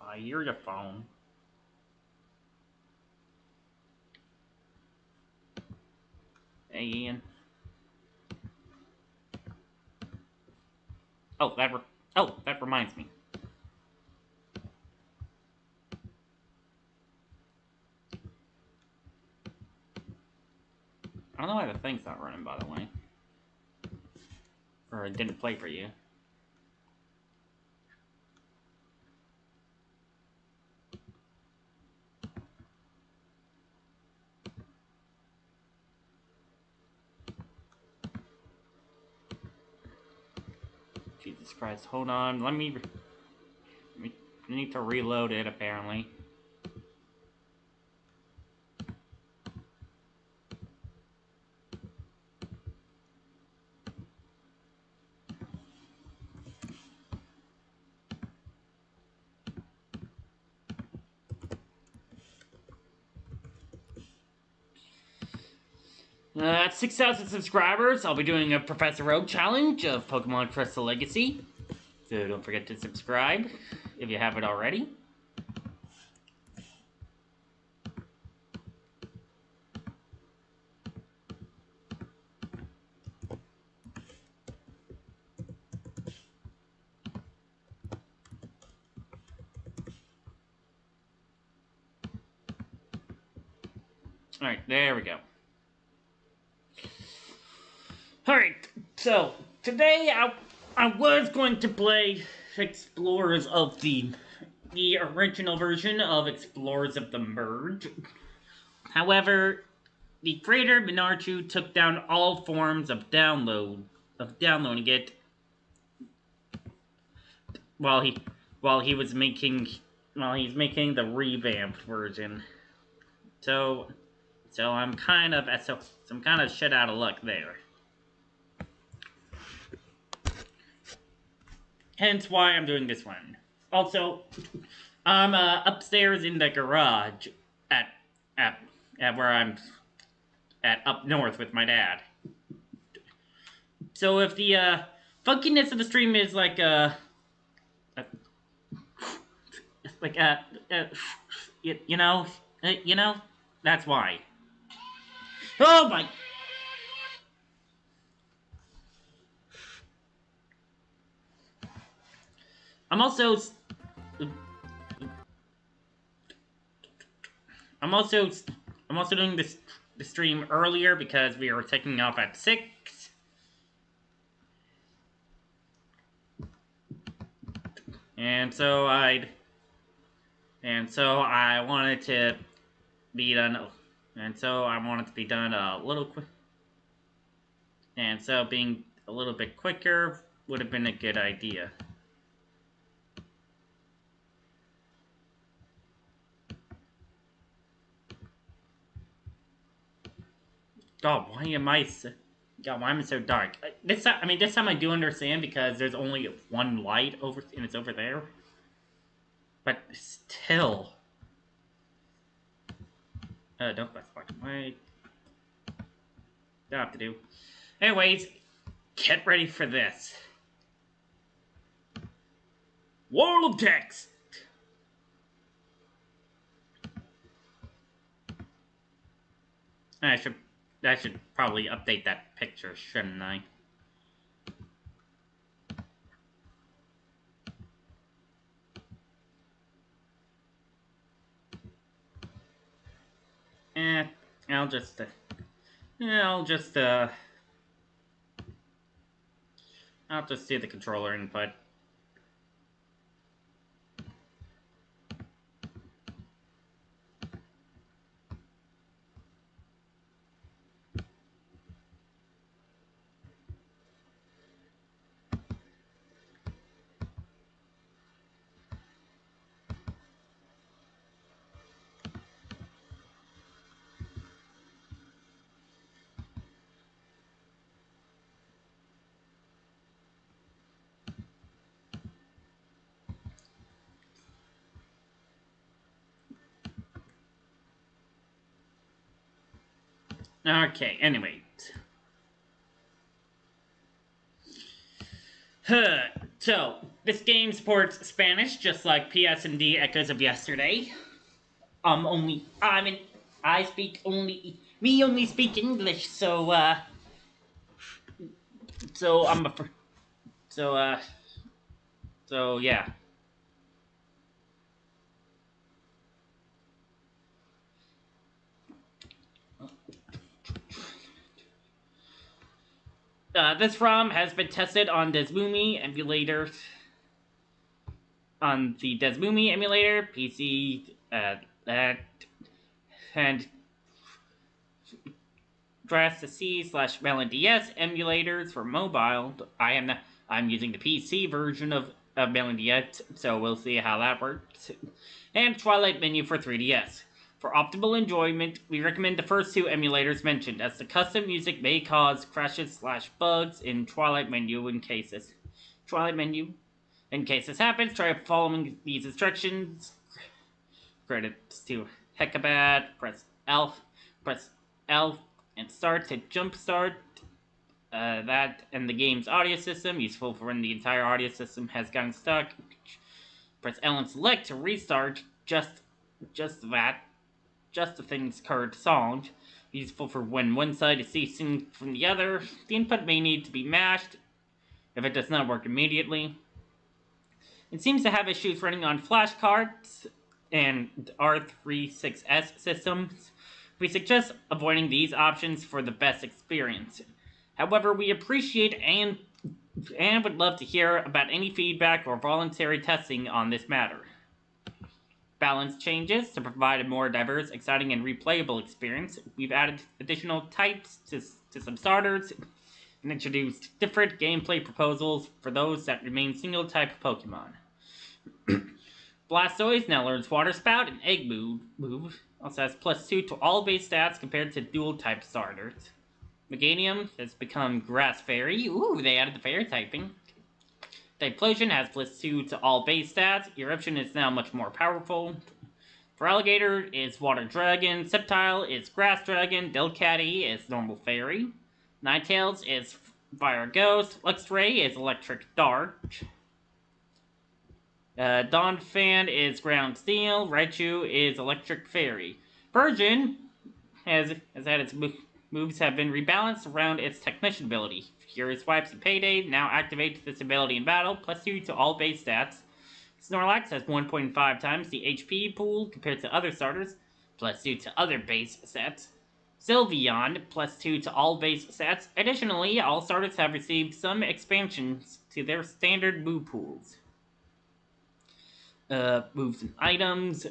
I hear your phone. Hey, Ian. Oh, that reminds me. I don't know why the thing's not running, by the way. Or it didn't play for you. Jesus Christ, hold on. Let me need to reload it, apparently. At 6,000 subscribers, I'll be doing a Professor Oak challenge of Pokemon Crystal Legacy. So don't forget to subscribe if you haven't already. Alright, there we go. Alright, so today I was going to play Explorers of the original version of Explorers of the Merge. However, the creator Minarchu took down all forms of downloading it while he's making the revamped version. So I'm kind of shit out of luck there. Hence why I'm doing this one. Also, I'm upstairs in the garage at where I'm at up north with my dad. So if the funkiness of the stream is like you know, that's why. Oh my. I'm also doing the stream earlier because we are taking off at 6. And so I wanted to be done, and so I wanted to be done a little quick. And so being a little bit quicker would have been a good idea. God, why am I so dark? This time I do understand because there's only one light over, and it's over there. But still. Don't press button. Wait. Don't have to do. Anyways, get ready for this. Wall of text. I should probably update that picture, shouldn't I? I'll just do the controller input. Okay, anyway. So, this game supports Spanish, just like PS&D Echoes of Yesterday. I speak only, me only speak English, so I'm a, so, so yeah. This ROM has been tested on Desmumi emulator, PC, that, and Snessy/Melon DS emulators for mobile. I'm using the PC version of Melon DS, so we'll see how that works. And Twilight Menu for 3DS. For optimal enjoyment, we recommend the first two emulators mentioned, as the custom music may cause crashes/bugs in Twilight Menu in cases. In case this happens, try following these instructions. Credits to Hekabat, press L, and start to jumpstart that and the game's audio system, useful for when the entire audio system has gotten stuck. Press L and select to restart just the thing's current song, useful for when one side is ceasing from the other. The input may need to be mashed if it does not work immediately. It seems to have issues running on flashcards and R36S systems. We suggest avoiding these options for the best experience. However, we appreciate and would love to hear about any feedback or voluntary testing on this matter. Balance changes to provide a more diverse, exciting, and replayable experience. We've added additional types to some starters and introduced different gameplay proposals for those that remain single-type Pokemon. Blastoise now learns Water Spout and Egg move. Also has +2 to all base stats compared to dual-type starters. Meganium has become Grass Fairy. Ooh, they added the fairy typing. Typhlosion has +2 to all base stats. Eruption is now much more powerful. For Alligator is Water Dragon. Sceptile is Grass Dragon. Delcatty is Normal Fairy. Ninetales is Fire Ghost. Luxray is Electric Dart. Donphan is Ground Steel. Raichu is Electric Fairy. Virgin has had its moves have been rebalanced around its Technician ability. Fury Swipes and Payday now activate this ability in battle, +2 to all base stats. Snorlax has 1.5 times the HP pool compared to other starters, +2 to other base stats. Sylveon, +2 to all base stats. Additionally, all starters have received some expansions to their standard move pools. Moves and items.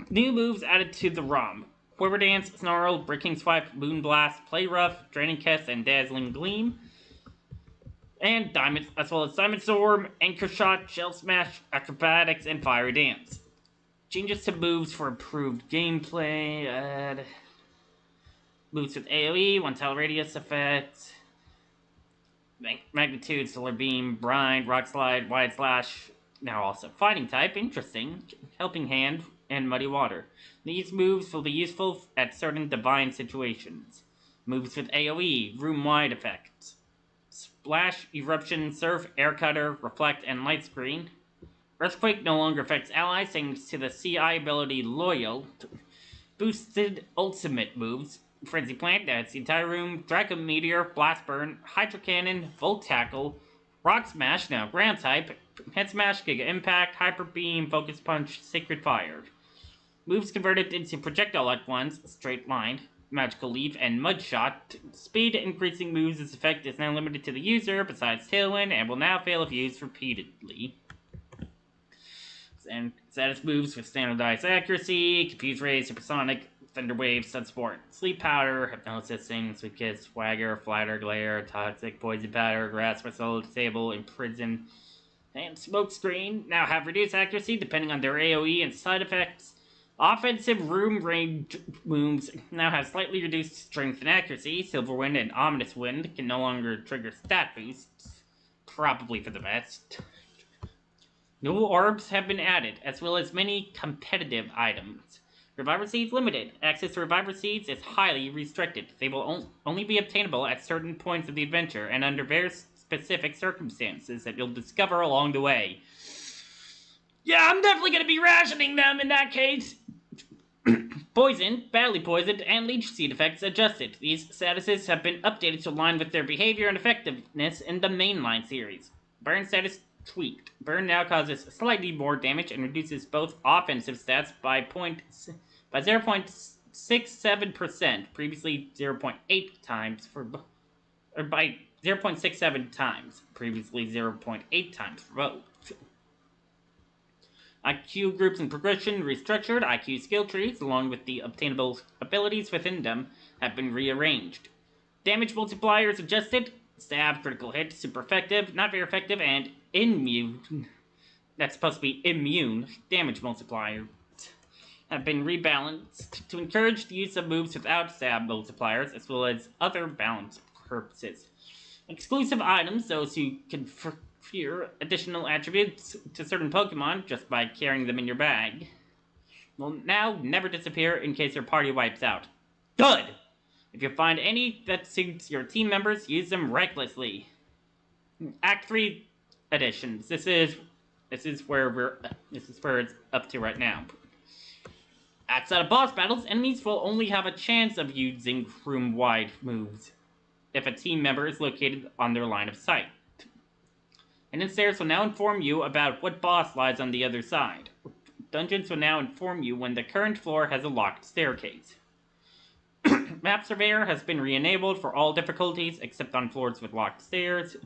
New moves added to the ROM. Quiver Dance, Snarl, Breaking Swipe, Moonblast, Play Rough, Draining Kiss, and Dazzling Gleam. And Diamond, as well as Diamond Storm, Anchor Shot, Shell Smash, Acrobatics, and Fiery Dance. Changes to moves for improved gameplay. Moves with AoE, one-tile radius effect. Magnitude, Solar Beam, Brine, Rock Slide, Wide Slash. Now also Fighting type, interesting. Helping Hand, and Muddy Water. These moves will be useful at certain divine situations. Moves with AoE, Room-wide effects. Splash, Eruption, Surf, Air Cutter, Reflect, and Light Screen. Earthquake no longer affects allies thanks to the CI ability Loyal. Boosted ultimate moves. Frenzy Plant, that's the entire room. Draco Meteor, Blast Burn, Hydro Cannon, Volt Tackle, Rock Smash, now Ground type, Head Smash, Giga Impact, Hyper Beam, Focus Punch, Sacred Fire. Moves converted into projectile like ones, Straight Line, Magical Leaf, and Mud Shot. Speed increasing moves' effect is now limited to the user, besides Tailwind, and will now fail if used repeatedly. And status moves with standardized accuracy, Confuse Ray, Supersonic, Thunder Wave, Sunsport, Sleep Powder, Hypnosis, Sing, Sweet Kiss, Swagger, Flatter, Glare, Toxic, Poison Powder, Grass Whistle, Disable, Imprison, and Smokescreen now have reduced accuracy depending on their AoE and side effects. Offensive room range moves now have slightly reduced strength and accuracy. Silver Wind and Ominous Wind can no longer trigger stat boosts, probably for the best. New orbs have been added, as well as many competitive items. Reviver Seeds Limited. Access to Reviver Seeds is highly restricted. They will only be obtainable at certain points of the adventure and under very specific circumstances that you'll discover along the way. Yeah, I'm definitely gonna be rationing them in that case. Poisoned, badly poisoned, and leech seed effects adjusted. These statuses have been updated to align with their behavior and effectiveness in the mainline series. Burn status tweaked. Burn now causes slightly more damage and reduces both offensive stats by 0.67%, previously 0.8 times by 0.67 times, previously 0.8 times for both. IQ groups and progression restructured. IQ skill trees, along with the obtainable abilities within them, have been rearranged. Damage multipliers adjusted. Stab, critical hit, super effective, not very effective, and immune. That's supposed to be immune. Damage multiplier have been rebalanced to encourage the use of moves without stab multipliers, as well as other balance purposes. Exclusive items, those who confer additional attributes to certain Pokemon just by carrying them in your bag, will now never disappear in case your party wipes out. Good! If you find any that suits your team members, use them recklessly. Act 3 additions. This is where it's up to right now. Outside of boss battles, enemies will only have a chance of using room-wide moves if a team member is located on their line of sight. And stairs will now inform you about what boss lies on the other side. Dungeons will now inform you when the current floor has a locked staircase. Map Surveyor has been re-enabled for all difficulties except on floors with locked stairs.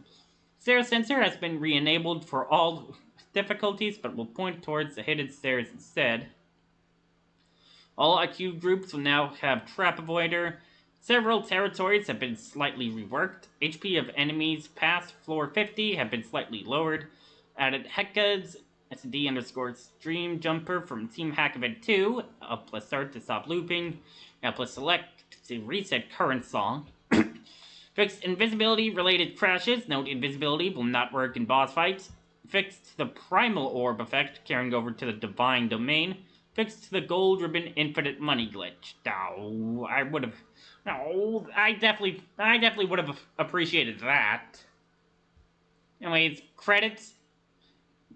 Stair Sensor has been re-enabled for all difficulties but will point towards the hidden stairs instead. All IQ groups will now have Trap Avoider. Several territories have been slightly reworked. HP of enemies past floor 50 have been slightly lowered. Added Hekka's SD_stream jumper from Team Hack Event 2. Up plus start to stop looping. Now plus select to reset current song. Fixed invisibility related crashes. Note invisibility will not work in boss fights. Fixed the Primal Orb effect carrying over to the Divine Domain. Fixed the Gold Ribbon Infinite Money glitch. Oh, I definitely would have appreciated that. Anyways, credits.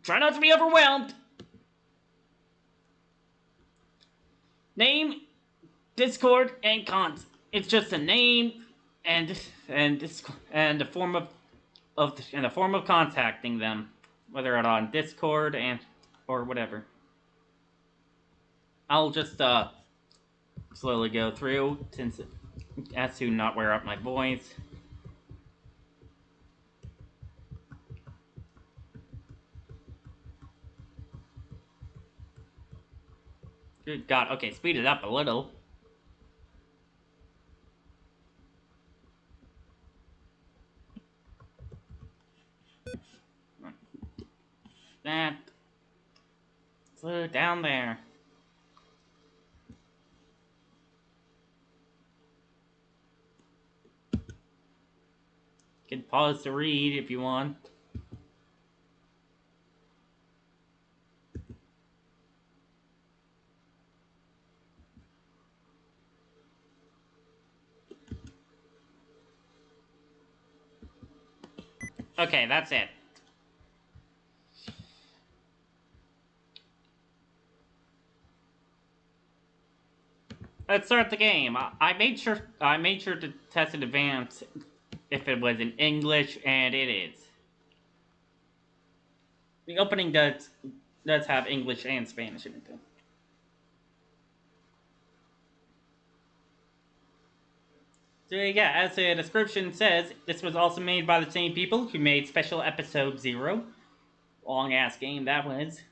Try not to be overwhelmed. Name, Discord, and cons. It's just a name and a form of contacting them, whether it's on Discord or whatever. I'll just slowly go through since as to not wear out my voice. Good God, okay, speed it up a little. That. Slow down there. You can pause to read if you want. Okay, that's it. Let's start the game. I made sure to test in advance if it was in English, and it is. The opening does have English and Spanish in it. So yeah, as the description says, this was also made by the same people who made Special Episode 0. Long ass game that was.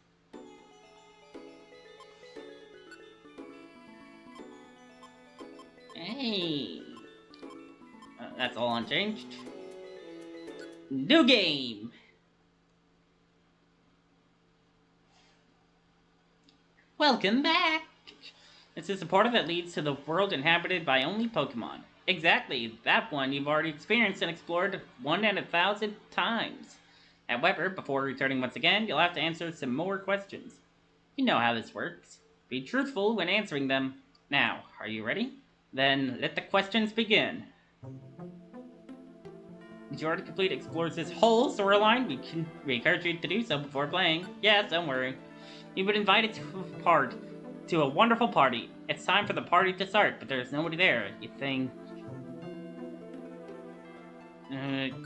Hey. That's all unchanged. New game! Welcome back! This is a portal that leads to the world inhabited by only Pokemon. Exactly, that one you've already experienced and explored 1 in 1,000 times. However, before returning once again, you'll have to answer some more questions. You know how this works. Be truthful when answering them. Now, are you ready? Then let the questions begin. Did you already complete Explorers' whole storyline? We encourage you to do so before playing. Yes, don't worry. You've been invited to a wonderful party. It's time for the party to start, but there's nobody there. You think...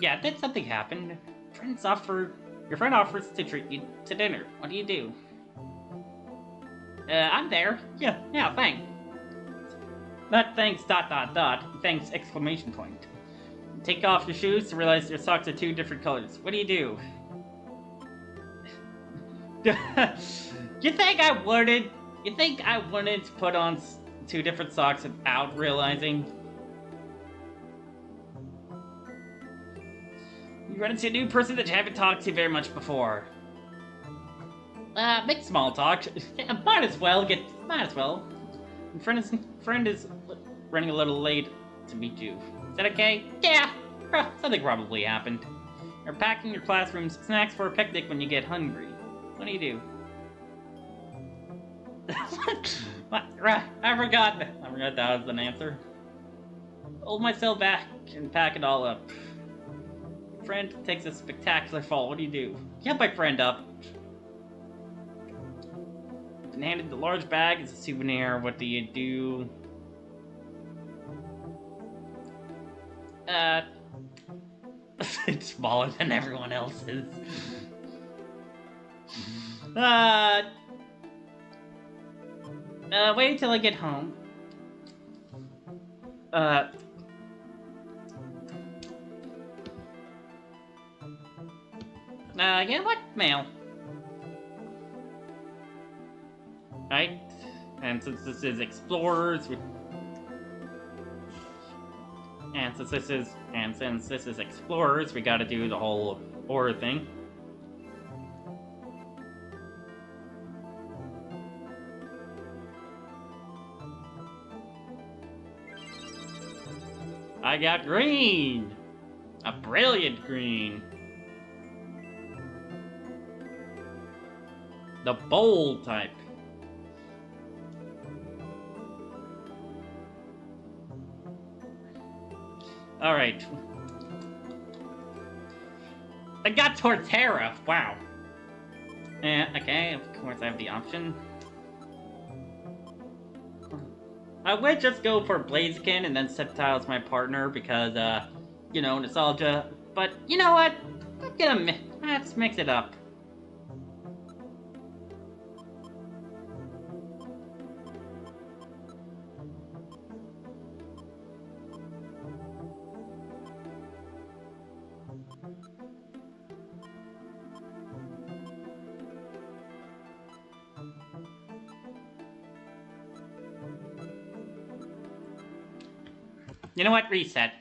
yeah, did something happen? Your friend offers to treat you to dinner. What do you do? I'm there. Yeah, thanks. Not thanks, ... Thanks, exclamation point. Take off your shoes to realize your socks are 2 different colors. What do you do? You think I wouldn't put on 2 different socks without realizing? You run into a new person that you haven't talked to very much before. Make small talk. Might as well. Friend is running a little late to meet you. Is that okay? Yeah. Something probably happened. You're packing your classroom's snacks for a picnic when you get hungry. What do you do? What? I forgot that was an answer. Hold myself back and pack it all up. Friend takes a spectacular fall. What do you do? Help my friend up. Been handed the large bag as a souvenir. What do you do? It's smaller than everyone else's. Wait till I get home. Yeah, what? Mail. Right? And since this is Explorers, since this is Explorers, we gotta do the whole horror thing. I got green! A brilliant green! The bold type. Alright. I got Torterra! Wow. Okay, of course I have the option. I would just go for Blaziken and then Sceptile as my partner because, you know, nostalgia. But, you know what? Let's mix it up. You know what? Reset.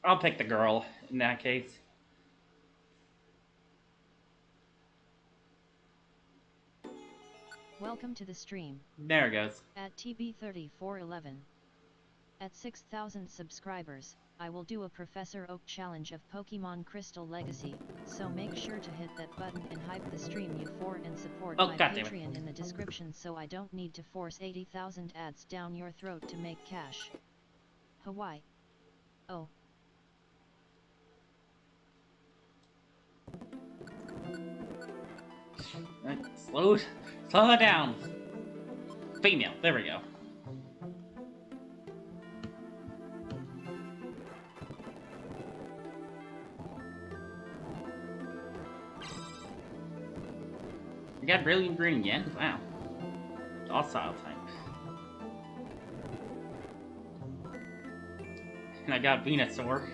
I'll pick the girl in that case. Welcome to the stream. There it goes. At TB3411. At 6,000 subscribers, I will do a Professor Oak challenge of Pokemon Crystal Legacy, so make sure to hit that button and hype the stream you for and support my Patreon in the description so I don't need to force 80,000 ads down your throat to make cash. Hawaii. Oh. Slow it down. Female, there we go. You got brilliant green again? Wow. Docile type. And I got Venusaur.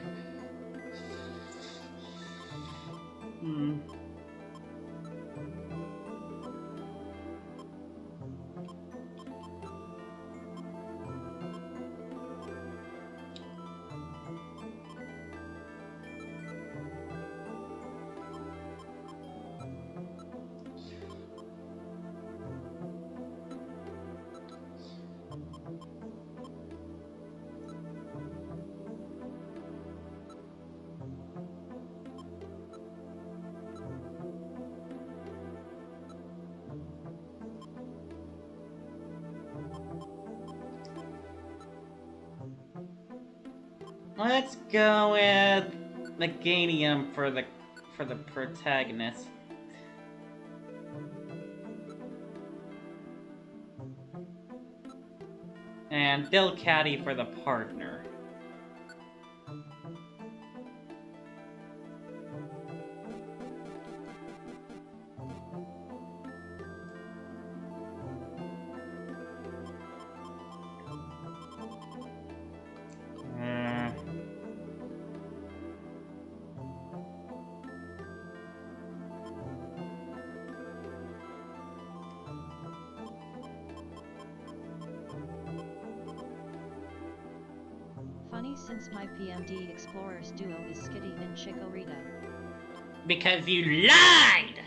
Let's go with Meganium for the protagonist. And Dilcatty for the partner. Funny since my PMD Explorers duo is Skitty and Chikorita. Because you lied!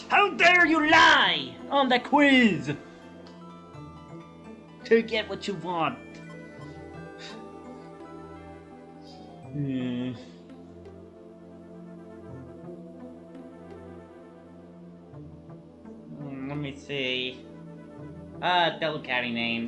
How dare you lie on the quiz! To get what you want. Let me see. Dilcatty name.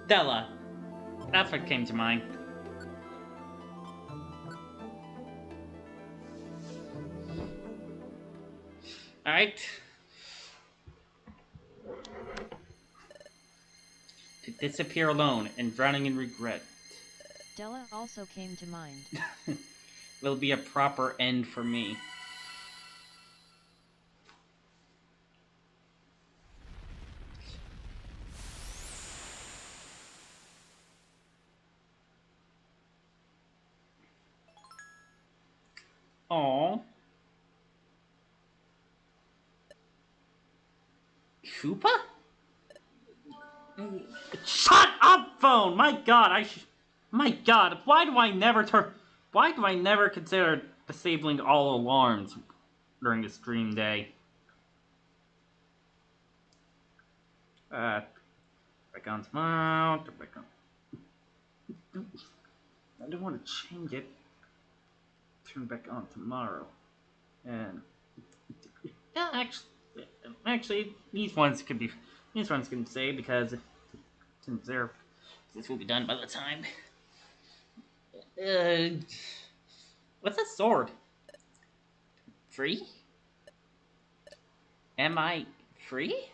Della. That's what came to mind. Alright. To disappear alone and drowning in regret. Della also came to mind. Will be a proper end for me. Aww. Koopa? Shut up, phone! My god, my god, why do I never consider disabling all alarms during the stream day? Back on tomorrow, back on. I don't want to change it. Turn back on tomorrow. And yeah, actually, these ones can stay because since this will be done by the time. What's a sword? Free? Am I free?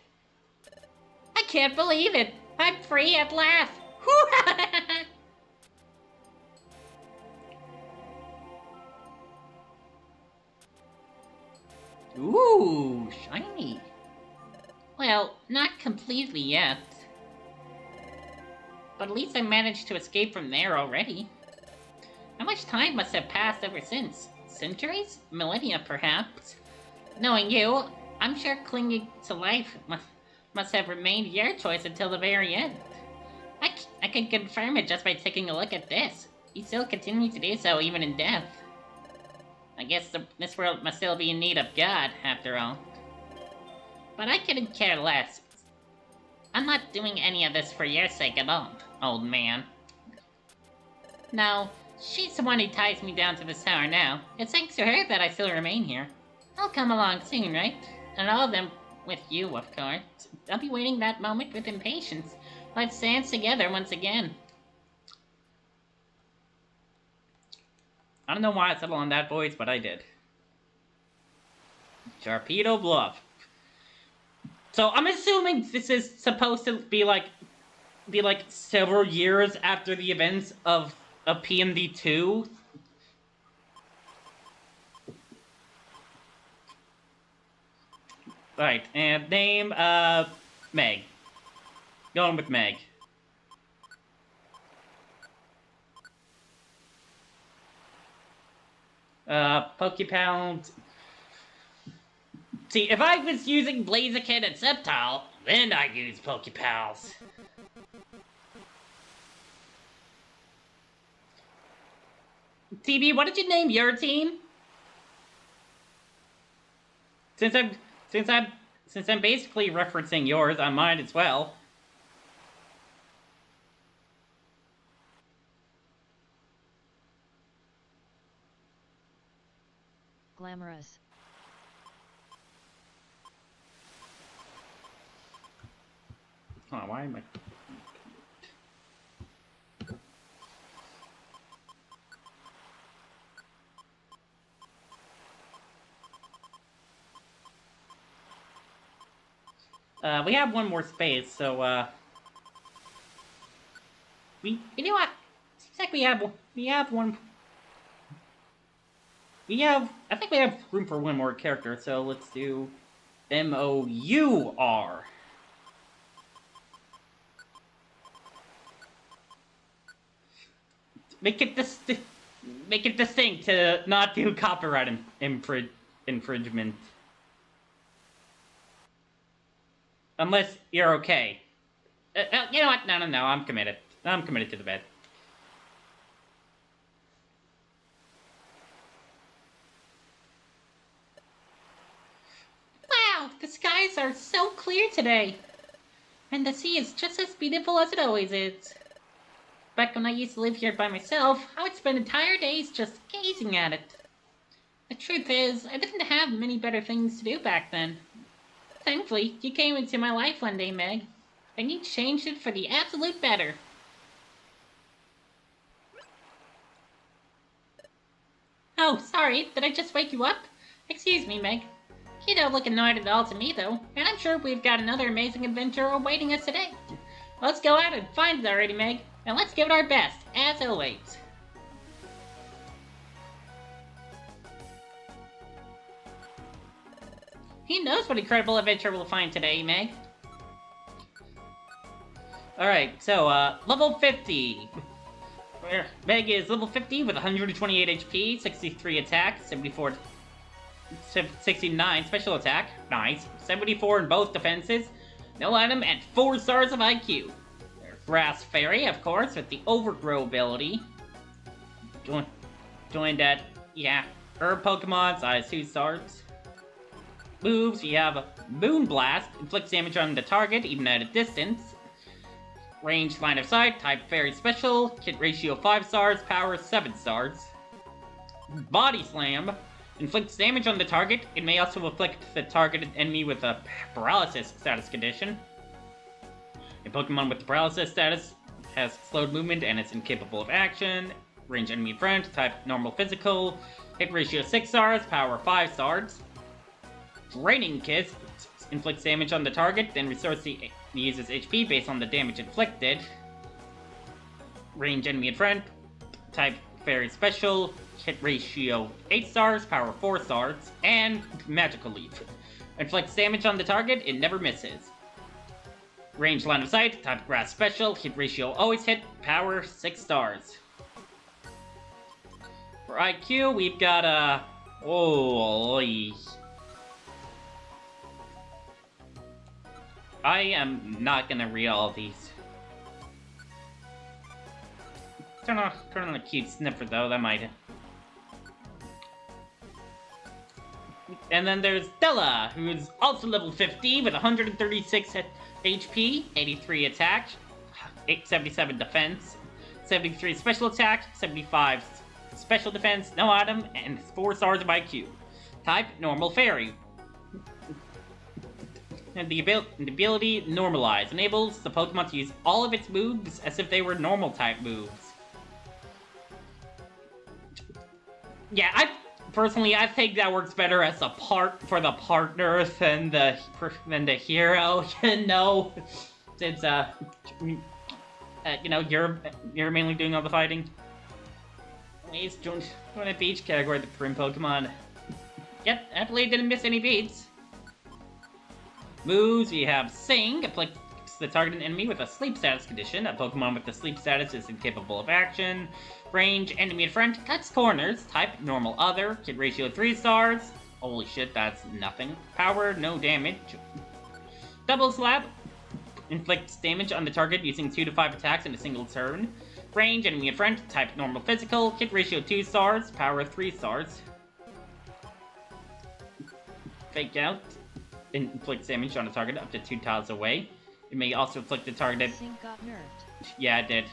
I can't believe it! I'm free at last! Ooh, shiny. Well, not completely yet. But at least I managed to escape from there already. How much time must have passed ever since? Centuries? Millennia, perhaps? Knowing you, I'm sure clinging to life must have remained your choice until the very end. I can confirm it just by taking a look at this. You still continue to do so even in death. I guess this world must still be in need of God, after all. But I couldn't care less. I'm not doing any of this for your sake at all, old man. No, she's the one who ties me down to this tower now. It's thanks to her that I still remain here. I'll come along soon, right? And all of them with you, of course. I'll be waiting that moment with impatience. Let's dance together once again. I don't know why I settled on that voice, but I did. Torpedo Bluff. So I'm assuming this is supposed to be like several years after the events of PMD2. Right, and name Meg. Going with Meg. Pokepound. See, if I was using Blaziken and Sceptile, then I'd use Pokepals. TB, what did you name your team? Since I'm basically referencing yours, I might as well. Glamorous. Oh, why am I... we have one more space, so, you know what? Seems like we have one... I think we have room for one more character, so let's do M-O-U-R. Make it distinct to not do copyright infringement. Unless you're okay. You know what? No, I'm committed. I'm committed to the bed. Wow, the skies are so clear today. And the sea is just as beautiful as it always is. Back when I used to live here by myself, I would spend entire days just gazing at it. The truth is, I didn't have many better things to do back then. Thankfully, you came into my life one day, Meg, and you changed it for the absolute better. Oh, sorry, did I just wake you up? Excuse me, Meg. You don't look annoyed at all to me, though, and I'm sure we've got another amazing adventure awaiting us today. Let's go out and find it already, Meg, and let's give it our best, as always. Who knows what incredible adventure we'll find today, Meg? Alright, so, level 50. Meg is level 50 with 128 HP, 63 attack, 69 special attack, nice, 74 in both defenses, no item, and 4 stars of IQ. Grass Fairy, of course, with the Overgrow ability. Joined at, yeah, Herb Pokemon, size 2 stars. Moves, we have Moon Blast, inflicts damage on the target, even at a distance. Range, line of sight, type Fairy Special, hit ratio 5 stars, power 7 stars. Body Slam, inflicts damage on the target. It may also afflict the targeted enemy with a paralysis status condition. A Pokemon with the paralysis status has slowed movement and is incapable of action. Range enemy friend, type normal physical, hit ratio 6 stars, power 5 stars. Draining Kiss inflicts damage on the target, then restores the user's HP based on the damage inflicted. Range enemy and friend, type Fairy Special, hit ratio 8 stars, power 4 stars, and Magical Leaf. Inflicts damage on the target, it never misses. Range line of sight, type Grass Special, hit ratio always hit, power 6 stars. For IQ, we've got I am not gonna read all of these. Turn on the cute sniffer though, that might. And then there's Della, who is also level 50 with 136 HP, 83 attack, 77 defense, 73 special attack, 75 special defense, no item, and 4 stars of IQ. Type Normal Fairy. And the ability Normalize enables the Pokemon to use all of its moves as if they were normal type moves. Yeah, I think that works better as a part for the partner than the hero. You know, since you know you're mainly doing all the fighting. Please join a beach category, the Prim Pokemon. Yep, happily didn't miss any beats. Moves, we have Sing, inflicts the targeted enemy with a sleep status condition. A Pokemon with the sleep status is incapable of action. Range, enemy in front, cuts corners. Type, normal other. Hit ratio 3 stars. Holy shit, that's nothing. Power, no damage. Double slap. Inflicts damage on the target using 2 to 5 attacks in a single turn. Range, enemy in front, type normal physical. Hit ratio 2 stars. Power 3 stars. Fake out. Inflicts damage on a target up to 2 tiles away. It may also afflict the targeted... Sync got nerfed. Yeah, it did.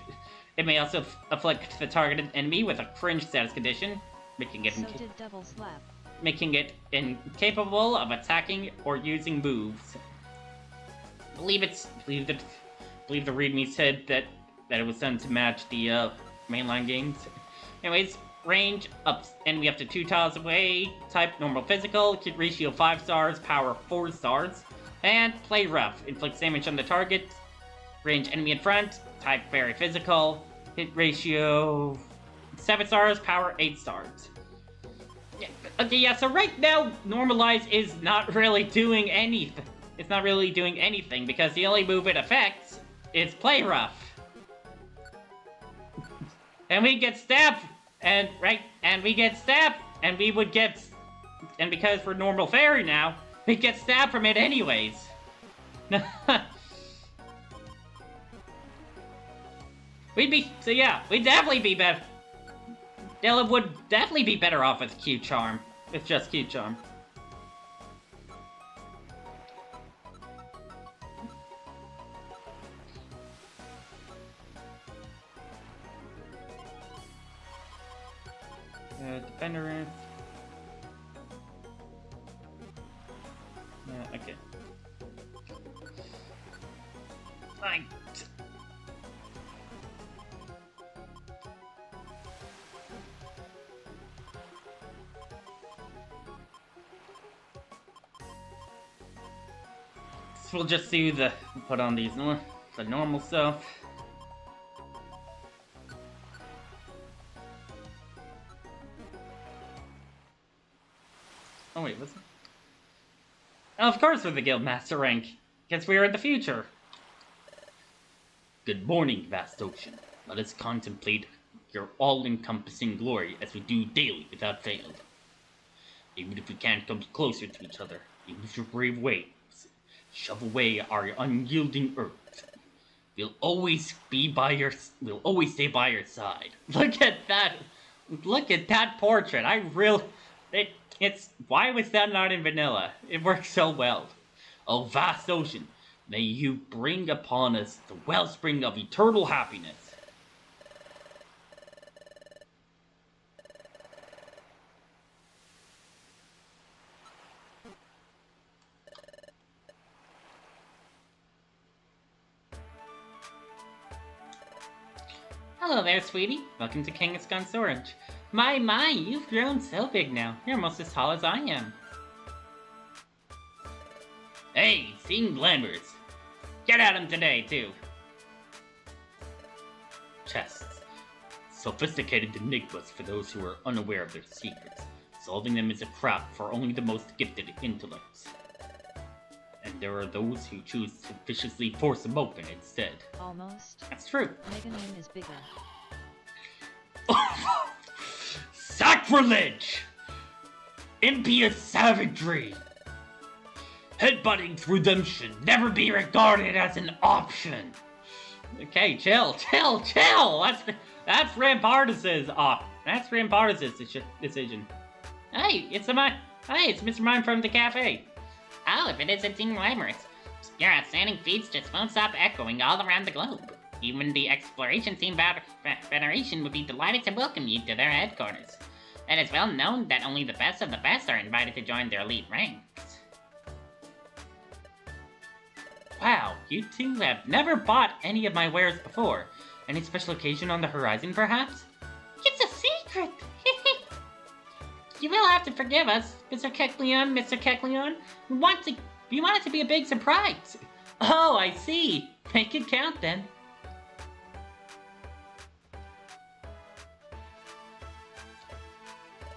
It may also afflict the targeted enemy with a cringe status condition, making it double slap. Making it incapable of attacking or using moves. Believe the readme said that it was done to match the mainline games. Anyways, range up enemy up to 2 tiles away. Type normal physical. Hit ratio 5 stars. Power 4 stars. And play rough. Inflicts damage on the target. Range enemy in front. Type very physical. Hit ratio 7 stars. Power 8 stars. Okay, yeah, so right now, Normalize is not really doing anything. It's not really doing anything because the only move it affects is play rough. And we get stabbed, and we get stabbed, and we would get, and because we're normal fairy now, we get stabbed from it anyways. We'd definitely be better. Della would definitely be better off with Q Charm. With just Q Charm. Defender. Okay. Fine. So we'll just do put on these the normal stuff. Oh wait, what's it? Oh, of course we're the Guildmaster rank. Guess we are in the future. Good morning, vast ocean. Let us contemplate your all-encompassing glory as we do daily without fail. Even if we can't come closer to each other, even if your brave waves shove away our unyielding earth, we'll always stay by your side. Look at that! Look at that portrait. Why was that not in vanilla? It works so well. Oh, vast ocean, may you bring upon us the wellspring of eternal happiness. Hello there, sweetie. Welcome to Kangaskhan Storage. My, you've grown so big now. You're almost as tall as I am. Hey, seem glamorous. Get at him today, too. Chests. Sophisticated enigmas for those who are unaware of their secrets. Solving them is a craft for only the most gifted intellects. And there are those who choose to viciously force them open instead. Almost. That's true. Meganame is bigger. Sacrilege! Impious savagery! Headbutting through them should never be regarded as an option. Okay, chill. That's Rampartis's That's Rampartis's decision. Hey, it's Mr. Mime from the cafe. Oh, if it isn't glamorous. Your outstanding feats just won't stop echoing all around the globe. Even the Exploration Team Federation would be delighted to welcome you to their headquarters. It is well known that only the best of the best are invited to join their elite ranks. Wow, you two have never bought any of my wares before. Any special occasion on the horizon, perhaps? It's a secret! You will have to forgive us, Mr. Kecleon. We want it to be a big surprise. Oh, I see. Make it count, then.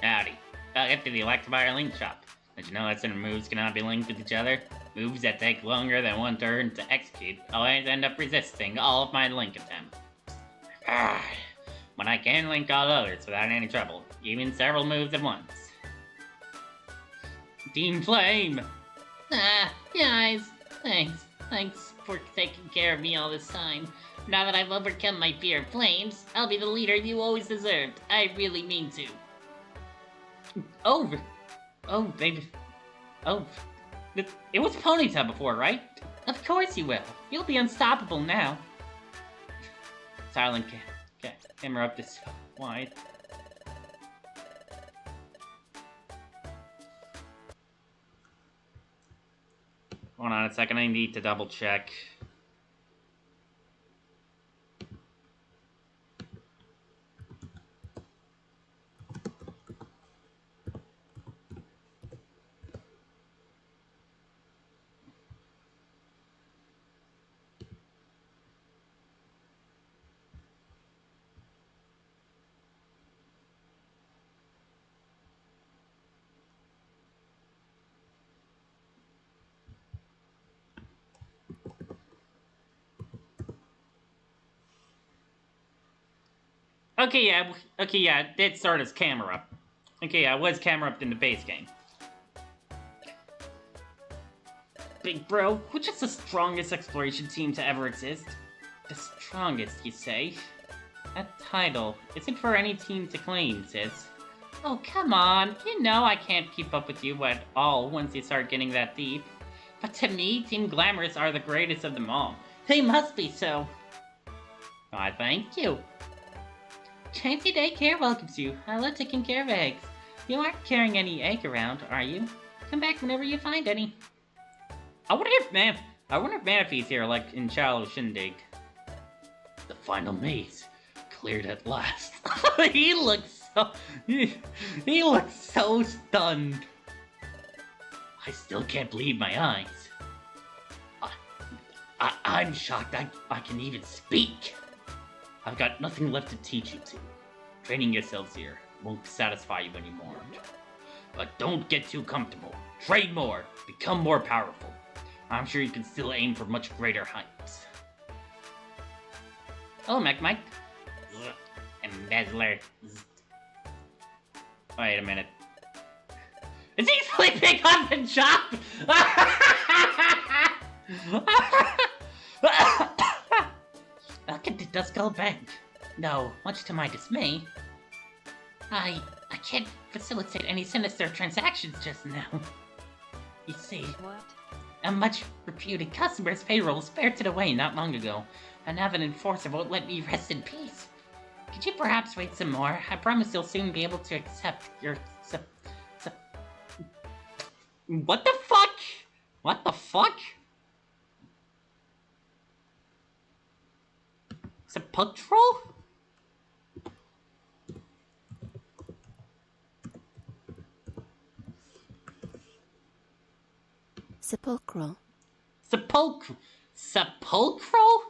Howdy. Welcome to the Electivire Link Shop. Did you know that certain moves cannot be linked with each other? Moves that take longer than one turn to execute always end up resisting all of my link attempts. When I can link all others without any trouble, even several moves at once. Team Flame! Guys, thanks for taking care of me all this time. Now that I've overcome my fear of flames, I'll be the leader you always deserved. I really mean to. It was Ponytail before, right? Of course you will. You'll be unstoppable now. Silent camera up this wide. Hold on a second, I need to double check. Okay, yeah, it did start as camera up. Okay, I was camera up in the base game. Big bro, which is the strongest exploration team to ever exist? The strongest, you say? That title isn't for any team to claim, sis. Oh, come on. You know I can't keep up with you at all once you start getting that deep. But to me, Team Glamorous are the greatest of them all. They must be so. Why, thank you. Chancy Daycare welcomes you. I love taking care of eggs. You aren't carrying any egg around, are you? Come back whenever you find any. I wonder if Manaphy's here, like in Shallow Shindig. The final maze cleared at last. he looks so stunned. I still can't believe my eyes. I'm shocked I can even speak. I've got nothing left to teach you two. Training yourselves here won't satisfy you anymore. But don't get too comfortable. Train more. Become more powerful. I'm sure you can still aim for much greater heights. Oh, Mike. Embezzler. Wait a minute. Is he sleeping on the job? Welcome to Duskull Bank. No, much to my dismay, I can't facilitate any sinister transactions just now. You see, What? a much reputed customer's payroll spirited away not long ago, and now an enforcer won't let me rest in peace. Could you perhaps wait some more? I promise you'll soon be able to accept your What the fuck? What the fuck? Sepulchral? Sepulchral. Sepulchral? Sepulchral.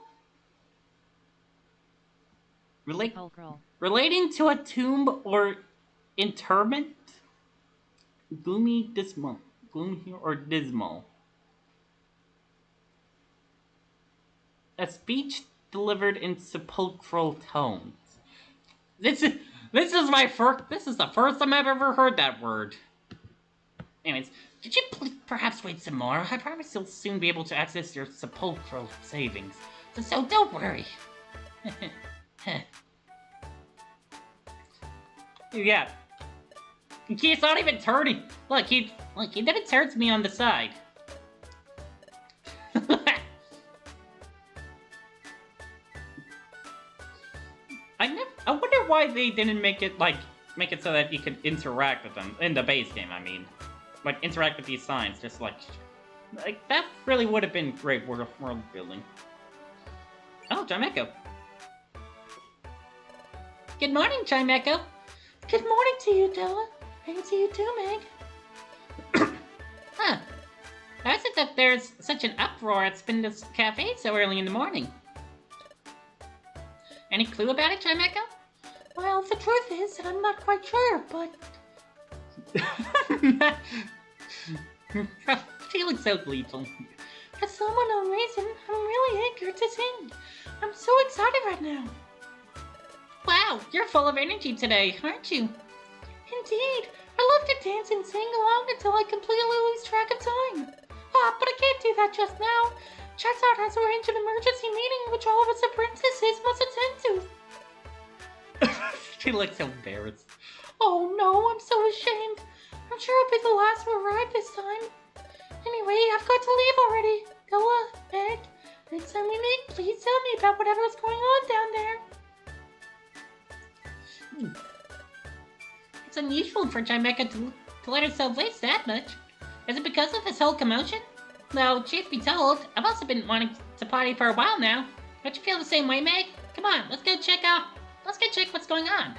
Relating to a tomb or interment? Gloomy or dismal. A speech delivered in sepulchral tones. This is the first time I've ever heard that word. Anyways, could you perhaps wait some more? I promise you'll soon be able to access your sepulchral savings. So don't worry. Yeah. He's not even turning. Look, he didn't turn to me on the side. I wonder why they didn't make it so that you could interact with them in the base game. I mean, like interact with these signs, just like that really would have been great world building. Oh, Chimecho. Good morning, Chimecho. Good morning to you, Della. And to you too, Meg. Huh. How is it that there's such an uproar at Spindle's Cafe so early in the morning? Any clue about it, Chimecho? Well, the truth is that I'm not quite sure, but... She looks so gleeful. For some unknown reason, I'm really eager to sing. I'm so excited right now. Wow, you're full of energy today, aren't you? Indeed. I love to dance and sing along until I completely lose track of time. Ah, but I can't do that just now. Charizard has arranged an emergency meeting which all of us apprentices must attend to. She looks so embarrassed. Oh no, I'm so ashamed. I'm sure I'll be the last to arrive this time. Anyway, I've got to leave already. Bella, Meg, next time we meet, please tell me about whatever's going on down there. It's unusual for Chimecha to let herself waste that much. Is it because of this whole commotion? Though, truth be told, I've also been wanting to party for a while now. Don't you feel the same way, Meg? Come on, let's go check what's going on.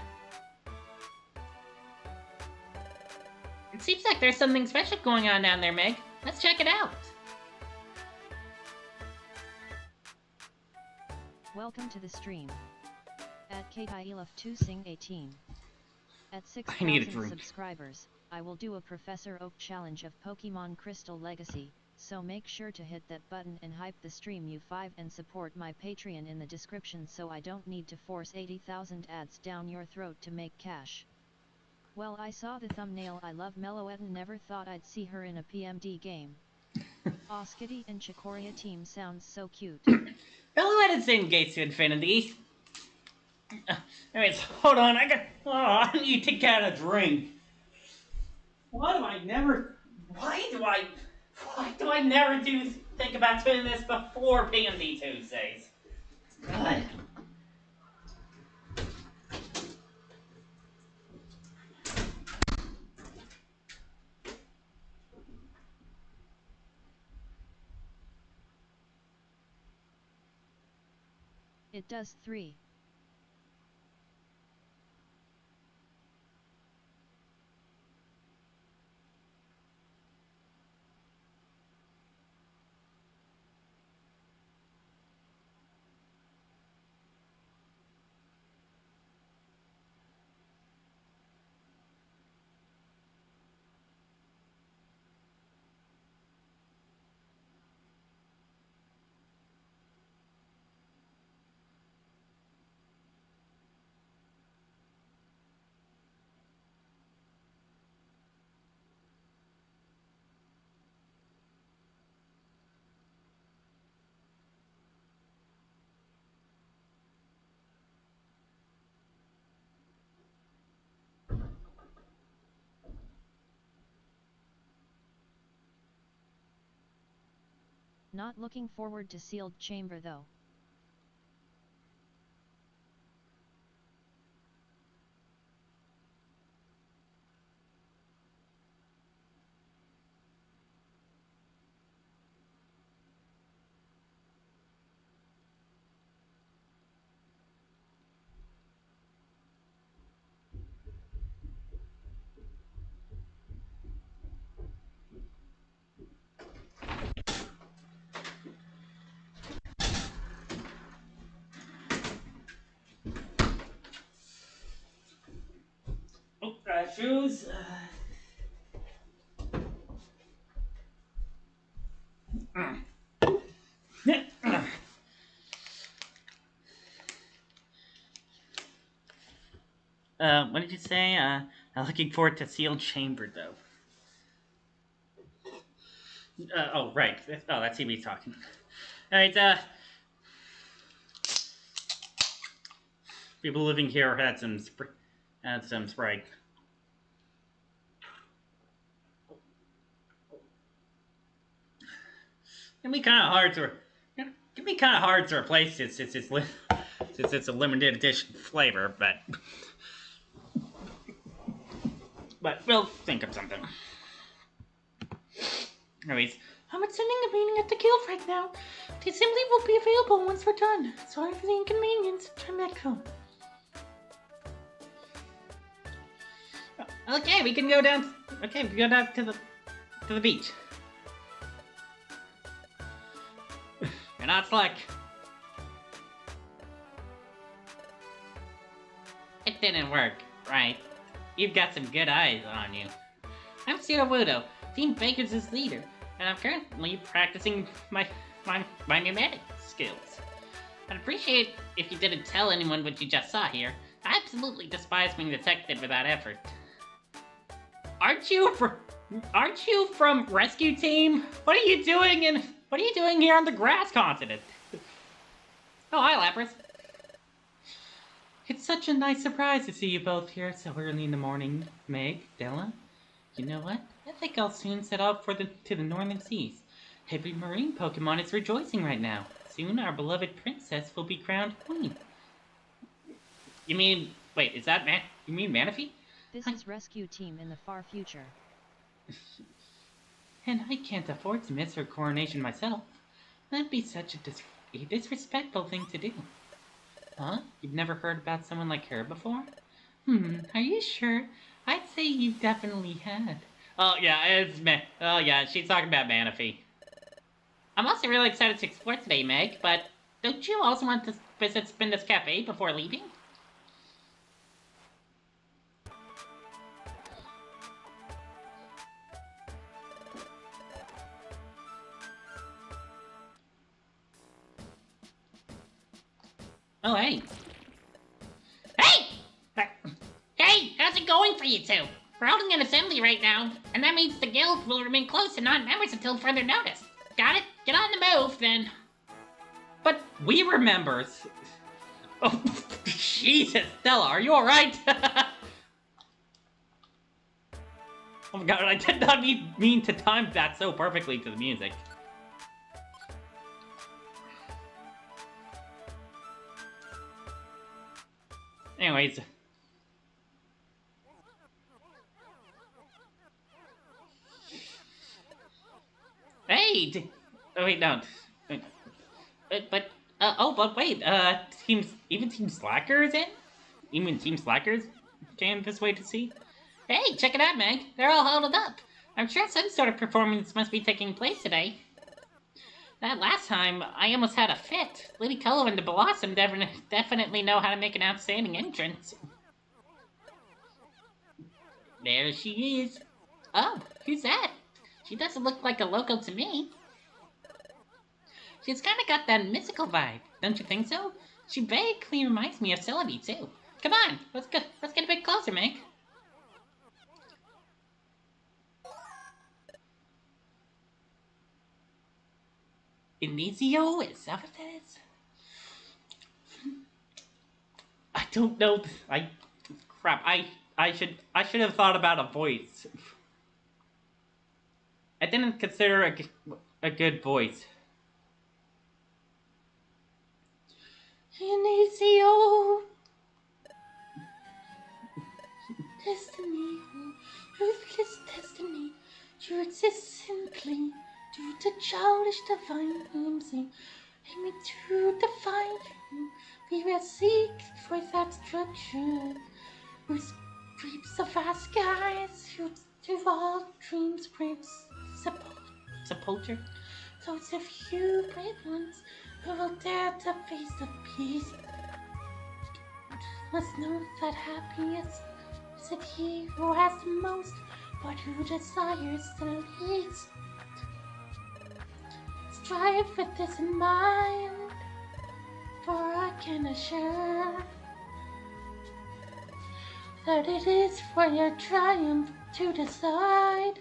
It seems like there's something special going on down there, Meg. Let's check it out. Welcome to the stream. At KTILF2Sing18. At I need a 6,000 drink. subscribers, I will do a Professor Oak challenge of Pokemon Crystal Legacy, so make sure to hit that button and hype the stream U5 and support my Patreon in the description so I don't need to force 80,000 ads down your throat to make cash. Well, I saw the thumbnail. I love Meloette and never thought I'd see her in a PMD game. Aw, Skitty and Chikoria team sounds so cute. Meloette is in Gates to Infinity. Anyways, hold on, I need to get a drink. Why do I never think about doing this before PMD2sdays? God. It does 3. Not looking forward to sealed chamber though. Oh, shoes. What did you say? I'm looking forward to sealed chamber, though. Oh, right. Oh, that's CB talking. Alright, people living here had some Sprite. It'd be kind of hard to replace it since it's a limited edition flavor, but we'll think of something. Anyways, I'm attending a meeting at the guild right now. The assembly will be available once we're done. Sorry for the inconvenience. Chimecha. Okay, we can go down. Okay, we can go down to the beach. You're not slick. It didn't work, right? You've got some good eyes on you. I'm Cyril Wudo, Team Baker's leader. and I'm currently practicing my pneumatic skills. I'd appreciate if you didn't tell anyone what you just saw here. I absolutely despise being detected without effort. Aren't you from rescue team? What are you doing here on the grass continent? Oh, hi, Lapras. It's such a nice surprise to see you both here so early in the morning, Meg, Della. You know what? I think I'll soon set out to the northern seas. Every marine Pokemon is rejoicing right now. Soon our beloved princess will be crowned queen. You mean, wait, is that you mean Manaphy? This is rescue team in the far future. And I can't afford to miss her coronation myself. That'd be such a disrespectful thing to do. Huh? You've never heard about someone like her before? Are you sure? I'd say you definitely had. Oh, yeah, it's oh, yeah, she's talking about Manaphy. I'm also really excited to explore today, Meg, but don't you also want to visit Spinda's Cafe before leaving? Oh, hey. Hey! Hey, how's it going for you two? We're holding an assembly right now, and that means the guild will remain closed to non-members until further notice. Got it? Get on the move, then. But we were members. Oh, Jesus, Stella, are you alright? Oh my god, I did not mean to time that so perfectly to the music. Anyways. Hey! Oh wait, no. But wait, Team Slacker is in? Even Team Slacker's came this way to see? Hey, check it out, Meg. They're all huddled up. I'm sure some sort of performance must be taking place today. That last time, I almost had a fit. Lady Color and the Blossom definitely know how to make an outstanding entrance. There she is. Oh, who's that? She doesn't look like a local to me. She's kind of got that mystical vibe, don't you think so? She vaguely reminds me of Celebi, too. Come on, let's get a bit closer, Meg. Inizio? Is that what that is? I don't know. Crap. I should have thought about a voice. I didn't consider a good voice. Inizio. Destiny, ruthless destiny, you exist simply. Due to childish divine whimsy, aiming to define you, we will seek for that structure, whose creeps the vast skies, whose all dreams creeps sepulture. Those of you brave ones who will dare to face the beast must know that happy isn't he who has the most, but who desires the least. Strive with this in mind, for I can assure that it is for your triumph to decide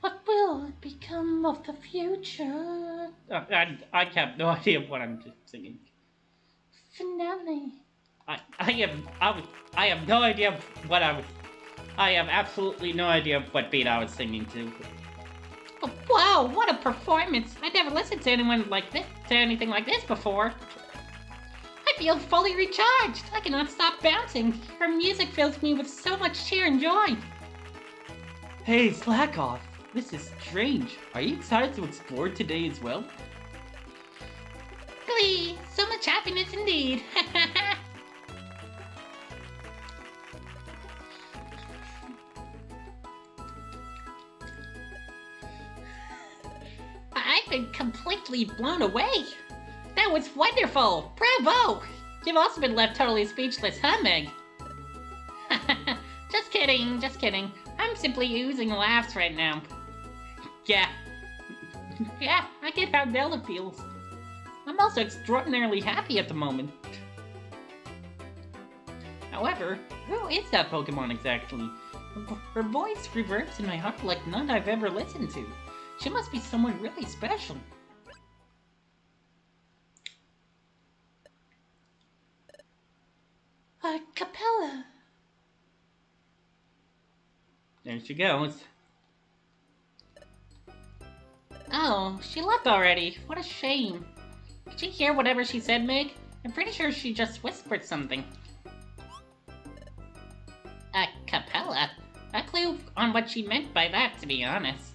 what will become of the future. I have no idea what I'm singing. Finale. I have no idea what I have absolutely no idea what beat I was singing to. Oh, wow, what a performance! I never listened to anything like this before. I feel fully recharged. I cannot stop bouncing. Her music fills me with so much cheer and joy. Hey, slack off. This is strange. Are you excited to explore today as well? Glee! So much happiness indeed. I've been completely blown away. That was wonderful. Bravo! You've also been left totally speechless, huh, Meg? Just kidding, just kidding. I'm simply oozing laughs right now. Yeah, Yeah, I get how Della feels. I'm also extraordinarily happy at the moment. However, who is that Pokemon exactly? Her voice reverbs in my heart like none I've ever listened to. She must be someone really special. Capella. There she goes. Oh, she left already. What a shame. Did you hear whatever she said, Meg? I'm pretty sure she just whispered something. Capella? A clue on what she meant by that, to be honest.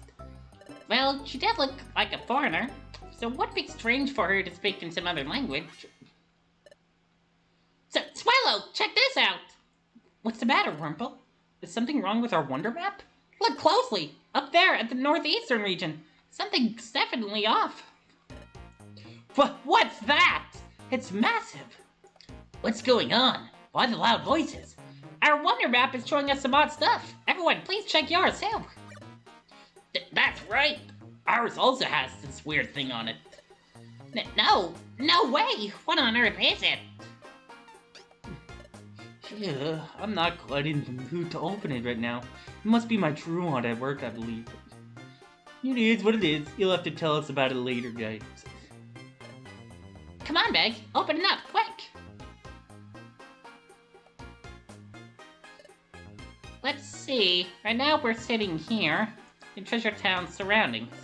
Well, she did look like a foreigner, so it would be strange for her to speak in some other language. So, Swallow, check this out! What's the matter, Wurmple? Is something wrong with our wonder map? Look closely! Up there at the northeastern region! Something's definitely off. What's that? It's massive. What's going on? Why the loud voices? Our wonder map is showing us some odd stuff. Everyone, please check yours too. That's right. Ours also has this weird thing on it. No way. What on earth is it? Yeah, I'm not quite in the mood to open it right now. It must be my true aunt at work, I believe. It is what it is. You'll have to tell us about it later, guys. Come on, Meg. Open it up, quick. Let's see. Right now we're sitting here in Treasure Town's surroundings.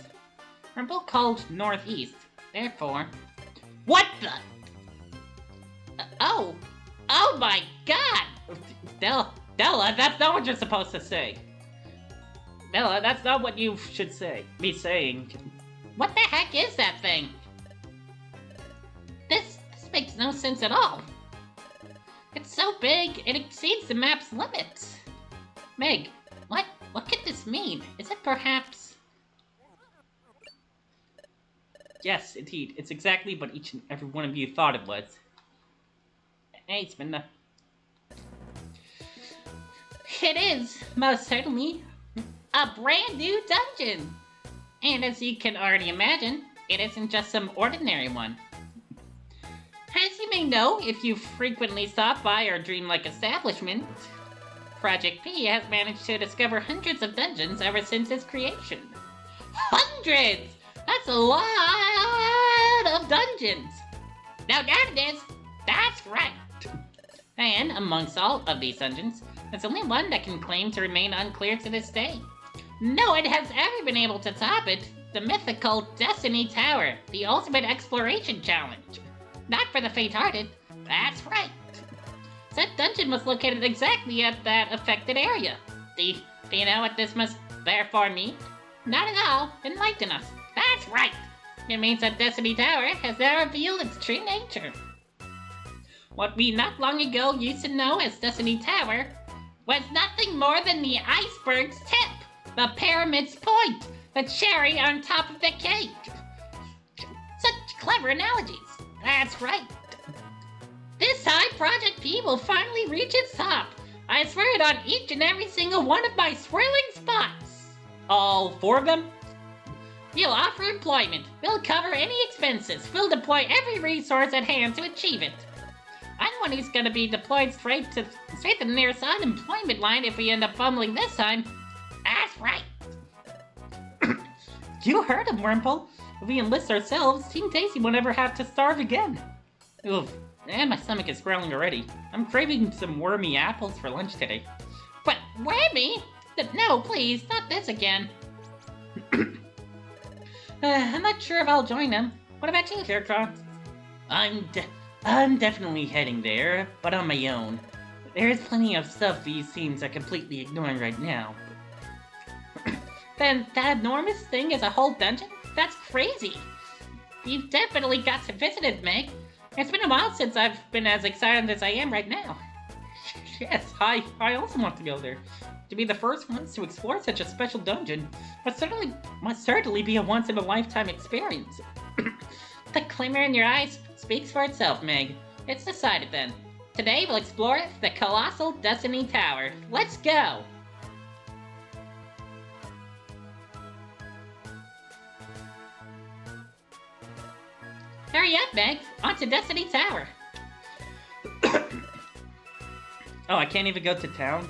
We're both called Northeast. Therefore... What the? Oh my god! Della, that's not what you're supposed to say. Della, that's not what you should be saying. What the heck is that thing? This makes no sense at all. It's so big, it exceeds the map's limits. Meg, what could this mean? Is it perhaps... Yes, indeed. It's exactly what each and every one of you thought it was. Hey, Spinda. It is, most certainly, a brand new dungeon. And as you can already imagine, it isn't just some ordinary one. As you may know, if you frequently stop by our dreamlike establishment, Project P has managed to discover hundreds of dungeons ever since its creation. Hundreds! That's a lot of dungeons! Now that it is, that's right! And amongst all of these dungeons, there's only one that can claim to remain unclear to this day. No one has ever been able to top it, the mythical Destiny Tower, the ultimate exploration challenge. Not for the faint-hearted, that's right. Said dungeon was located exactly at that affected area. Do you know what this must therefore mean? Not at all. Enlighten us. That's right. It means that Destiny Tower has now revealed its true nature. What we not long ago used to know as Destiny Tower was nothing more than the iceberg's tip, the pyramid's point, the cherry on top of the cake. Such clever analogies. That's right. This time, Project P will finally reach its top. I swear it on each and every single one of my swirling spots. All 4 of them? We'll offer employment. We'll cover any expenses. We'll deploy every resource at hand to achieve it. I'm one who's gonna be deployed straight to the nearest unemployment line if we end up fumbling this time. That's right. You heard him, Wurmple. If we enlist ourselves, Team Daisy won't ever have to starve again. Oof, and my stomach is growling already. I'm craving some wormy apples for lunch today. But wormy? No, please, not this again. I'm not sure if I'll join them. What about you, Scarecrow? I'm definitely heading there, but on my own. There's plenty of stuff these teams are completely ignoring right now. Then that enormous thing is a whole dungeon? That's crazy! You've definitely got to visit it, Meg. It's been a while since I've been as excited as I am right now. Yes, I also want to go there. To be the first ones to explore such a special dungeon must certainly be a once-in-a-lifetime experience. The glimmer in your eyes speaks for itself, Meg. It's decided then. Today we'll explore the colossal Destiny Tower. Let's go! Hurry up, Meg! On to Destiny Tower! Oh, I can't even go to town?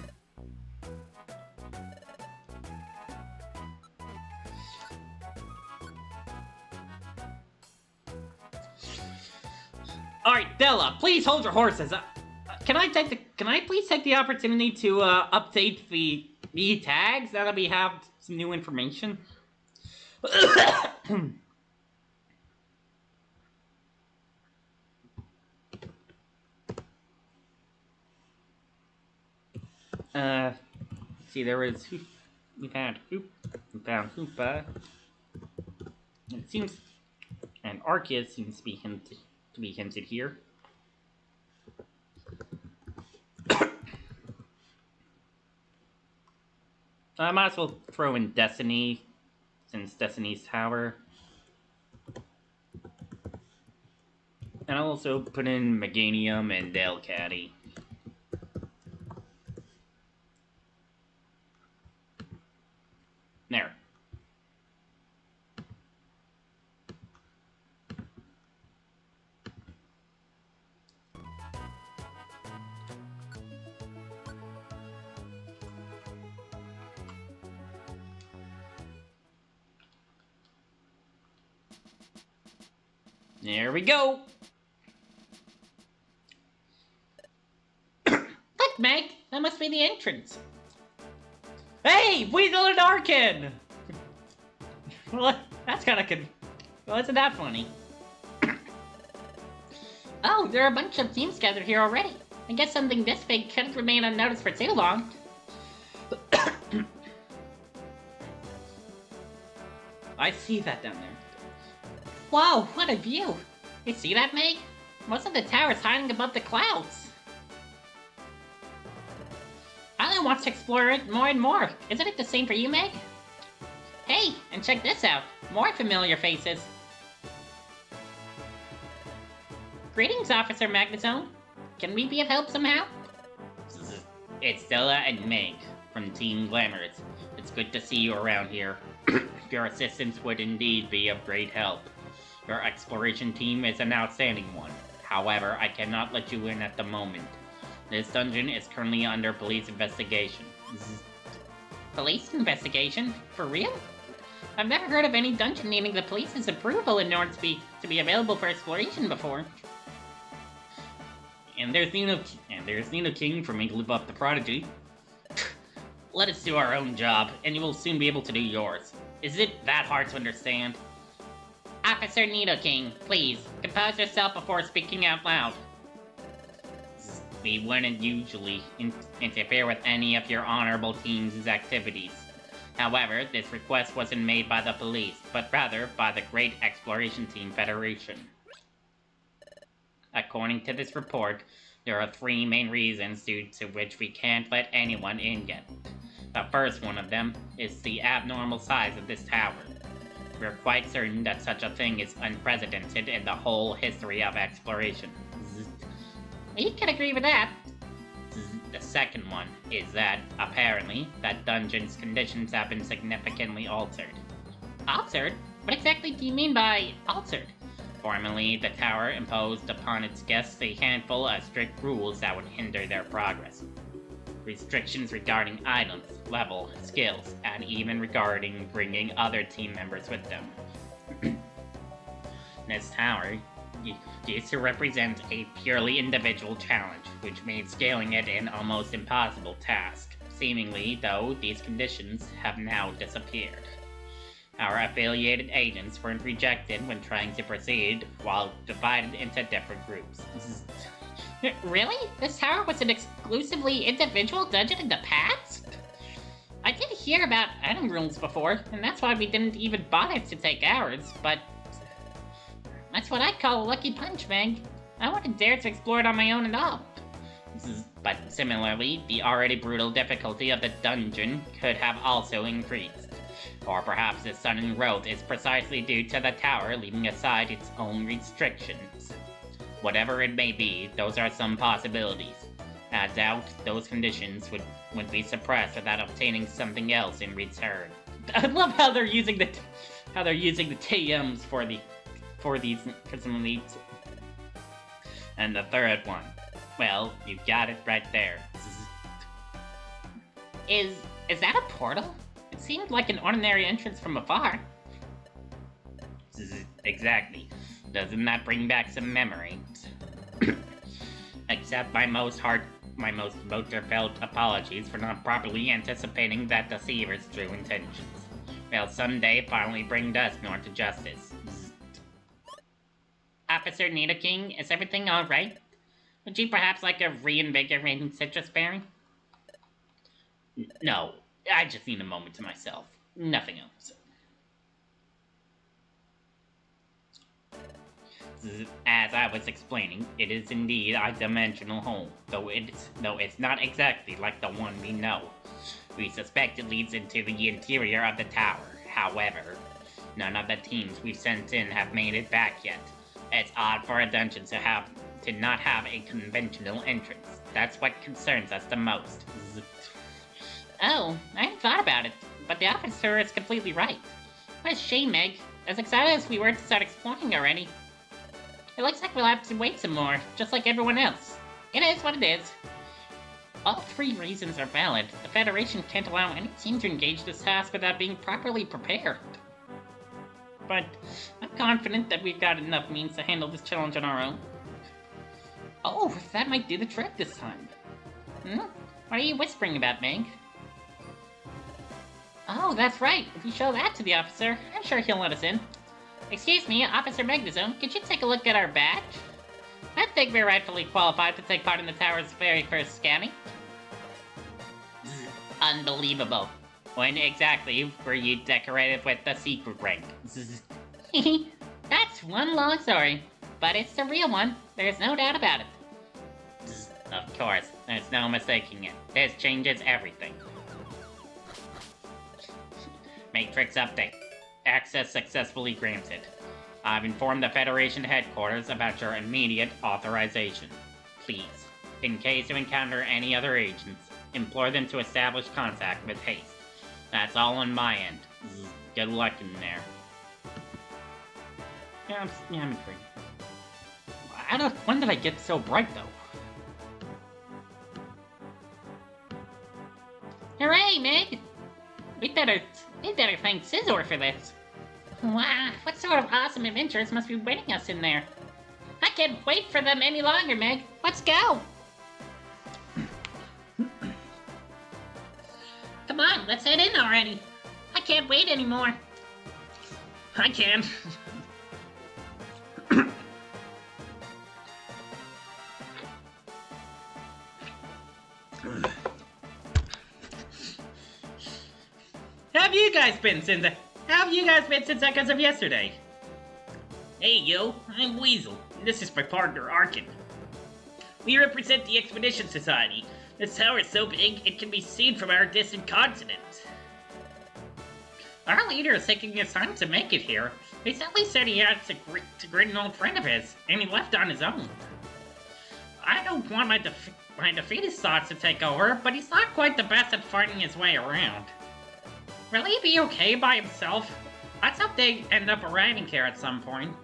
Alright, Della, please hold your horses. Can I please take the opportunity to update the tags now that we have some new information? See, there was we found Hoopa. It seems, and Arceus seems to be hinted here. I might as well throw in Destiny, since Destiny's Tower. And I'll also put in Meganium and Delcatty. There. There we go! Look, Meg! That must be the entrance. Hey! Weasel and Arkin! Well, that's kinda good. Well, isn't that funny? Oh, there are a bunch of teams gathered here already. I guess something this big couldn't remain unnoticed for too long. I see that down there. Whoa, what a view! You see that, Meg? Most of the tower's hiding above the clouds. Alan wants to explore it more and more. Isn't it the same for you, Meg? Hey, and check this out. More familiar faces. Greetings, Officer Magnezone. Can we be of help somehow? It's Stella and Meg from Team Glamorous. It's good to see you around here. Your assistance would indeed be of great help. Your exploration team is an outstanding one. However, I cannot let you in at the moment. This dungeon is currently under police investigation. Police investigation? For real? I've never heard of any dungeon needing the police's approval in order to be available for exploration before. And there's Nino King for me to live up the prodigy. Let us do our own job, and you will soon be able to do yours. Is it that hard to understand? Officer Nidoking, please, compose yourself before speaking out loud. We wouldn't usually interfere with any of your honorable team's activities. However, this request wasn't made by the police, but rather by the Great Exploration Team Federation. According to this report, there are 3 main reasons due to which we can't let anyone in yet. The first one of them is the abnormal size of this tower. We're quite certain that such a thing is unprecedented in the whole history of exploration. You can agree with that. The second one is that, apparently, that dungeon's conditions have been significantly altered. Altered? What exactly do you mean by altered? Formerly, the tower imposed upon its guests a handful of strict rules that would hinder their progress. Restrictions regarding items, level, skills, and even regarding bringing other team members with them. This tower used to represent a purely individual challenge, which made scaling it an almost impossible task. Seemingly, though, these conditions have now disappeared. Our affiliated agents weren't rejected when trying to proceed, while divided into different groups. Really? This tower was an exclusively individual dungeon in the past? I did hear about item rules before, and that's why we didn't even bother to take ours, but that's what I call a lucky punch, Meg. I wouldn't dare to explore it on my own at all. But similarly, the already brutal difficulty of the dungeon could have also increased. Or perhaps this sudden growth is precisely due to the tower leaving aside its own restrictions. Whatever it may be, those are some possibilities. I doubt those conditions would be suppressed without obtaining something else in return. I love how they're using the TMs for for some of these. And the third one, well, you got it right there. Is that a portal? It seemed like an ordinary entrance from afar. Exactly. Doesn't that bring back some memories? Accept my most heartfelt apologies for not properly anticipating that deceiver's true intentions. Will someday finally bring Dustnor to justice. Officer Nidoking, is everything alright? Would you perhaps like a reinvigorating citrus berry? No, I just need a moment to myself. Nothing else. As I was explaining, it is indeed a dimensional hole, though it's not exactly like the one we know. We suspect it leads into the interior of the tower. However, none of the teams we've sent in have made it back yet. It's odd for a dungeon to not have a conventional entrance. That's what concerns us the most. Oh, I hadn't thought about it, but the officer is completely right. What a shame, Meg. As excited as we were to start exploring already. It looks like we'll have to wait some more, just like everyone else. It is what it is. All three reasons are valid. The Federation can't allow any team to engage this task without being properly prepared. But I'm confident that we've got enough means to handle this challenge on our own. Oh, that might do the trick this time. What are you whispering about, Meg? Oh, that's right. If you show that to the officer, I'm sure he'll let us in. Excuse me, Officer Magnezone, could you take a look at our badge? I think we're rightfully qualified to take part in the tower's very first scanning. Unbelievable. When exactly were you decorated with the secret rank? That's one long story, but it's the real one. There's no doubt about it. Of course, there's no mistaking it. This changes everything. Matrix update. Access successfully granted. I've informed the Federation headquarters about your immediate authorization. Please, in case you encounter any other agents, implore them to establish contact with haste. That's all on my end. Good luck in there. Yeah, I'm agree. When did I get so bright, though? Hooray, Meg! We better thank Scizor for this. Wow, what sort of awesome adventures must be waiting us in there? I can't wait for them any longer, Meg. Let's go! Come on, let's head in already. I can't wait anymore. I can. How have you guys been since echoes of yesterday? Hey yo, I'm Weasel, and this is my partner Arkin. We represent the Expedition Society. This tower is so big it can be seen from our distant continent. Our leader is taking his time to make it here. He sadly said he had to greet an old friend of his, and he left on his own. I don't want my defeatist thoughts to take over, but he's not quite the best at fighting his way around. Will he be okay by himself? Let's hope they end up arriving here at some point.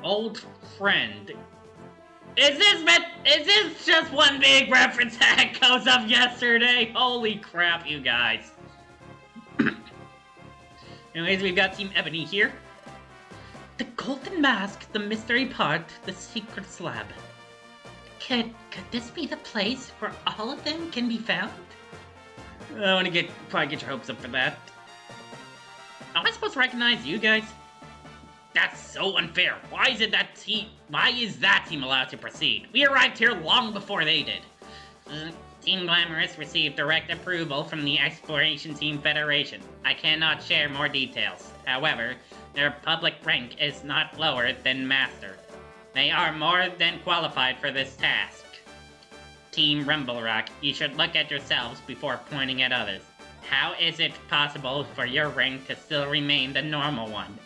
Old friend. Is this just one big reference to echoes of yesterday? Holy crap, you guys. Anyways, we've got Team Ebony here. The golden mask, the mystery part, the secret slab. Could this be the place where all of them can be found? I want to probably get your hopes up for that. Am I supposed to recognize you guys? That's so unfair. Why is that team allowed to proceed? We arrived here long before they did. Team Glamorous received direct approval from the Exploration Team Federation. I cannot share more details. However, their public rank is not lower than Master. They are more than qualified for this task. Team Rumblerock, you should look at yourselves before pointing at others. How is it possible for your rank to still remain the normal one?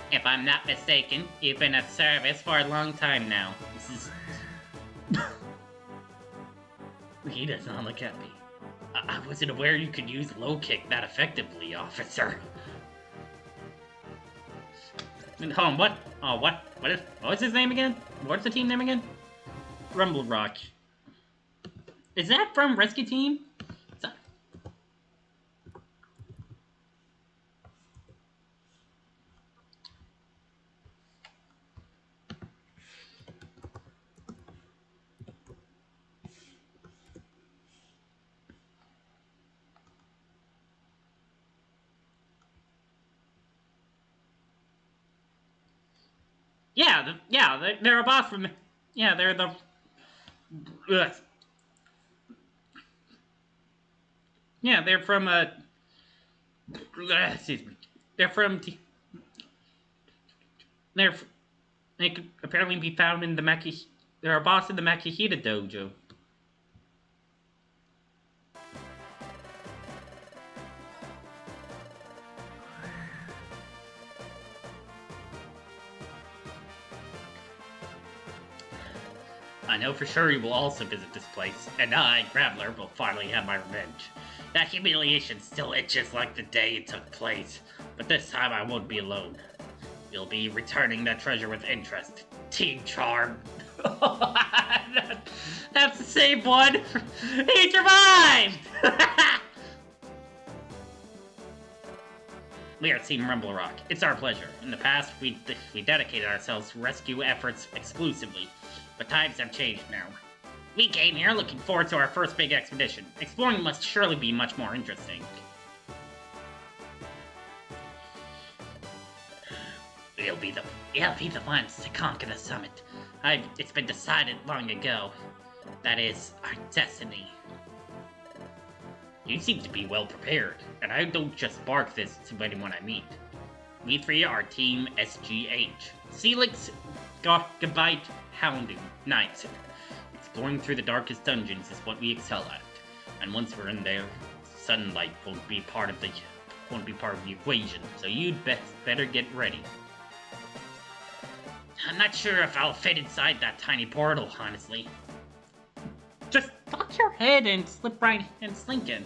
If I'm not mistaken, you've been at service for a long time now. He does not look at me. I wasn't aware you could use low kick that effectively, officer. Hold on, what? Oh, what? What's his name again? What's the team name again? Rumble Rock. Is that from Rescue Team? They're a boss from. Yeah, they're the. Yeah, they're from. Excuse me. They're from. They could apparently be found in the Maki. They're a boss in the Makihita dojo. I know for sure you will also visit this place, and I, Graveler, will finally have my revenge. That humiliation still itches like the day it took place, but this time I won't be alone. You'll be returning that treasure with interest. Team Charm. That's the same one! He survived! We are Team Rumble Rock. It's our pleasure. In the past, we dedicated ourselves to rescue efforts exclusively. But times have changed now. We came here looking forward to our first big expedition. Exploring must surely be much more interesting. We'll be the ones to conquer the summit. It's been decided long ago. That is our destiny. You seem to be well prepared, and I don't just bark this to anyone I meet. We three are Team SGH. Celix, Gabite, Houndoom, Knights. Exploring through the darkest dungeons is what we excel at. And once we're in there, sunlight won't be part of the equation, so you'd better get ready. I'm not sure if I'll fit inside that tiny portal, honestly. Just duck your head and slip right and slink in.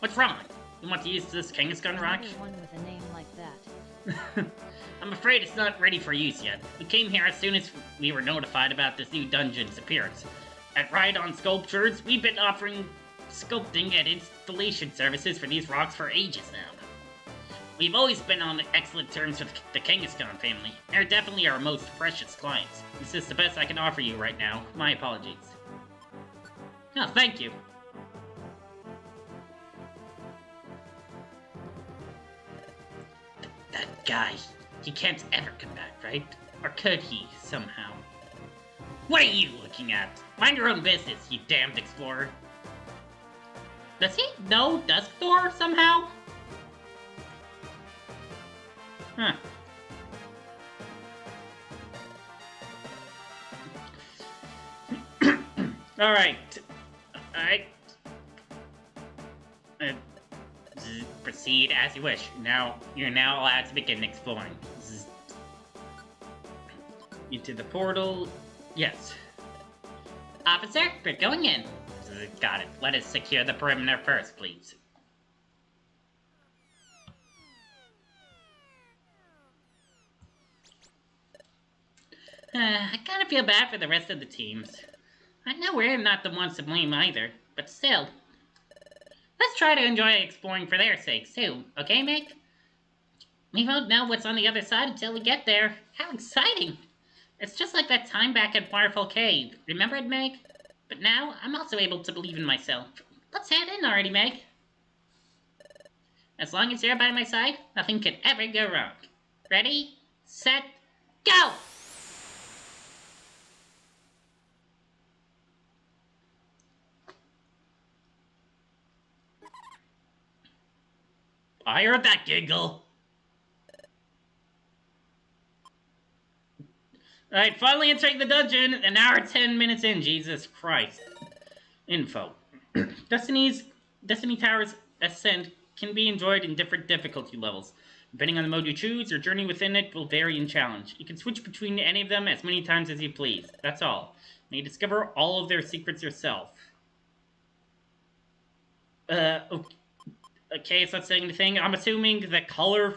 What's wrong? You want to use this Kangaskhan rock? One with a name like that. I'm afraid it's not ready for use yet. We came here as soon as we were notified about this new dungeon's appearance. At Ride on Sculptures, we've been offering sculpting and installation services for these rocks for ages now. We've always been on excellent terms with the Kangaskhan family. They're definitely our most precious clients. This is the best I can offer you right now. My apologies. Oh, thank you. That guy, he can't ever come back, right? Or could he, somehow? What are you looking at? Mind your own business, you damned explorer. Does he know Dusk Door, somehow? Huh. Alright. Proceed as you wish. You're now allowed to begin exploring. Into the portal. Yes. Officer, we're going in. Got it. Let us secure the perimeter first, please. I kind of feel bad for the rest of the teams. I know we're not the ones to blame either, but still. Let's try to enjoy exploring for their sakes, too. Okay, Meg? We won't know what's on the other side until we get there. How exciting! It's just like that time back at Waterfall Cave. Remember it, Meg? But now, I'm also able to believe in myself. Let's head in already, Meg. As long as you're by my side, nothing could ever go wrong. Ready, set, go! I heard that giggle. Alright, finally entering the dungeon. An hour 10 minutes in. Jesus Christ. Info. Destiny Tower's ascent can be enjoyed in different difficulty levels. Depending on the mode you choose, your journey within it will vary in challenge. You can switch between any of them as many times as you please. That's all. And you discover all of their secrets yourself. Okay, it's not saying anything. I'm assuming the color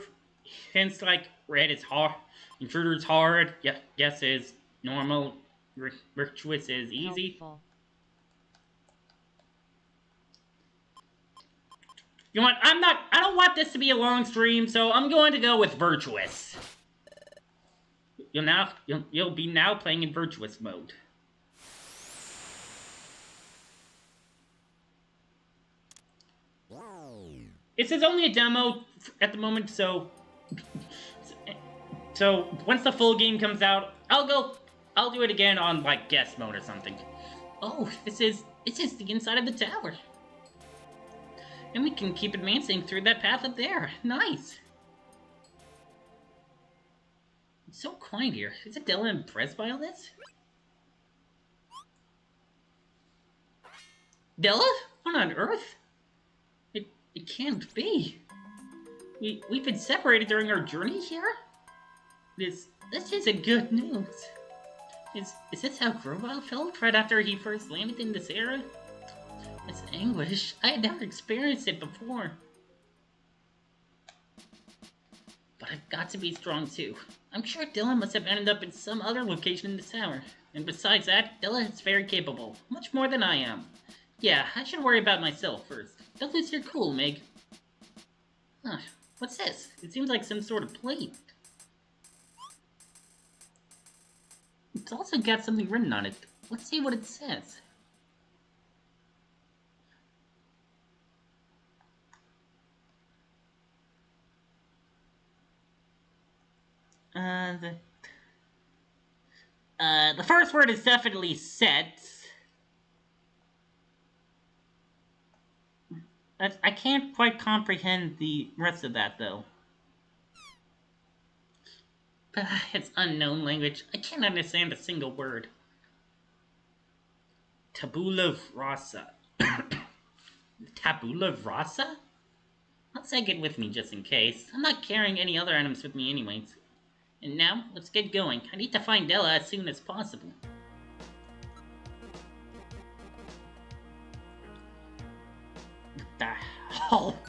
hints like red is hard, intruder is hard, yes is normal, virtuous is easy. Helpful. You know what? I don't want this to be a long stream, so I'm going to go with virtuous. You'll be now playing in virtuous mode. This is only a demo at the moment, so once the full game comes out, I'll do it again on like guest mode or something. Oh, this is the inside of the tower. And we can keep advancing through that path up there. Nice. It's so quiet here. Is Adela impressed by all this? Della? What on earth? It can't be. We've been separated during our journey here? This isn't good news. Is this how Grovile felt right after he first landed in this era? It's anguish. I had never experienced it before. But I've got to be strong too. I'm sure Dylan must have ended up in some other location in this tower. And besides that, Dylan is very capable. Much more than I am. Yeah, I should worry about myself first. Don't lose your cool, Meg. Huh, what's this? It seems like some sort of plate. It's also got something written on it. Let's see what it says. The first word is definitely set. I can't quite comprehend the rest of that, though. It's unknown language. I can't understand a single word. Tabula rasa. Tabula rasa? I'll take it with me just in case. I'm not carrying any other items with me anyways. And now, let's get going. I need to find Della as soon as possible. What the hell?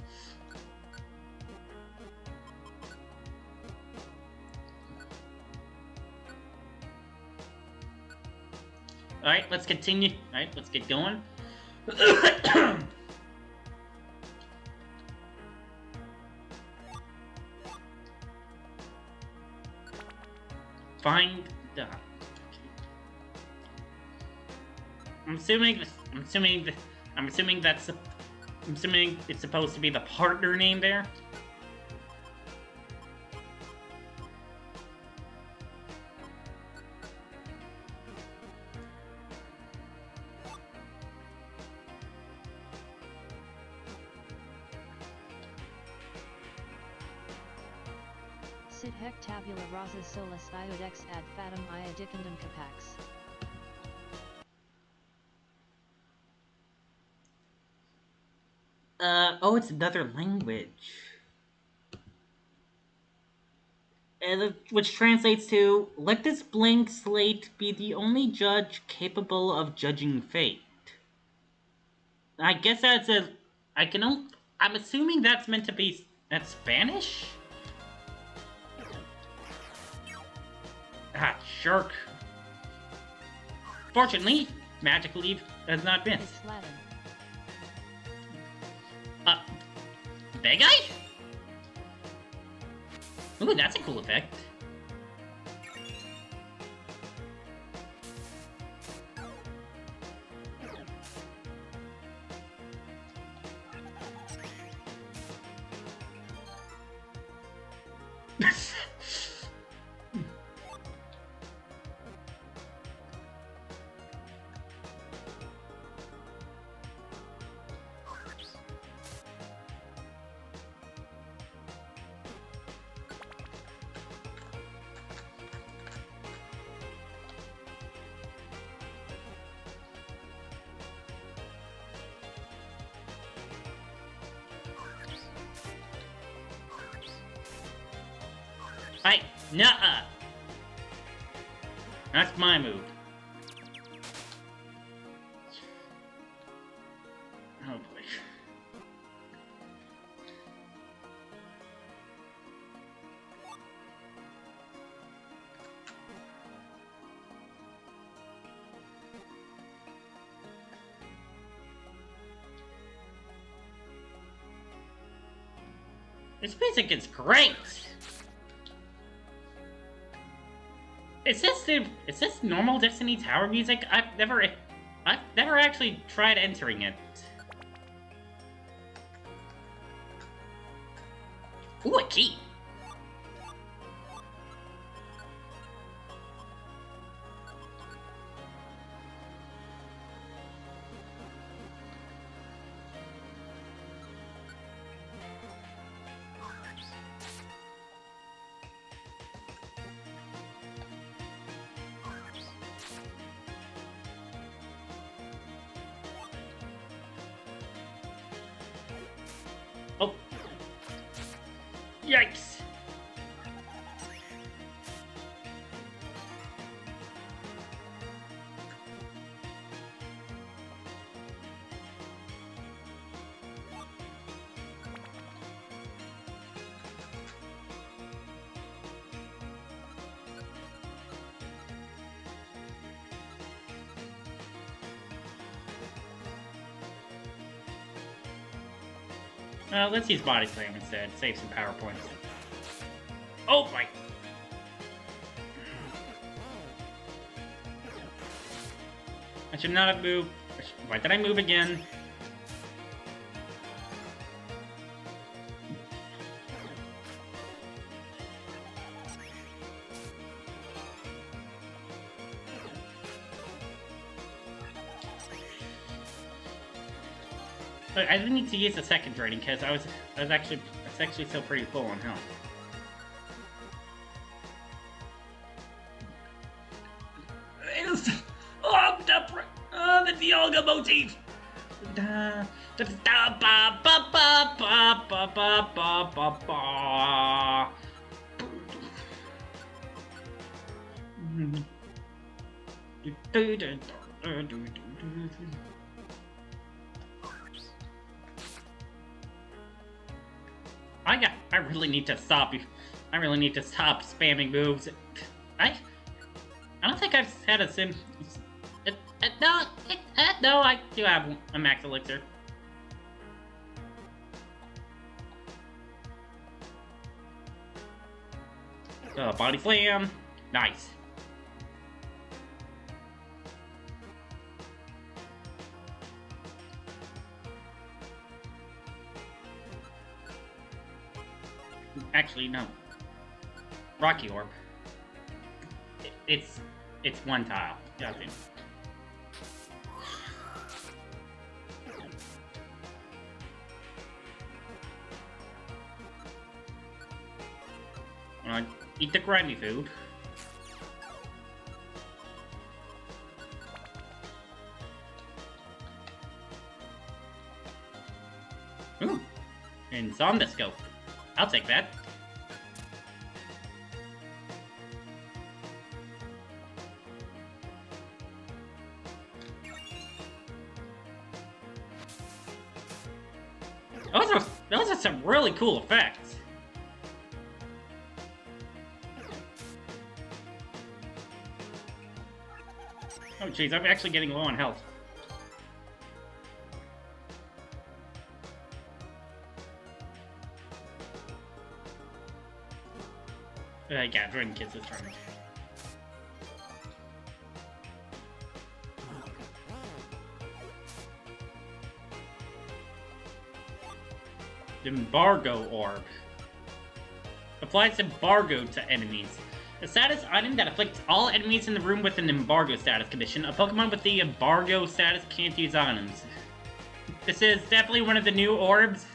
Alright, let's continue. Alright, let's get going. Find the... I'm assuming it's supposed to be the partner name there. Sit hec tabula rasa solus iodex ad fatum iodicundum capax. Oh, it's another language. Which translates to, let this blank slate be the only judge capable of judging fate. I guess that's I'm assuming that's meant to be, that's Spanish? Ah, shark. Fortunately, magic leaf has not been. It's Latin. Big Eye? Ooh, that's a cool effect. Nuh-uh. That's my move. Oh boy. This music is great! Is this normal Destiny Tower music? I've never actually tried entering it. Ooh, a key! Oh. Yikes. Let's use Body Slam instead. Save some power points. Oh my! I should not have moved. Why did I move again? But I didn't need to use the second training because it's actually still pretty full on health. The Dialga motif. I really need to stop. I really need to stop spamming moves. I don't think I've had a sim. No, I do have a max elixir. Body slam, nice. Actually, no. Rocky Orb. It's one tile. Gotcha. Eat the grindy food. Ooh, and Zomdoscope. I'll take that. Those are some really cool effects. Oh jeez, I'm actually getting low on health. Yeah, Jordan Kids is trying. Embargo Orb. Applies embargo to enemies. A status item that afflicts all enemies in the room with an embargo status condition. A Pokemon with the embargo status can't use items. This is definitely one of the new orbs.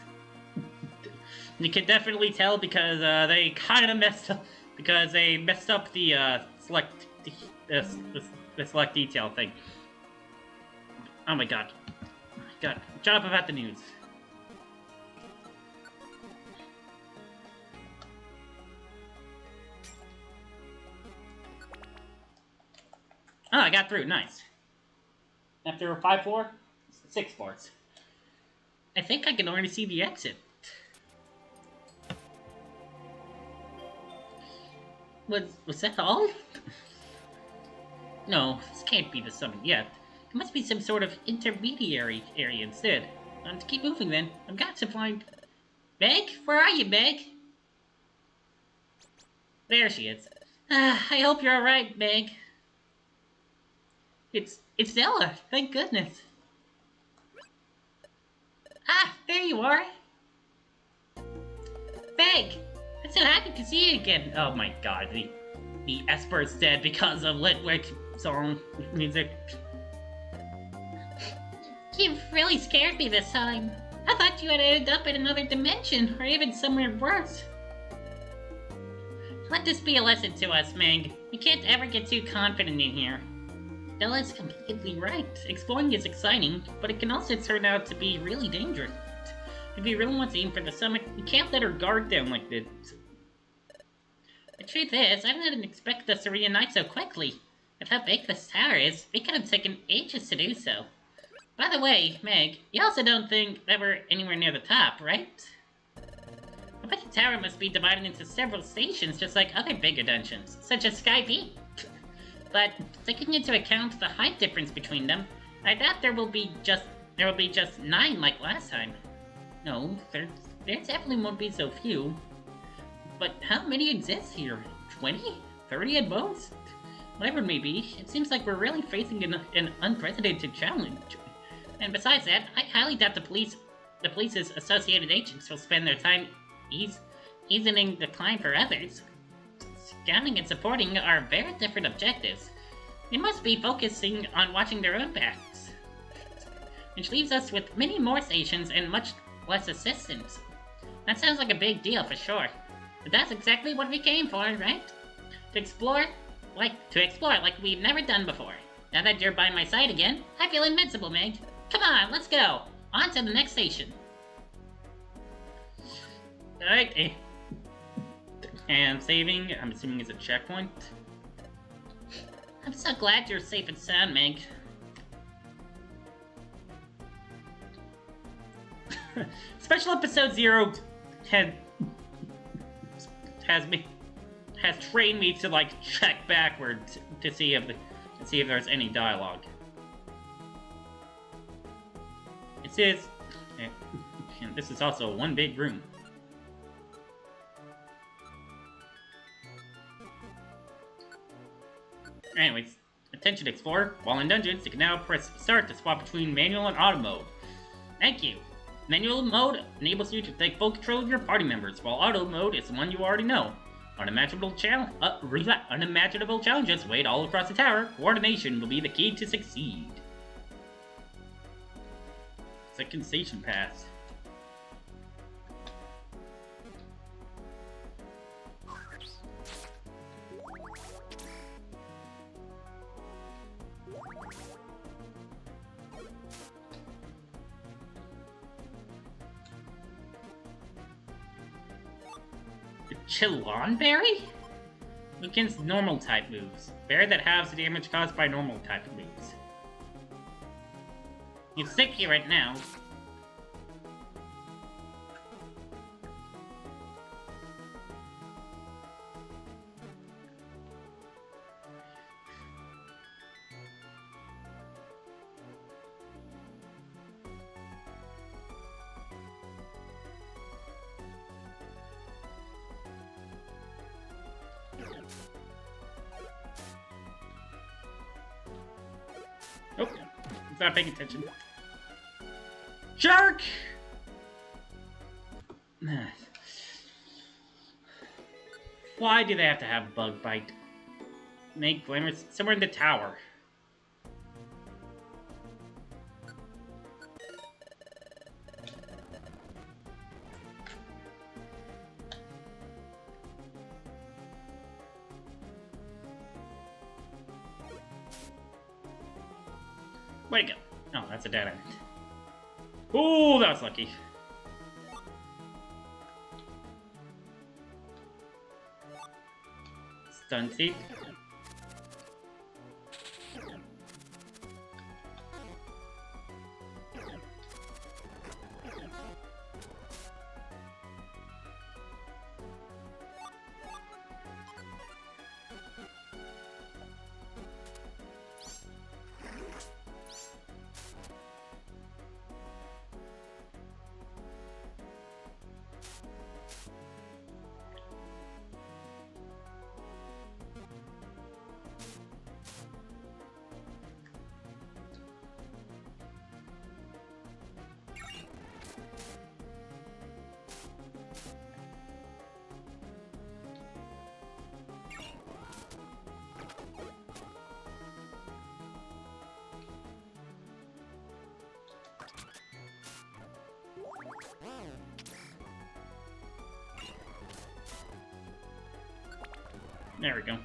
You can definitely tell because they kind of messed up. Because they messed up the select detail thing. Oh my god. God, shut up about the news. Oh, I got through. Nice. After 5 floors, 6 floors. I think I can already see the exit. Was that all? No, this can't be the summit yet. There must be some sort of intermediary area instead. To keep moving then, I've got to find Meg? Where are you, Meg? There she is. I hope you're alright, Meg. It's Ella, thank goodness. Ah, there you are. Meg, I'm so happy to see you again. Oh my god, the Esper's dead because of Litwick song music. You really scared me this time. I thought you had ended up in another dimension, or even somewhere worse. Let this be a lesson to us, Meg. We can't ever get too confident in here. Della's completely right. Exploring is exciting, but it can also turn out to be really dangerous. If we really want to aim for the summit, we can't let her guard down like this. The truth is, I didn't expect us to reunite so quickly. With how big this tower is, it could have taken ages to do so. By the way, Meg, you also don't think that we're anywhere near the top, right? I bet the tower must be divided into several stations just like other bigger dungeons, such as Sky B. But taking into account the height difference between them, I doubt there will be just 9 like last time. No, there definitely won't be so few. But how many exist here? 20? 30 at most? Whatever it may be, it seems like we're really facing an unprecedented challenge. And besides that, I highly doubt the police's associated agents will spend their time easing the climb for others. Scouting and supporting are very different objectives. They must be focusing on watching their own backs. Which leaves us with many more stations and much less assistance. That sounds like a big deal for sure. But that's exactly what we came for, right? To explore like we've never done before. Now that you're by my side again, I feel invincible, Meg. Come on, let's go! On to the next station. Alright, and saving, I'm assuming is a checkpoint. I'm so glad you're safe and sound, Meg. Special episode 0 has trained me to like check backwards to see if there's any dialogue. It says, and this is also one big room. Anyways, attention Explorer, while in dungeons, you can now press start to swap between manual and auto mode. Thank you! Manual mode enables you to take full control of your party members, while auto mode is the one you already know. Unimaginable challenges wait all across the tower. Coordination will be the key to succeed. Second station pass. Chillon Berry? Weakens normal type moves. Berry that halves the damage caused by normal type moves. It's sticky right now. Oh, he's not paying attention. Shark! Why do they have to have bug bite? Make glamours somewhere in the tower. Where'd it go? Oh, that's a dead end. Ooh, that was lucky. Stun seed. There we go.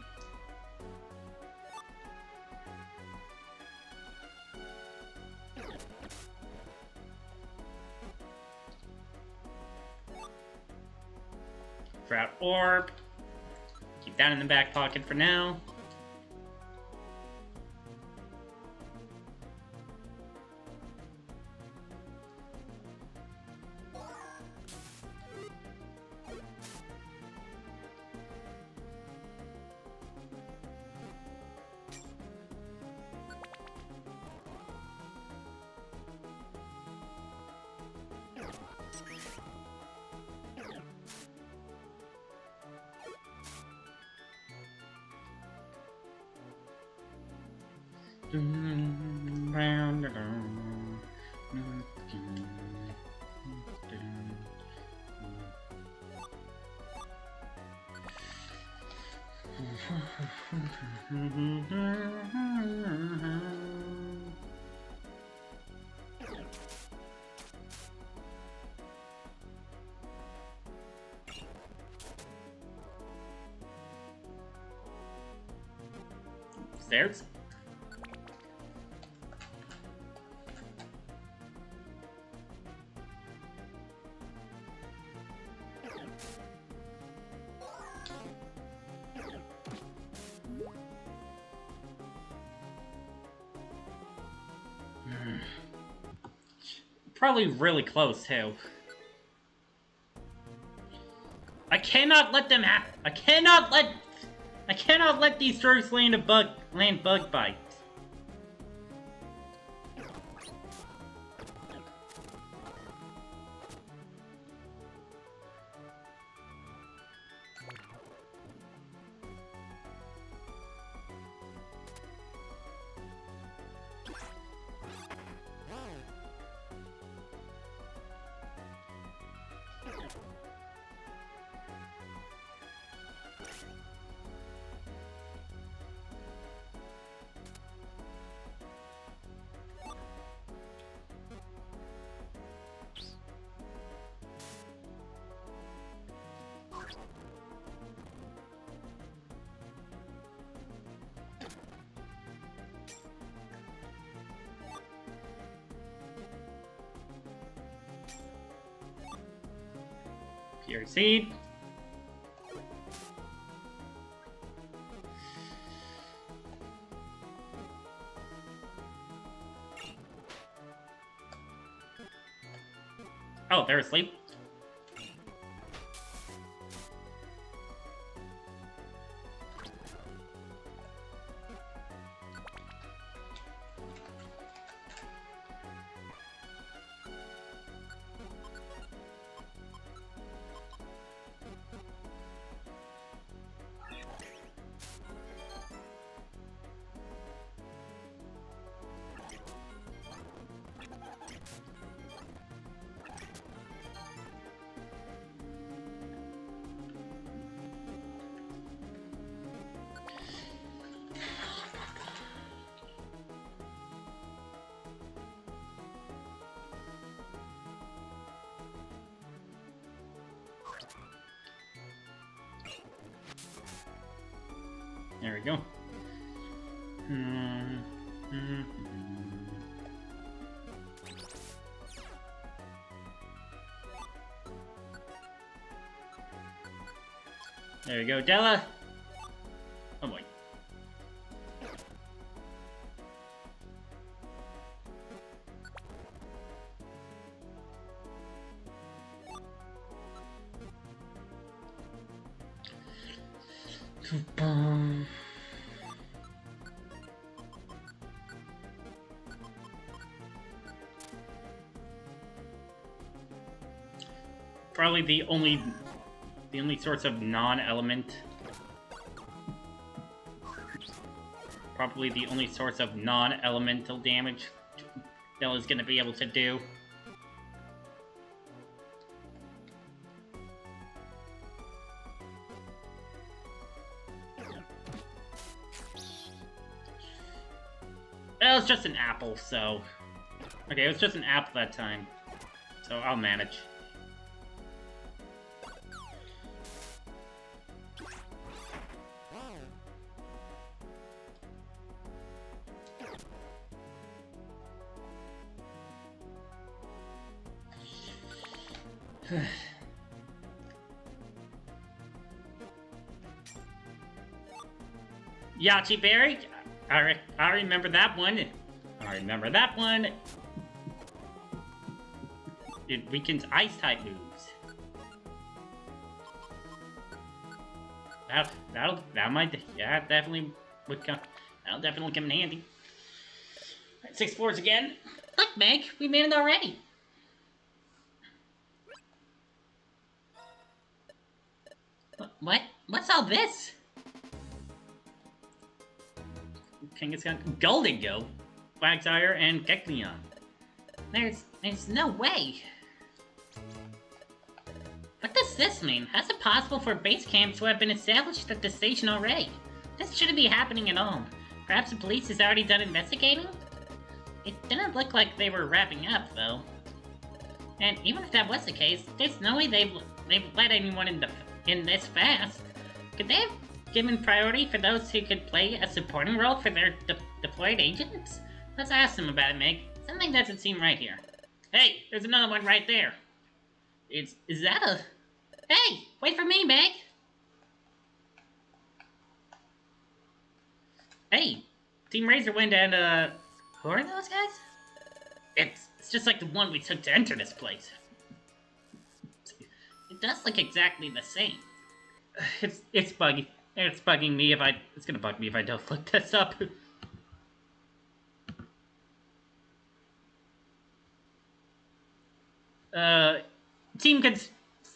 Drought Orb. Keep that in the back pocket for now. Stairs. Probably really close too. I cannot let them happen. I cannot let these drugs land bug bites. Pure Seed. Oh, they're asleep. There we go. There we go, Della. Oh boy. Probably the only source of non-element. Probably the only source of non-elemental damage Bella's gonna be able to do. It was just an apple, so... Okay, it was just an apple that time. So I'll manage. Yachi Berry? I remember that one. I remember that one. It weakens ice-type moves. That might, yeah, definitely would come. That'll definitely come in handy. Alright, 6 floors again. Look, Meg, we made it already. What's all this? Kangaskhan, Golden Go, Quagsire, and Kecleon. There's no way. What does this mean? How's it possible for base camps to have been established at the station already? This shouldn't be happening at all. Perhaps the police has already done investigating? It didn't look like they were wrapping up, though. And even if that was the case, there's no way they've let anyone in this fast. Could they have given priority for those who could play a supporting role for their deployed agents? Let's ask them about it, Meg. Something doesn't seem right here. Hey, there's another one right there. Is that a... Hey, wait for me, Meg! Hey, Team Razorwind and, who are those guys? It's just like the one we took to enter this place. It does look exactly the same. It's buggy. It's bugging me it's gonna bug me if I don't look this up.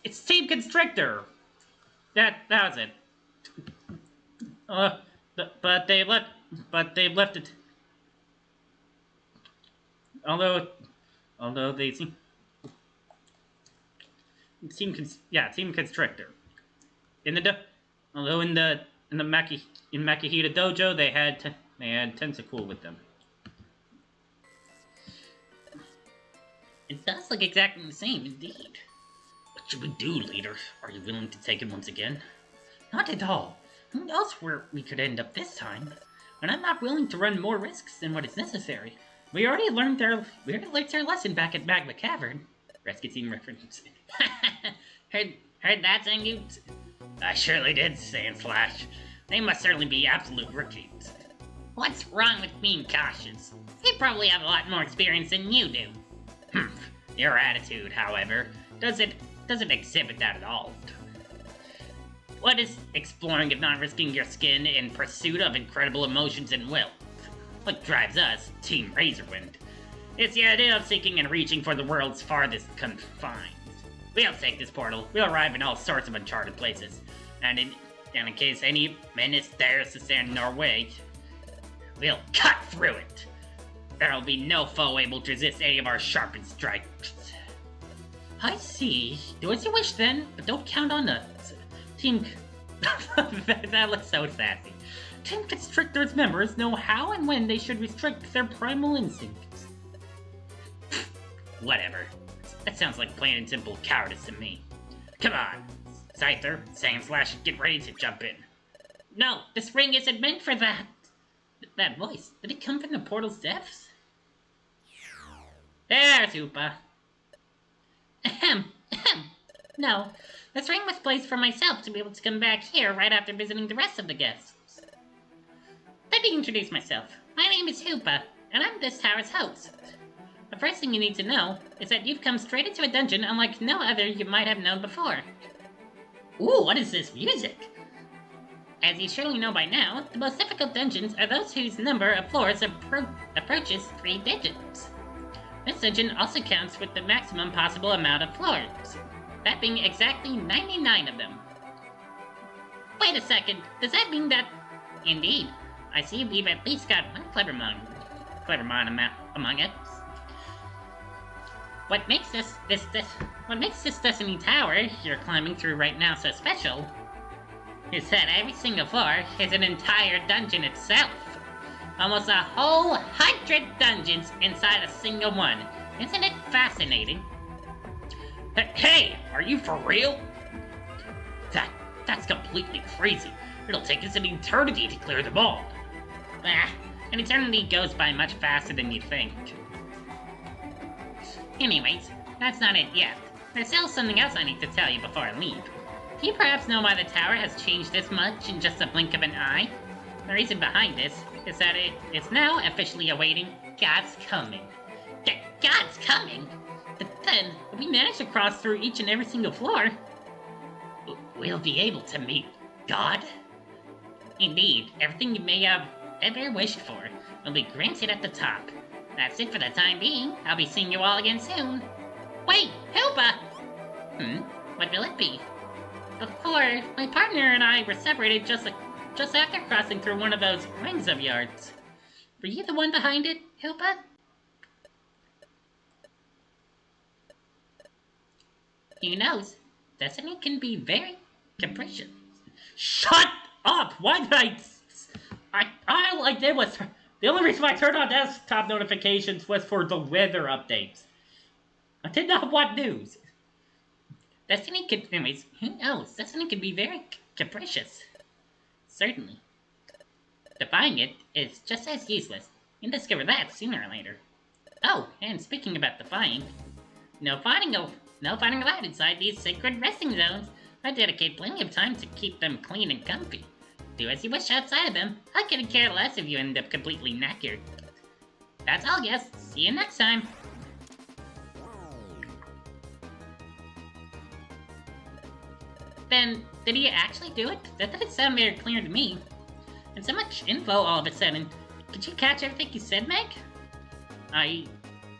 It's Team Constrictor. That was it. But they left it. Although they seem... Team Constrictor. In the Makihita Dojo, they had Tentacool with them. It does look exactly the same, indeed. What should we do, leader? Are you willing to take it once again? Not at all. Who knows where we could end up this time? And I'm not willing to run more risks than what is necessary. We already learned our lesson back at Magma Cavern. Rescue team reference. Heard that, Zangoot? I surely did, Sandslash. They must certainly be absolute rookies. What's wrong with being cautious? They probably have a lot more experience than you do. Your attitude, however, doesn't exhibit that at all. What is exploring if not risking your skin in pursuit of incredible emotions and will? What drives us, Team Razorwind? It's the idea of seeking and reaching for the world's farthest confines. We'll take this portal, we'll arrive in all sorts of uncharted places, and in case any menace dares to stand in our way, we'll cut through it. There'll be no foe able to resist any of our sharpened strikes. I see. Do as you wish then, but don't count on us. Team... That looks so sassy. Team Constrictor's members know how and when they should restrict their primal instincts. Whatever. That sounds like plain and simple cowardice to me. Come on, Scyther, Sandslash, get ready to jump in. No, this ring isn't meant for that. That voice, did it come from the portal's depths? There's Hoopa. Ahem. No, this ring was placed for myself to be able to come back here right after visiting the rest of the guests. Let me introduce myself. My name is Hoopa, and I'm this tower's host. The first thing you need to know is that you've come straight into a dungeon unlike no other you might have known before. Ooh, what is this music? As you surely know by now, the most difficult dungeons are those whose number of floors approaches 3 digits. This dungeon also counts with the maximum possible amount of floors, that being exactly 99 of them. Wait a second, does that mean that... Indeed, I see we've at least got one clever mind among us. What makes this Destiny Tower you're climbing through right now so special is that every single floor is an entire dungeon itself. Almost a whole 100 dungeons inside a single one. Isn't it fascinating? Hey, are you for real? That's completely crazy. It'll take us an eternity to clear them all. An eternity goes by much faster than you think. Anyways, that's not it yet. there's still something else I need to tell you before I leave. Do you perhaps know why the tower has changed this much in just a blink of an eye? The reason behind this is that it's now officially awaiting God's coming. God's coming? But then, if we manage to cross through each and every single floor, we'll be able to meet God? Indeed, everything you may have ever wished for will be granted at the top. That's it for the time being. I'll be seeing you all again soon. Wait, Hilpa! What will it be? Before, my partner and I were separated just after crossing through one of those rings of yards. Were you the one behind it, Hilpa? Who knows? Destiny can be very capricious. Shut up! Why did all I did was... The only reason I turned on desktop notifications was for the weather updates. I did not want news. Destiny could... Anyways, who knows? Destiny can be very capricious. Certainly. Defying it is just as useless. You'll discover that sooner or later. Oh, and speaking about defying, no fighting allowed inside these sacred resting zones. I dedicate plenty of time to keep them clean and comfy. Do as you wish outside of them. I couldn't care less if you end up completely knackered. That's all, guys. See you next time. Then, did he actually do it? That didn't sound very clear to me. And so much info all of a sudden. Did you catch everything you said, Meg? I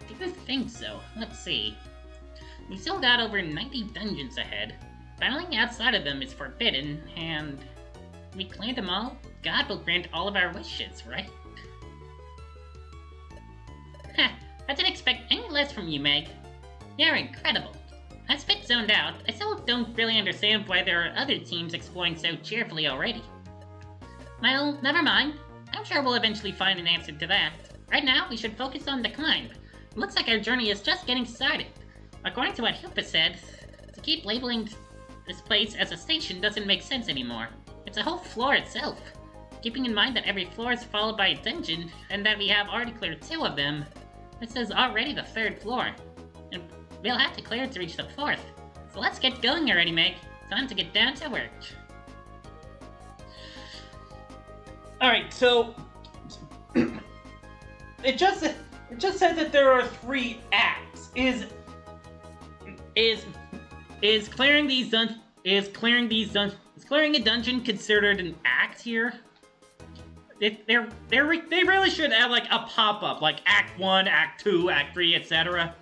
do think so. Let's see. We still got over 90 dungeons ahead. Battling outside of them is forbidden, and we cleared them all. God will grant all of our wishes, right? Heh, I didn't expect any less from you, Meg. You're incredible. I was a bit zoned out. I still don't really understand why there are other teams exploring so cheerfully already. Well, never mind. I'm sure we'll eventually find an answer to that. Right now, we should focus on the climb. It looks like our journey is just getting started. According to what Hupa said, to keep labeling this place as a station doesn't make sense anymore. It's a whole floor itself. Keeping in mind that every floor is followed by a dungeon, and that we have already cleared 2 of them, this is already the 3rd floor. And we'll have to clear it to reach the 4th. So let's get going already, Meg. Time to get down to work. Alright, so... It just said that there are 3 acts. Is clearing a dungeon considered an act here? They really should have like a pop-up, like Act 1, Act 2, Act 3, etc.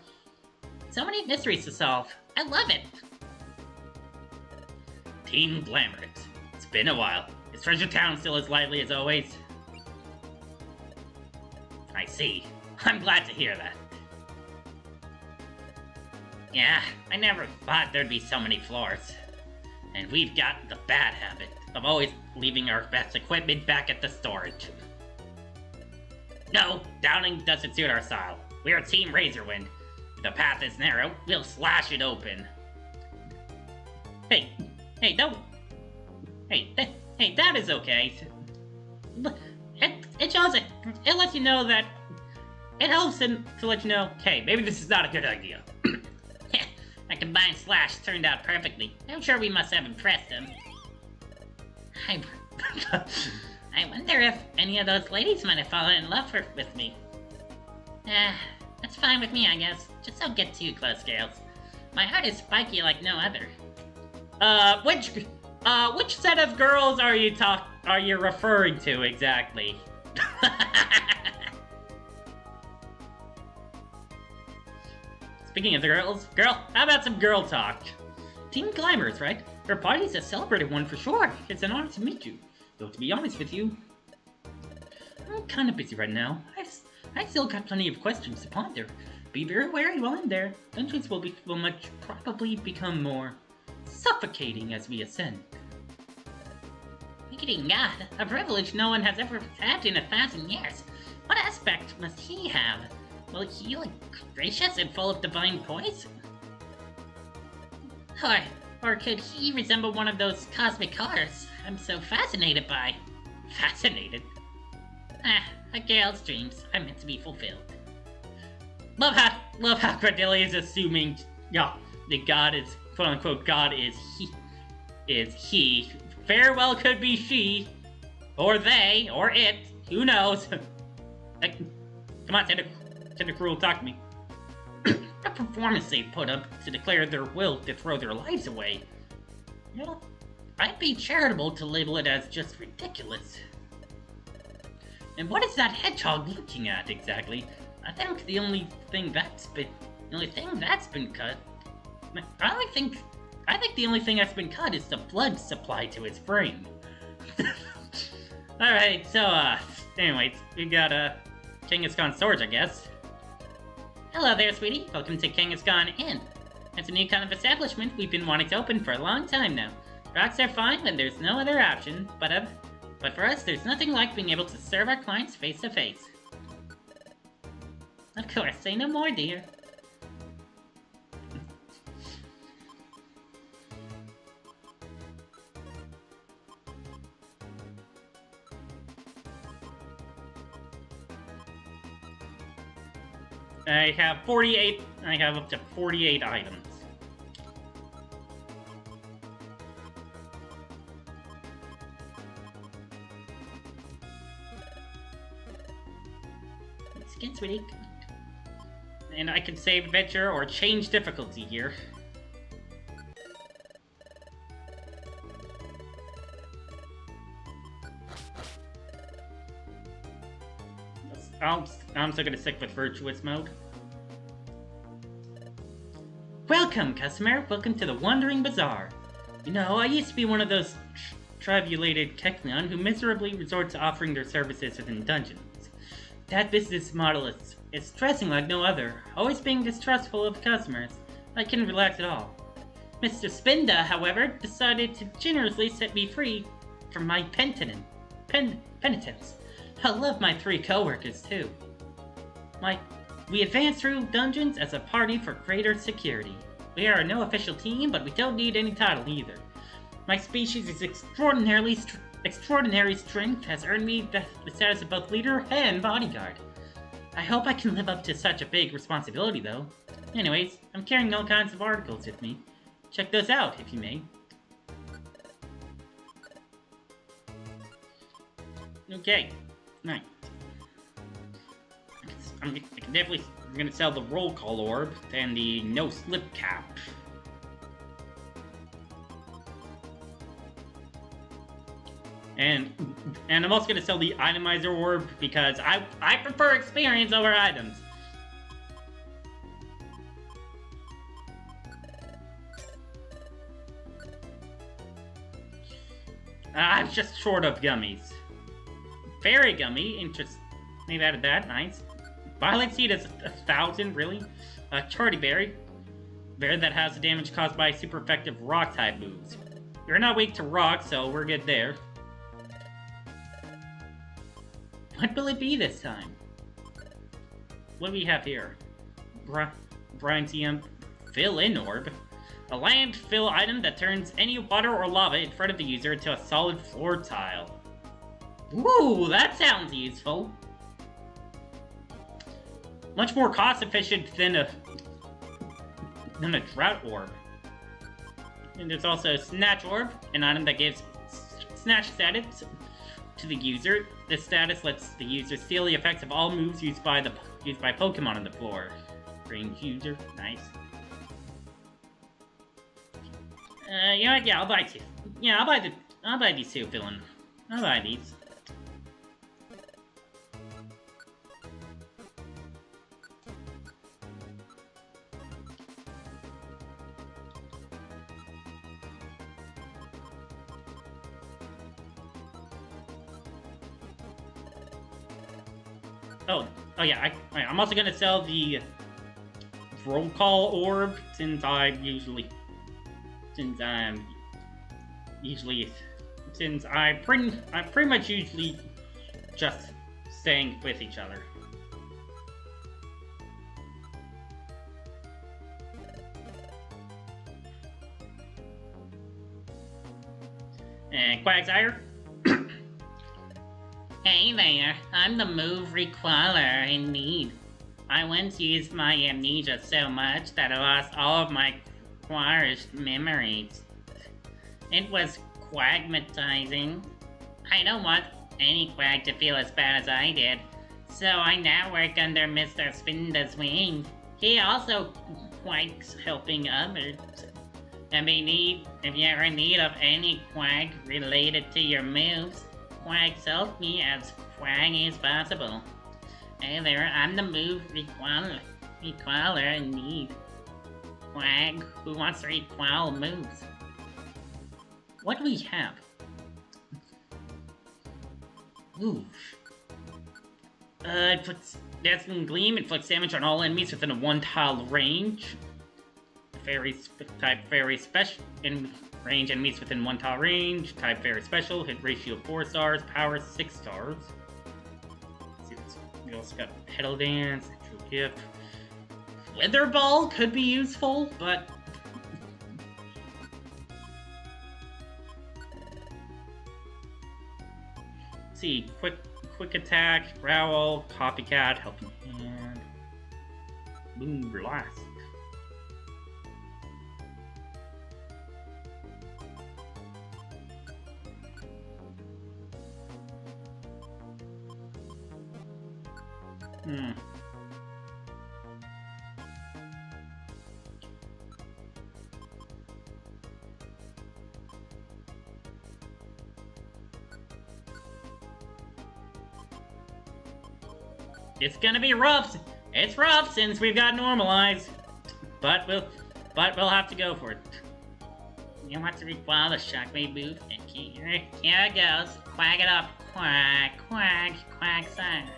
So many mysteries to solve. I love it. Team Glamour. It's been a while. Is Treasure Town still as lively as always? I see. I'm glad to hear that. Yeah, I never thought there'd be so many floors. And we've got the bad habit of always leaving our best equipment back at the storage. No, downing doesn't suit our style. We're Team Razorwind. If the path is narrow, we'll slash it open. Hey, don't... Hey, that is okay. It shows it. It lets you know that... It helps to let you know, hey, maybe this is not a good idea. That combined slash turned out perfectly. I'm sure we must have impressed him. I wonder if any of those ladies might have fallen in love with me. That's fine with me, I guess. Just don't get too close, girls. My heart is spiky like no other. Which set of girls are you referring to exactly? Speaking of the girls, how about some girl talk? Team Climbers, right? Your party's a celebrated one for sure. It's an honor to meet you. Though to be honest with you, I'm kind of busy right now. I still got plenty of questions to ponder. Be very wary while in there. Dungeons will probably become more suffocating as we ascend. Thank God, a privilege no one has ever had in 1,000 years. What aspect must he have? Will he look gracious and full of divine poise? Or could he resemble one of those cosmic horrors I'm so fascinated by? Fascinated? A girl's dreams are meant to be fulfilled. Love how Cordelia is assuming, the god is, quote unquote, god is he. Farewell could be she, or they, or it, who knows. Come on, Tentacruel, talk to me. A performance they put up to declare their will to throw their lives away. You know, I'd be charitable to label it as just ridiculous. And what is that hedgehog looking at exactly? I think the only thing that's been cut. I think the only thing that's been cut is the blood supply to his brain. Alright, so, anyways, we got, Kangaskhan Swords, I guess. Hello there, sweetie. Welcome to Kangaskhan Inn. It's a new kind of establishment we've been wanting to open for a long time now. Rocks are fine when there's no other option, but for us, there's nothing like being able to serve our clients face to face. Of course, say no more, dear. I have up to 48 items. Skin sweetie. And I can save adventure or change difficulty here. I'm still gonna stick with virtuous mode. Welcome, customer. Welcome to the Wandering Bazaar. You know, I used to be one of those tribulated Kekleon who miserably resort to offering their services within dungeons. That business model is stressing like no other, always being distrustful of customers. I couldn't relax at all. Mr. Spinda, however, decided to generously set me free from my penitence. I love my 3 co-workers, too. We advance through dungeons as a party for greater security. We are no official team, but we don't need any title either. My species' extraordinary strength has earned me the status of both leader and bodyguard. I hope I can live up to such a big responsibility, though. Anyways, I'm carrying all kinds of articles with me. Check those out, if you may. Okay. Nice. I'm gonna sell the roll call orb and the no slip cap. And I'm also gonna sell the itemizer orb because I prefer experience over items. I'm just short of gummies. Fairy gummy, interest. They've added that, nice. Violet seed is 1,000, really? Charty berry. Berry that has the damage caused by super effective rock type moves. You're not weak to rock, so we're good there. What will it be this time? What do we have here? Bryantium fill-in orb. A land fill item that turns any water or lava in front of the user into a solid floor tile. Ooh, that sounds useful. Much more cost efficient than a drought orb. And there's also a snatch orb, an item that gives snatch status to the user. This status lets the user steal the effects of all moves used by Pokemon on the floor. Range user, nice. You know what? Yeah, I'll buy 2. Yeah, I'll buy these 2 fill-in. I'll buy these. Oh yeah, I'm also gonna sell the roll call orb since I'm pretty much usually just staying with each other. And Quagsire. Hey there, I'm the move requaller in need. I once used my amnesia so much that I lost all of my cherished memories. It was quagmatizing. I don't want any quag to feel as bad as I did, so I now work under Mr. Spinda's wing. He also quags helping others. If you ever in need of any quag related to your moves, quags help me as quaggy as possible. Hey there, I'm the move requaler in need. Quag who wants to requal moves. What do we have? Ooh. Inflicts dazzling gleam, inflicts damage on all enemies within a 1-tile range. Type fairy special in range enemies within 1-tile range. Type fairy special, hit ratio 4 stars, power 6 stars. Let's see this. We also got Petal Dance, Natural Gift. Wither Ball could be useful, but let's see, quick attack, growl, copycat, helping hand, boom, blast. It's gonna be rough. It's rough since we've got normalized, but we'll have to go for it. You want to require the shockwave move? Here it goes. Quag it up. Quack, quack, quack, sire.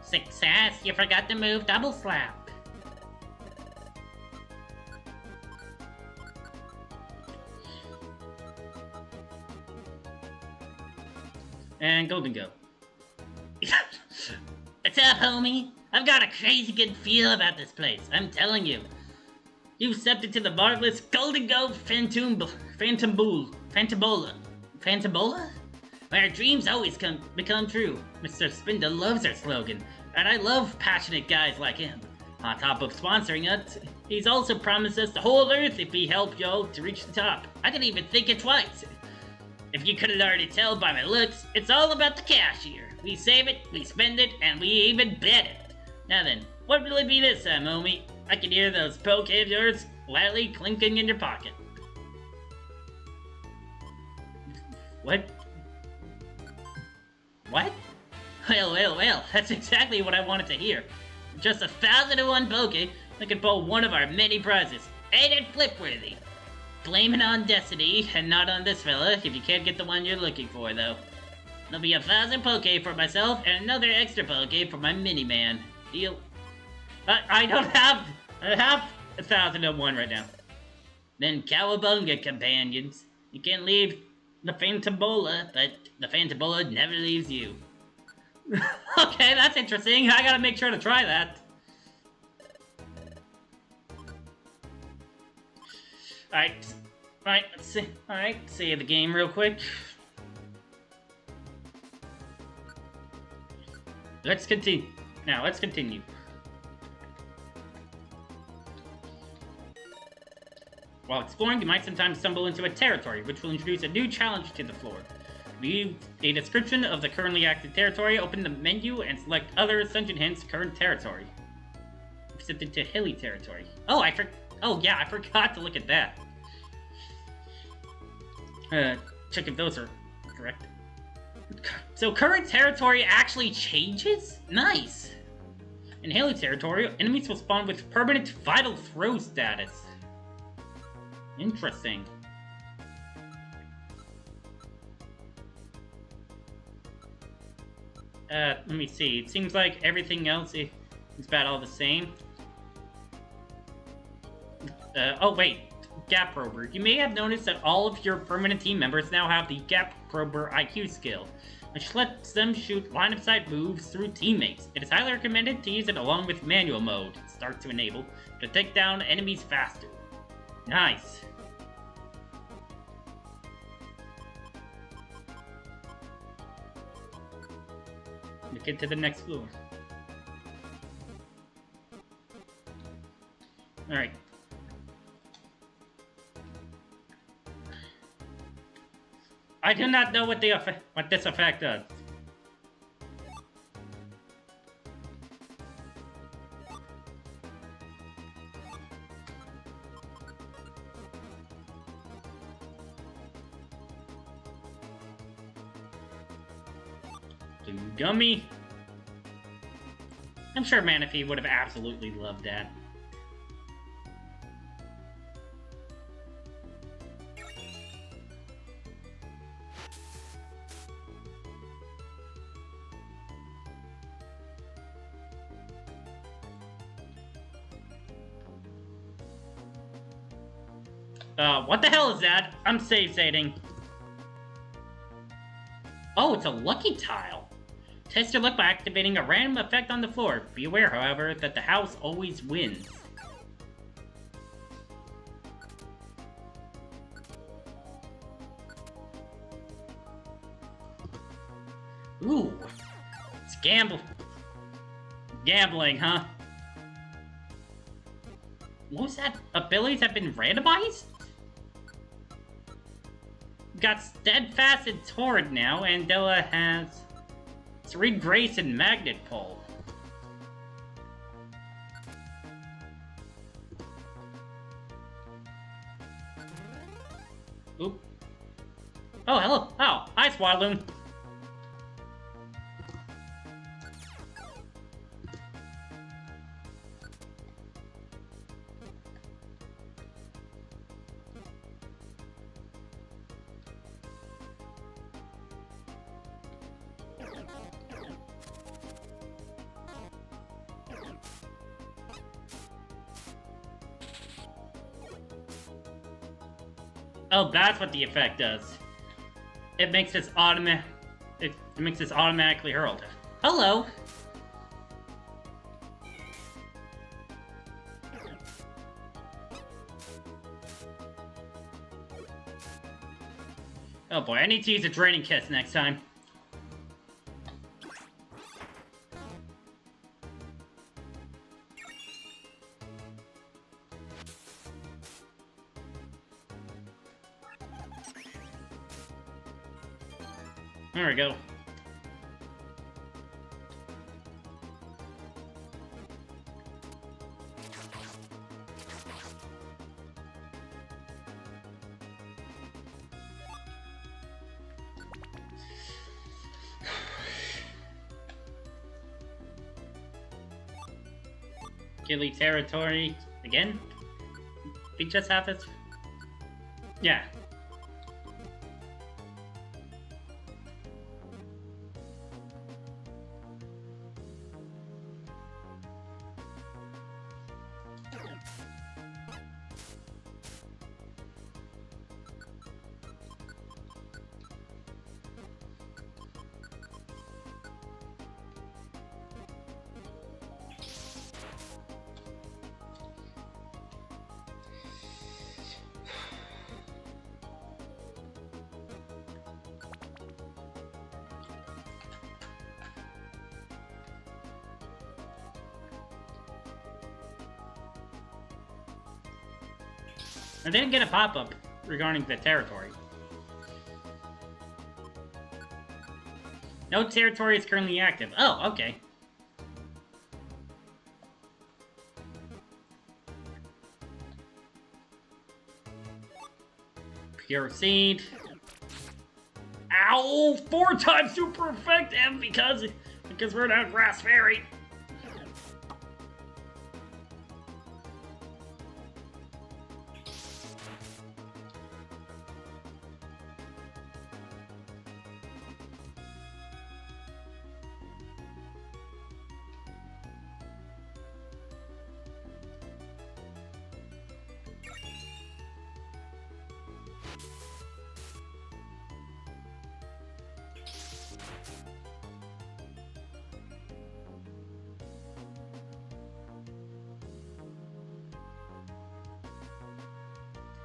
Success! You forgot to move double slap. And Golden Go. What's up, homie? I've got a crazy good feel about this place, I'm telling you. You stepped into the marvelous Golden Go Phantombola? Where dreams always become true. Mr. Spinda loves our slogan, and I love passionate guys like him. On top of sponsoring us, he's also promised us the whole earth if we help y'all to reach the top. I didn't even think it twice. If you couldn't already tell by my looks, it's all about the cash here. We save it, we spend it, and we even bet it. Now then, what will it be this time, homie? I can hear those poke of yours lightly clinking in your pocket. What? What? Well, that's exactly what I wanted to hear. Just 1,001 poke that could pull one of our many prizes. Ain't it flip-worthy? Blame it on destiny, and not on this fella, if you can't get the one you're looking for, though. There'll be 1,000 poke for myself, and another extra poke for my mini-man. Deal? I have 1,001 right now. Then cowabunga, companions. You can leave the Phantombola, but the Phantombola never leaves you. Okay, that's interesting. I gotta make sure to try that. Alright, let's see. Alright, save the game real quick. Let's continue. Now, let's continue. While exploring, you might sometimes stumble into a territory, which will introduce a new challenge to the floor. View a description of the currently active territory, open the menu, and select other Ascension Hints current territory. Accepted to hilly territory. Oh, yeah, I forgot to look at that. Check if those are correct. So current territory actually changes? Nice! In hilly territory, enemies will spawn with permanent vital throw status. Interesting. Let me see. It seems like everything else is about all the same. Oh wait. Gap Prober. You may have noticed that all of your permanent team members now have the Gap Prober IQ skill, which lets them shoot line-of-sight moves through teammates. It is highly recommended to use it along with manual mode, start to enable, to take down enemies faster. Nice. Let's get to the next floor. Alright. I do not know what this effect does. Gummy. I'm sure Manaphy would have absolutely loved that. What the hell is that? I'm save-stating. Oh, it's a lucky tile. Test your luck by activating a random effect on the floor. Be aware, however, that the house always wins. Ooh. It's gambling, huh? What was that? Abilities have been randomized? Got Steadfast and Torrent now, and Della has Serene Grace and Magnet Pole. Oop. Oh, hello. Oh, hi, Swadloon. Oh, that's what the effect does. It makes this it makes this automatically hurled. Hello. Oh boy, I need to use a draining kiss next time. There we go. Gilly territory again? We just have this? Yeah. I didn't get a pop-up regarding the territory. No territory is currently active. Oh, okay. Pure Seed. Ow! 4 times super effective because we're not Grass Fairy.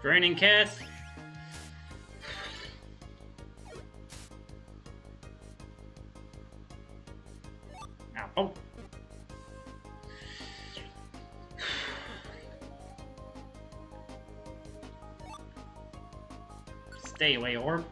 Draining Kiss. Ow. Oh. Stay away, orb.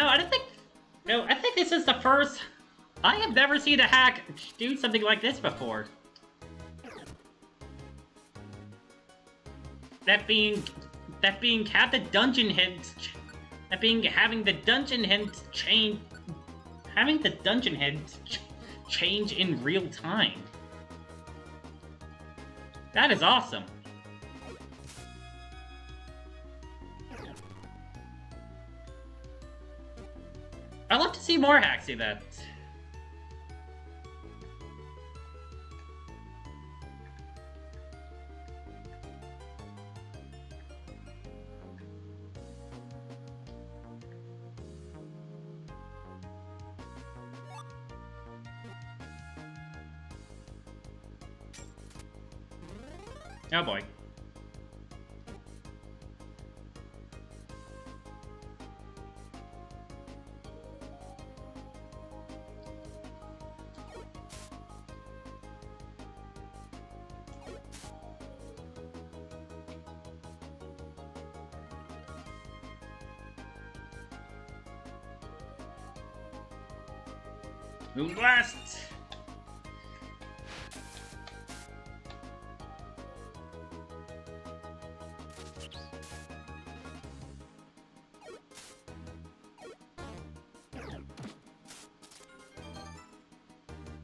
I don't think. No, I think this is the first. I have never seen a hack do something like this before. That being have the dungeon heads. Having the dungeon heads change. Having the dungeon heads change in real time. That is awesome. I'd love to see more hacks do that. Oh boy. Moon Blast!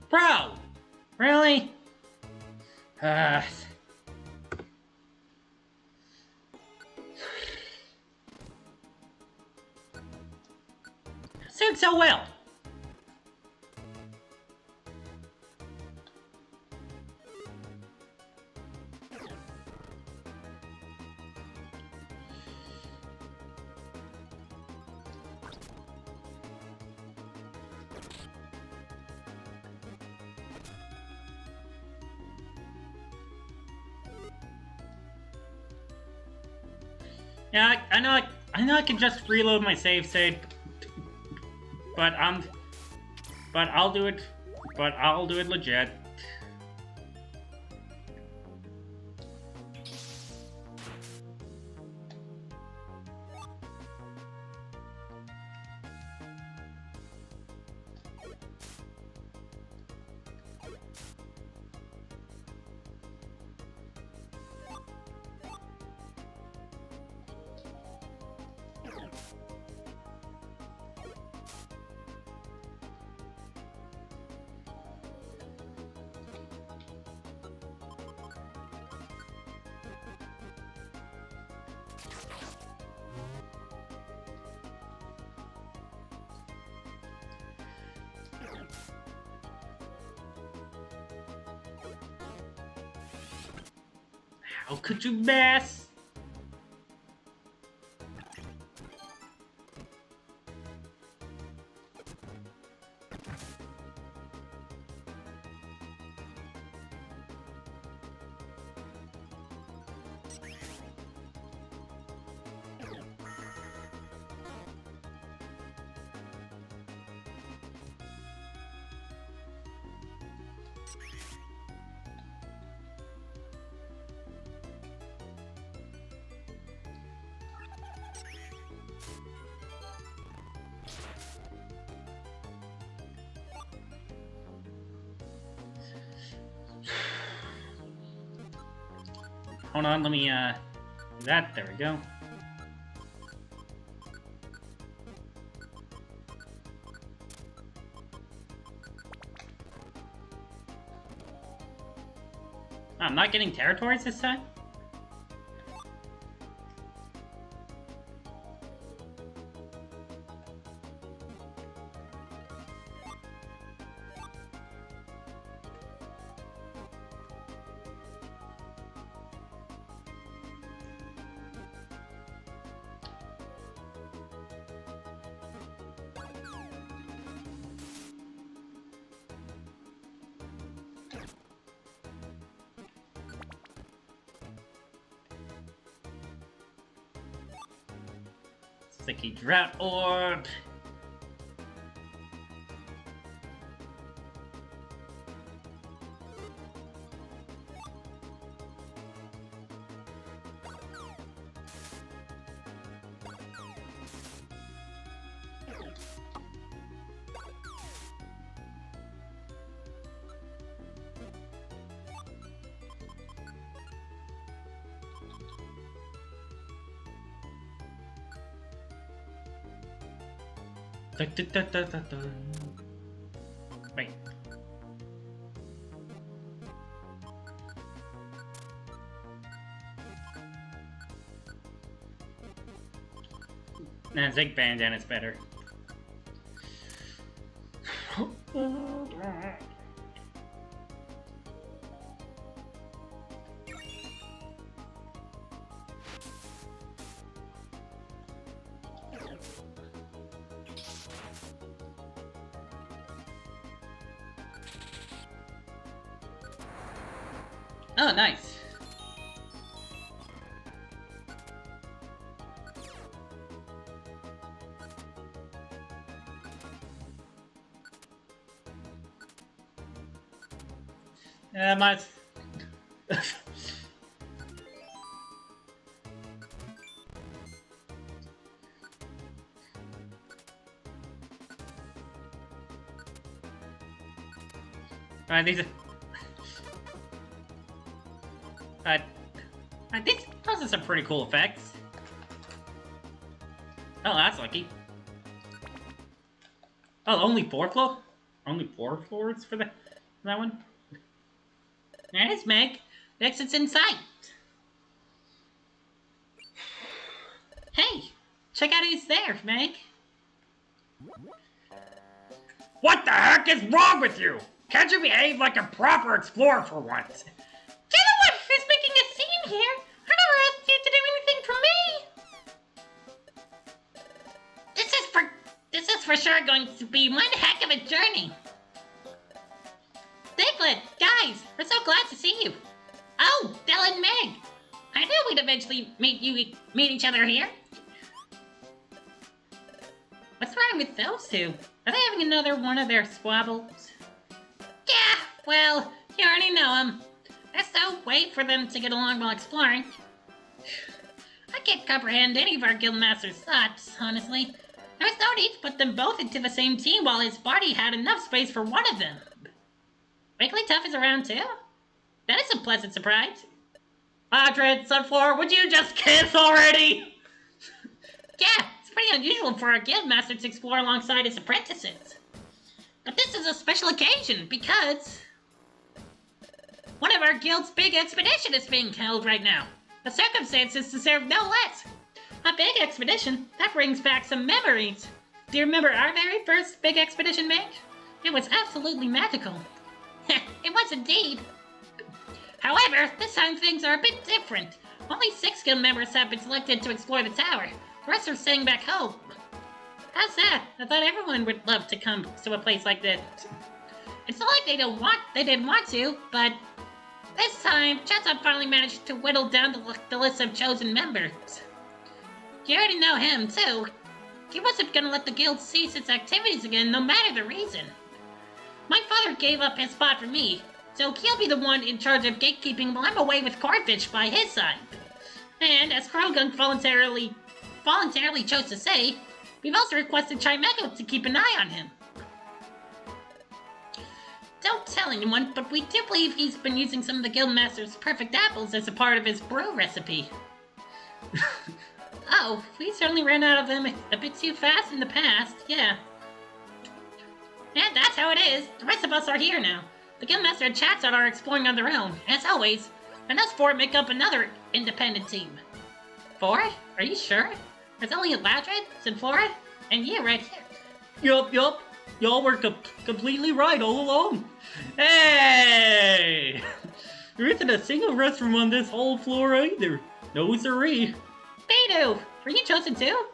Bro! Really? Suits so well. Yeah, I know I can just reload my save, but I'll do it legit. How could you mess? Hold on, let me, there we go. I'm not getting territories this time? Sticky Drought Orb. Dun, dun, dun, dun, dun, dun. Wait. Nah, Zig Bandana's better. Oh, nice. My... these are... those are some pretty cool effects. Oh, that's lucky. Oh, only 4 floor? Only 4 floors for that one? There it is, Meg. The exit's in sight. Hey, check out who's there, Meg. What the heck is wrong with you? Can't you behave like a proper explorer for once? You're the one who's making a scene here. I never asked you to do anything for me. This is for sure going to be one heck of a journey. Diglett, guys, we're so glad to see you. Oh, Dell and Meg. I knew we'd eventually meet each other here. What's wrong with those two? Are they having another one of their squabbles? Yeah, well, you already know them. Let's so wait for them to get along while exploring. I can't comprehend any of our guildmaster's thoughts, honestly. There was no need to put them both into the same team while his party had enough space for one of them. Wigglytuff is around too? That is a pleasant surprise. Audred, Sunflower, would you just kiss already? Yeah, it's pretty unusual for our guildmaster to explore alongside his apprentices. But this is a special occasion because one of our guild's big expedition is being held right now. The circumstances deserve no less. A big expedition? That brings back some memories. Do you remember our very first big expedition, Meg? It was absolutely magical. It was indeed. However, this time things are a bit different. Only 6 guild members have been selected to explore the tower. The rest are staying back home. How's that? I thought everyone would love to come to a place like this. It's not like they didn't want to, but this time, Chatsop finally managed to whittle down the list of chosen members. You already know him, too. He wasn't gonna let the guild cease its activities again, no matter the reason. My father gave up his spot for me, so he'll be the one in charge of gatekeeping while I'm away with Cardfish by his side. And, as Krogunk voluntarily chose to say, we've also requested Chimecho to keep an eye on him. Don't tell anyone, but we do believe he's been using some of the Guildmaster's perfect apples as a part of his brew recipe. Oh, we certainly ran out of them a bit too fast in the past, yeah. And that's how it is. The rest of us are here now. The Guildmaster and Chatsot are exploring on their own, as always, and us 4 make up another independent team. 4? Are you sure? There's only Ladred, Symphora, and you right here. Yup. Y'all were completely right all along. Hey! There isn't a single restroom on this whole floor either. No siree. Beidou, were you chosen too?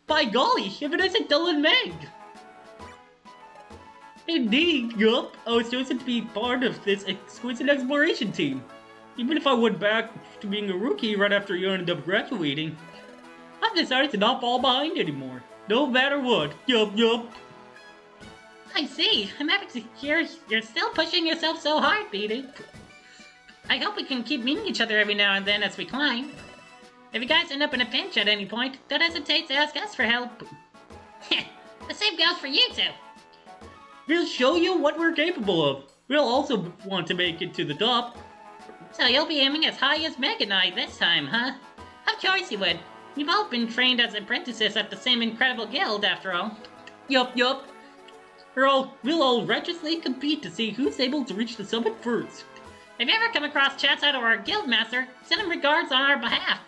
By golly, if it isn't Dylan Meg! Indeed, yup. I was chosen to be part of this exquisite exploration team. Even if I went back to being a rookie right after you ended up graduating, I've decided to not fall behind anymore. No matter what. Yup. I see. I'm happy to hear you're still pushing yourself so hard, Beidou. I hope we can keep meeting each other every now and then as we climb. If you guys end up in a pinch at any point, don't hesitate to ask us for help. The same goes for you two. We'll show you what we're capable of. We'll also want to make it to the top. So you'll be aiming as high as Meg and I this time, huh? Of course you would. You've all been trained as apprentices at the same incredible guild, after all. Yup. We'll all righteously compete to see who's able to reach the summit first. If you ever come across Chatside or our guildmaster, send him regards on our behalf.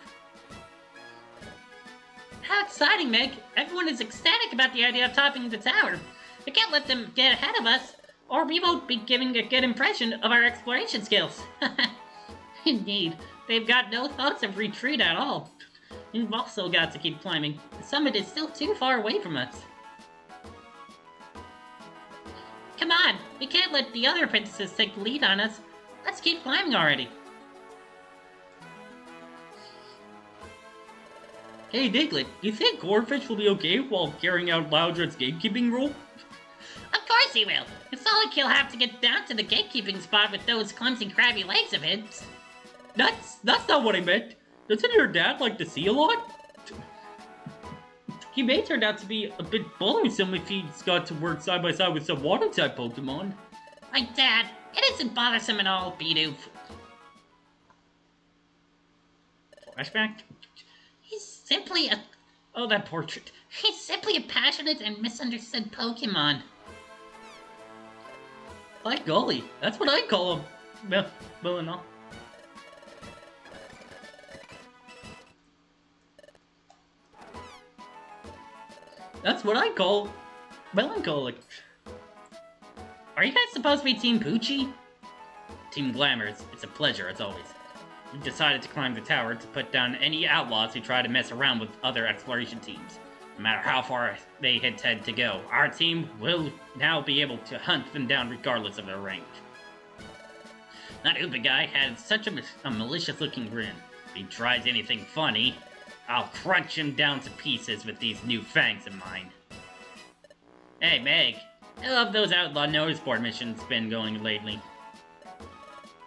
How exciting, Meg! Everyone is ecstatic about the idea of topping the tower. We can't let them get ahead of us, or we won't be giving a good impression of our exploration skills. Indeed, they've got no thoughts of retreat at all. We've also got to keep climbing. The summit is still too far away from us. Come on, we can't let the other princesses take the lead on us. Let's keep climbing already. Hey Diglett, you think Goldfish will be okay while carrying out Loudred's gatekeeping role? Of course he will. It's not like he'll have to get down to the gatekeeping spot with those clumsy crabby legs of his. That's not what I meant. Doesn't your dad like the sea a lot? He may turn out to be a bit bothersome if he's got to work side by side with some water-type Pokemon. My dad, it isn't bothersome at all, Bidoof. Flashback? He's simply a... Oh, that portrait. He's simply a passionate and misunderstood Pokemon. By golly, that's what I call him. Well enough. That's what I call melancholic. Are you guys supposed to be Team Poochie? Team Glamours, it's a pleasure as always. We've decided to climb the tower to put down any outlaws who try to mess around with other exploration teams. No matter how far they intend to go, our team will now be able to hunt them down regardless of their rank. That Upa guy had such a malicious-looking grin. If he tries anything funny, I'll crunch him down to pieces with these new fangs of mine. Hey, Meg. I love those outlaw notice board missions been going lately.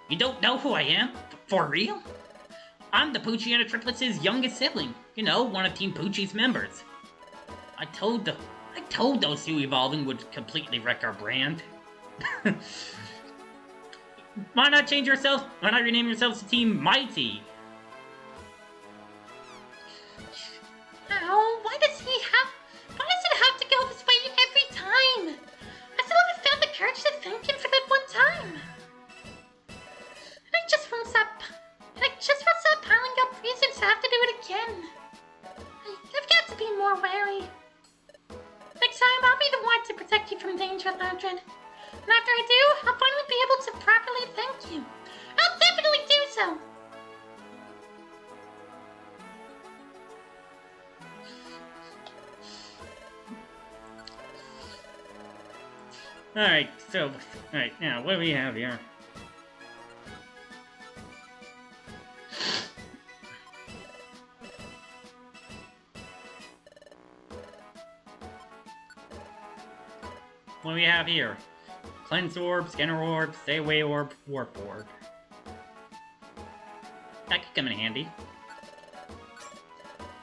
You don't know who I am? For real? I'm the Poochiana Triplets' youngest sibling. You know, one of Team Poochie's members. I told those two evolving would completely wreck our brand. Why not change yourself? Why not rename yourselves to Team Mighty? Oh, why does it have to go this way every time? I still haven't found the courage to thank him for that one time. I just won't stop piling up reasons to have to do it again. I've got to be more wary. Next time, I'll be the one to protect you from danger, Loudred. And after I do, I'll finally be able to properly thank you. I'll definitely do so! Alright, now, what do we have here? What do we have here? Cleanse Orb, Scanner Orb, Stay Away Orb, Warp Orb. That could come in handy.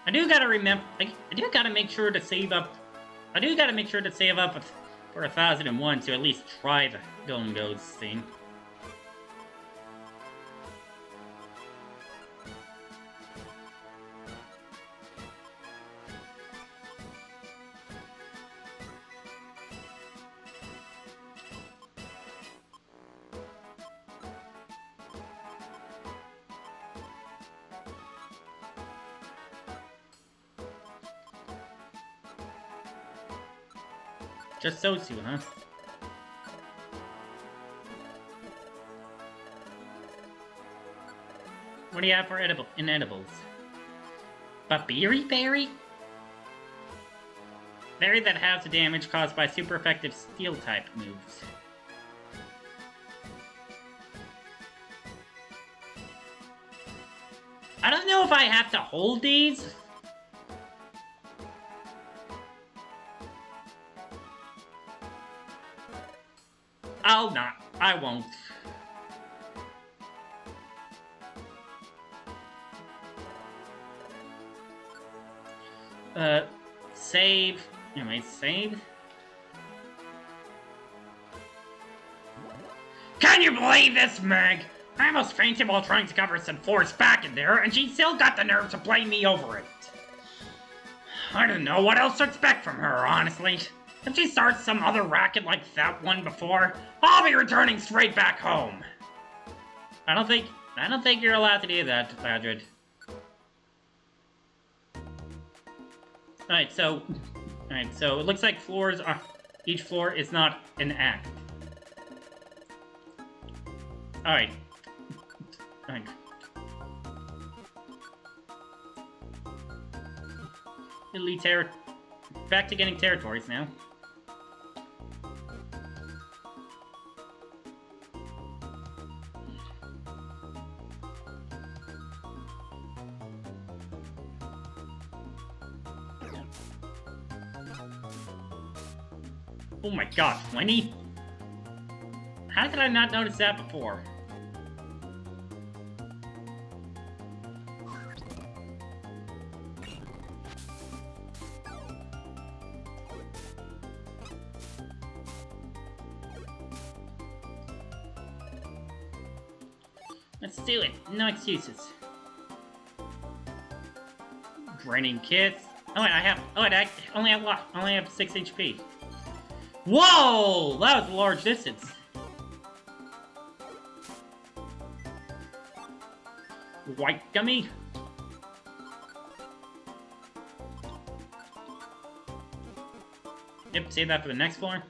I do gotta make sure to save up for 1001 to at least try the Golden Goats thing. Just those two, huh? What do you have for inedibles? Babiri Berry? Berry that has the damage caused by super effective steel type moves. I don't know if I have to hold these. I'll not. I won't. Save. Anyway, save. Can you believe this, Meg? I almost fainted while trying to cover some force back in there, and she still got the nerve to blame me over it. I don't know what else to expect from her, honestly. If she starts some other racket like that one before, I'll be returning straight back home. I don't think you're allowed to do that, Ladrid. Alright, so it looks like each floor is not an act. Alright. Back to getting territories now. Oh my god, 20? How did I not notice that before? Let's do it. No excuses. Draining kits. Oh, wait, I only have 6 HP. Whoa! That was a large distance. White gummy. Yep, save that for the next floor.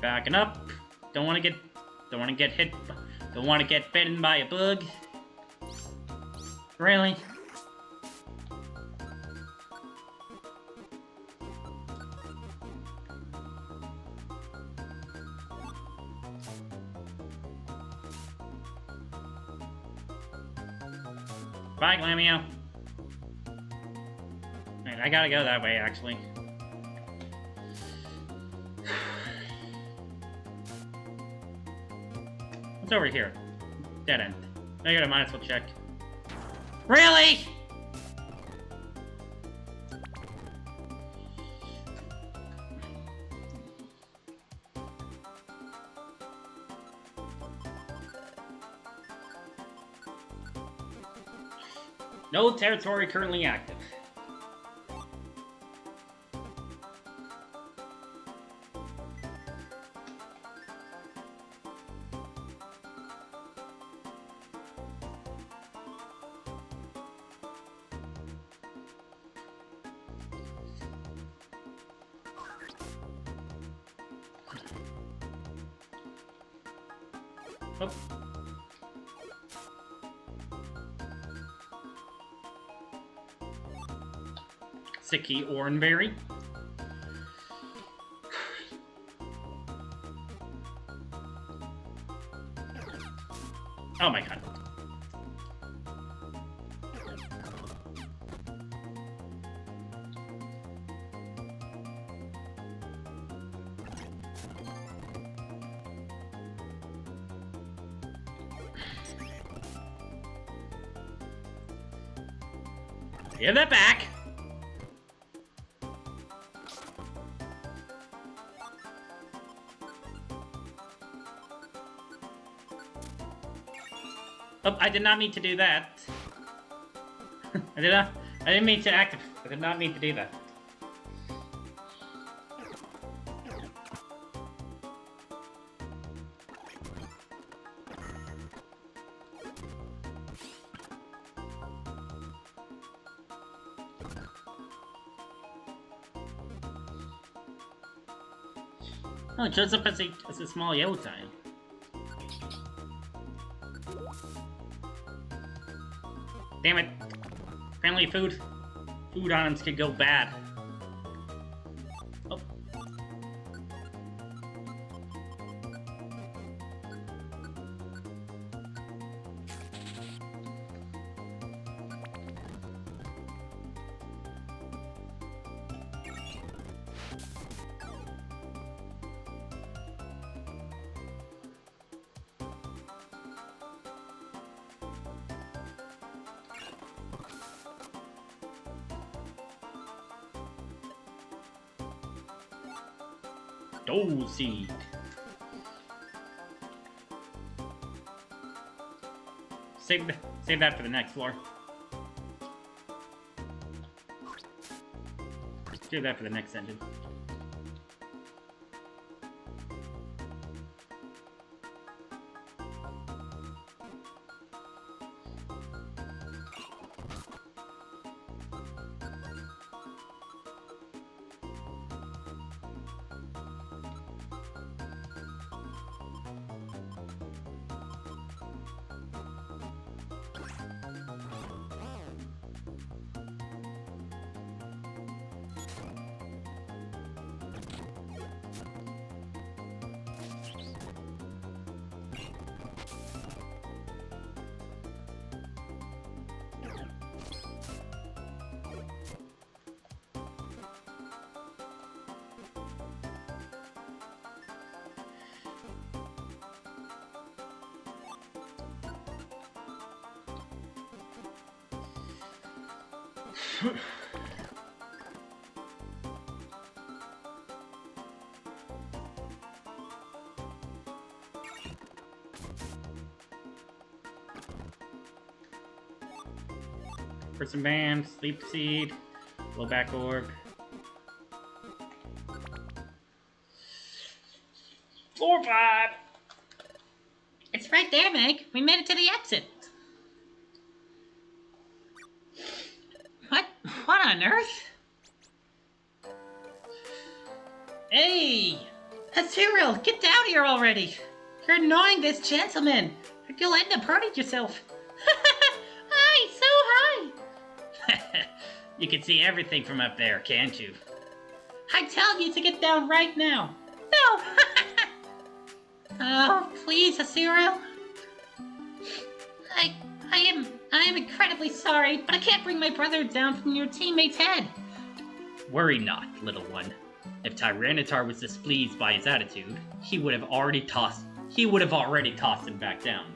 Backing up. Don't want to get hit. Don't want to get bitten by a bug. Really? Bye, Glamio. Alright, I gotta go that way, actually. What's over here? Dead end. I might as well check. Really? No territory currently active. Oh. Sicky Oranberry. Oh my god. Give that back! Oh, I did not mean to do that. I didn't mean to activate. I did not mean to do that. Oh, it shows up as a small yellow tile. Damn it. Apparently food items could go bad. Oh. Dole seed. Save that for the next floor. Save that for the next engine. Person Band, Sleep Seed, Blowback Orb. 4, 5! It's right there, Meg. We made it to the exit. What on earth? Hey! Azuriel, get down here already! You're annoying this gentleman! You'll end up hurting yourself. Hi, so high! You can see everything from up there, can't you? I'm telling you to get down right now. No! Oh, please, Azuriel. I am incredibly sorry, but I can't bring my brother down from your teammate's head. Worry not, little one. If Tyranitar was displeased by his attitude, he would have already tossed him back down.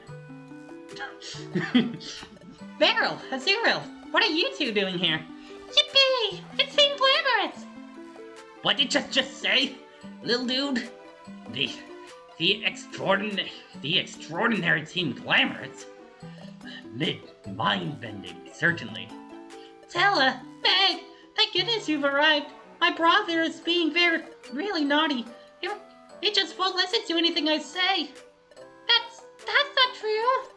Beryl, Azuriel, what are you two doing here? Yippee! It seemed glamorous! What did you just say, little dude? The extraordinary team glamorous? Mind-bending, certainly. Tella, Meg, thank goodness you've arrived. My brother is being really naughty. He just won't listen to anything I say. That's not true.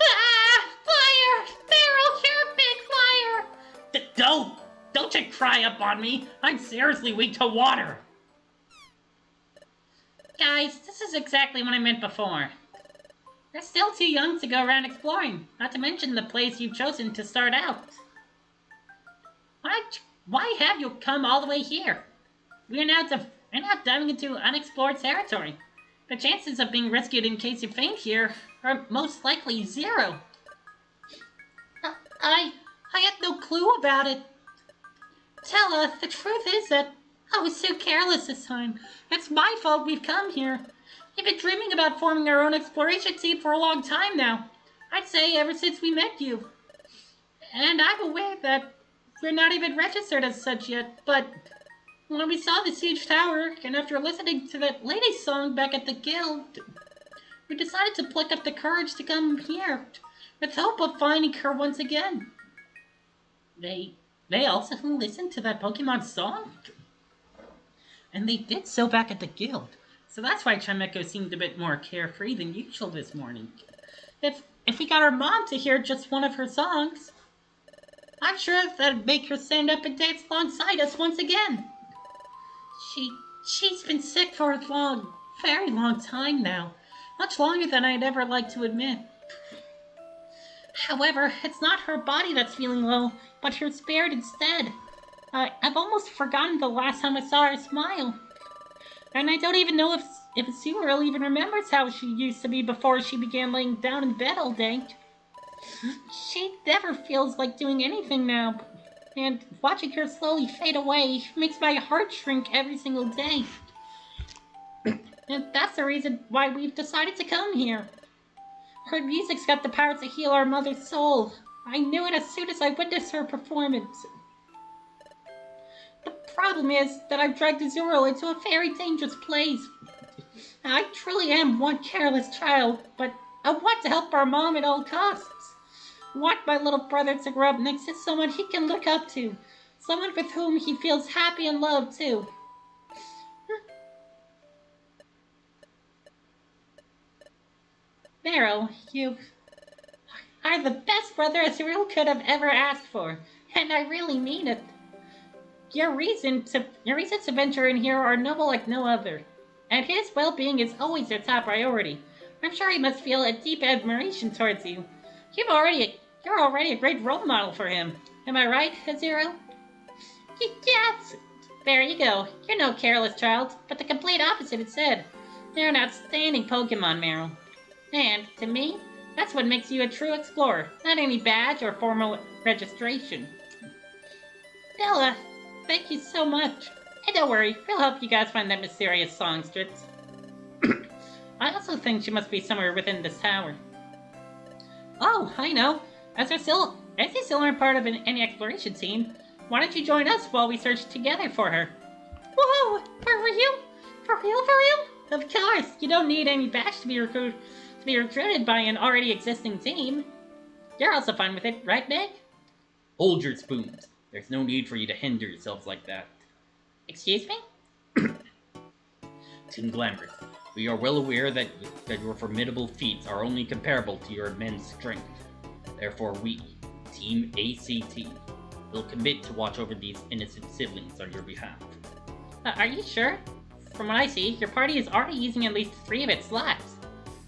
Ah, liar! Beryl, you're a big liar! Don't you cry up on me. I'm seriously weak to water. Guys, this is exactly what I meant before. You're still too young to go around exploring, not to mention the place you've chosen to start out. Why have you come all the way here? We're now diving into unexplored territory. The chances of being rescued in case you faint here are most likely 0. I had no clue about it. Tella, the truth is that I was so careless this time. It's my fault we've come here. We've been dreaming about forming our own exploration team for a long time now. I'd say ever since we met you. And I'm aware that we're not even registered as such yet, but when we saw this huge tower, and after listening to that lady's song back at the guild, we decided to pluck up the courage to come here, with hope of finding her once again. They also listened to that Pokemon song? And they did so back at the guild. So that's why Chimecho seemed a bit more carefree than usual this morning. If we got our mom to hear just one of her songs, I'm sure that'd make her stand up and dance alongside us once again. She's been sick for a very long time now. Much longer than I'd ever like to admit. However, it's not her body that's feeling low, but her spirit instead. I've almost forgotten the last time I saw her smile. And I don't even know if Azuriel even remembers how she used to be before she began laying down in bed all day. She never feels like doing anything now. And watching her slowly fade away makes my heart shrink every single day. And that's the reason why we've decided to come here. Her music's got the power to heal our mother's soul. I knew it as soon as I witnessed her performance. The problem is that I've dragged Azuriel into a very dangerous place. I truly am one careless child, but I want to help our mom at all costs. I want my little brother to grow up next to someone he can look up to. Someone with whom he feels happy and loved, too. Meryl, you are the best brother Azrael could have ever asked for, and I really mean it. Your reasons to venture in here are noble like no other, and his well-being is always your top priority. I'm sure he must feel a deep admiration towards you. You're already a great role model for him. Am I right, Azrael? Yes! There you go. You're no careless child, but the complete opposite instead. You're an outstanding Pokemon, Meryl. And, to me, that's what makes you a true explorer, not any badge or formal registration. Bella, thank you so much. And don't worry, we'll help you guys find that mysterious songstress. I also think she must be somewhere within this tower. Oh, I know. As you still aren't part of any exploration team, why don't you join us while we search together for her? Whoa! For real? For real? For real? Of course! You don't need any badge to be recruited by an already existing team. You're also fine with it, right, Meg? Hold your spoons. There's no need for you to hinder yourselves like that. Excuse me? Team Glamorous, we are well aware that your formidable feats are only comparable to your immense strength. Therefore we, Team ACT, will commit to watch over these innocent siblings on your behalf. Are you sure? From what I see, your party is already using at least 3 of its slots.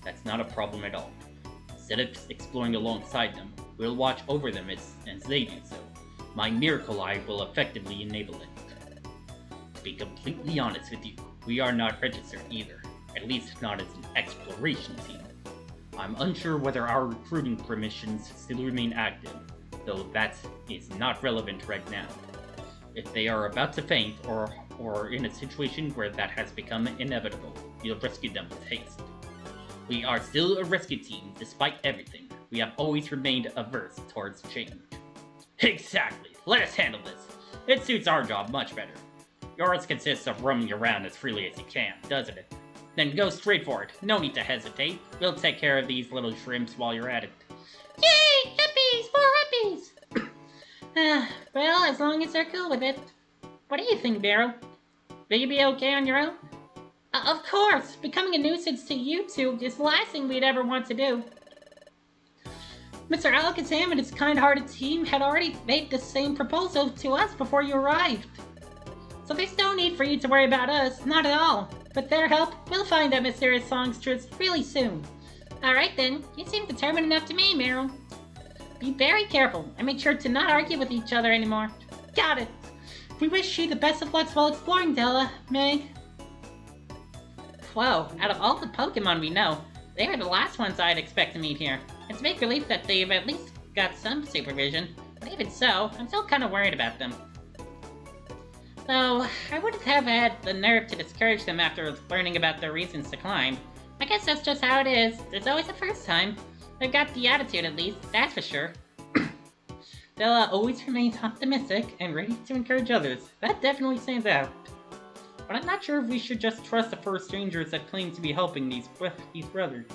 That's not a problem at all. Instead of exploring alongside them, we'll watch over them as they do so. My Miracle Eye will effectively enable it. To be completely honest with you, we are not registered either, at least not as an exploration team. I'm unsure whether our recruiting permissions still remain active, though that is not relevant right now. If they are about to faint or in a situation where that has become inevitable, we'll rescue them with haste. We are still a rescue team, despite everything. We have always remained averse towards change. Exactly! Let us handle this! It suits our job much better. Yours consists of roaming around as freely as you can, doesn't it? Then go straight for it. No need to hesitate. We'll take care of these little shrimps while you're at it. Yay! Hippies! More hippies! Well, as long as they're cool with it. What do you think, Meryl? Will you be okay on your own? Of course! Becoming a nuisance to you two is the last thing we'd ever want to do. Mr. Alakazam and his kind-hearted team had already made the same proposal to us before you arrived. So there's no need for you to worry about us, not at all. With their help, we'll find that mysterious songstress really soon. Alright then, you seem determined enough to me, Meryl. Be very careful, and make sure to not argue with each other anymore. Got it! We wish you the best of luck while exploring, Della, Meg. Whoa, out of all the Pokemon we know, they are the last ones I'd expect to meet here. It's a big relief that they've at least got some supervision, but even so, I'm still kind of worried about them. Though, I wouldn't have had the nerve to discourage them after learning about their reasons to climb. I guess that's just how it is. There's always a first time. They've got the attitude at least, that's for sure. Della always remains optimistic and ready to encourage others. That definitely stands out. But I'm not sure if we should just trust the first strangers that claim to be helping these brothers.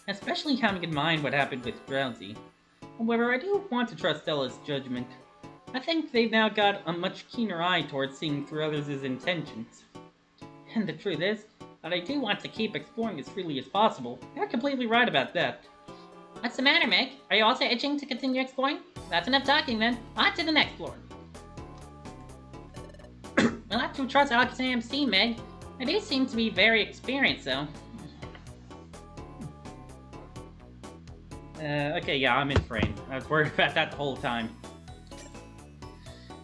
Especially having in mind what happened with Drowsy. However, I do want to trust Della's judgment. I think they've now got a much keener eye towards seeing through others' intentions. And the truth is, that I do want to keep exploring as freely as possible. You're completely right about that. What's the matter, Meg? Are you also itching to continue exploring? That's enough talking then. On to the next floor. We'll have to trust Alakazam's team, Meg. They do seem to be very experienced, though. Okay, yeah, I'm in frame. I was worried about that the whole time.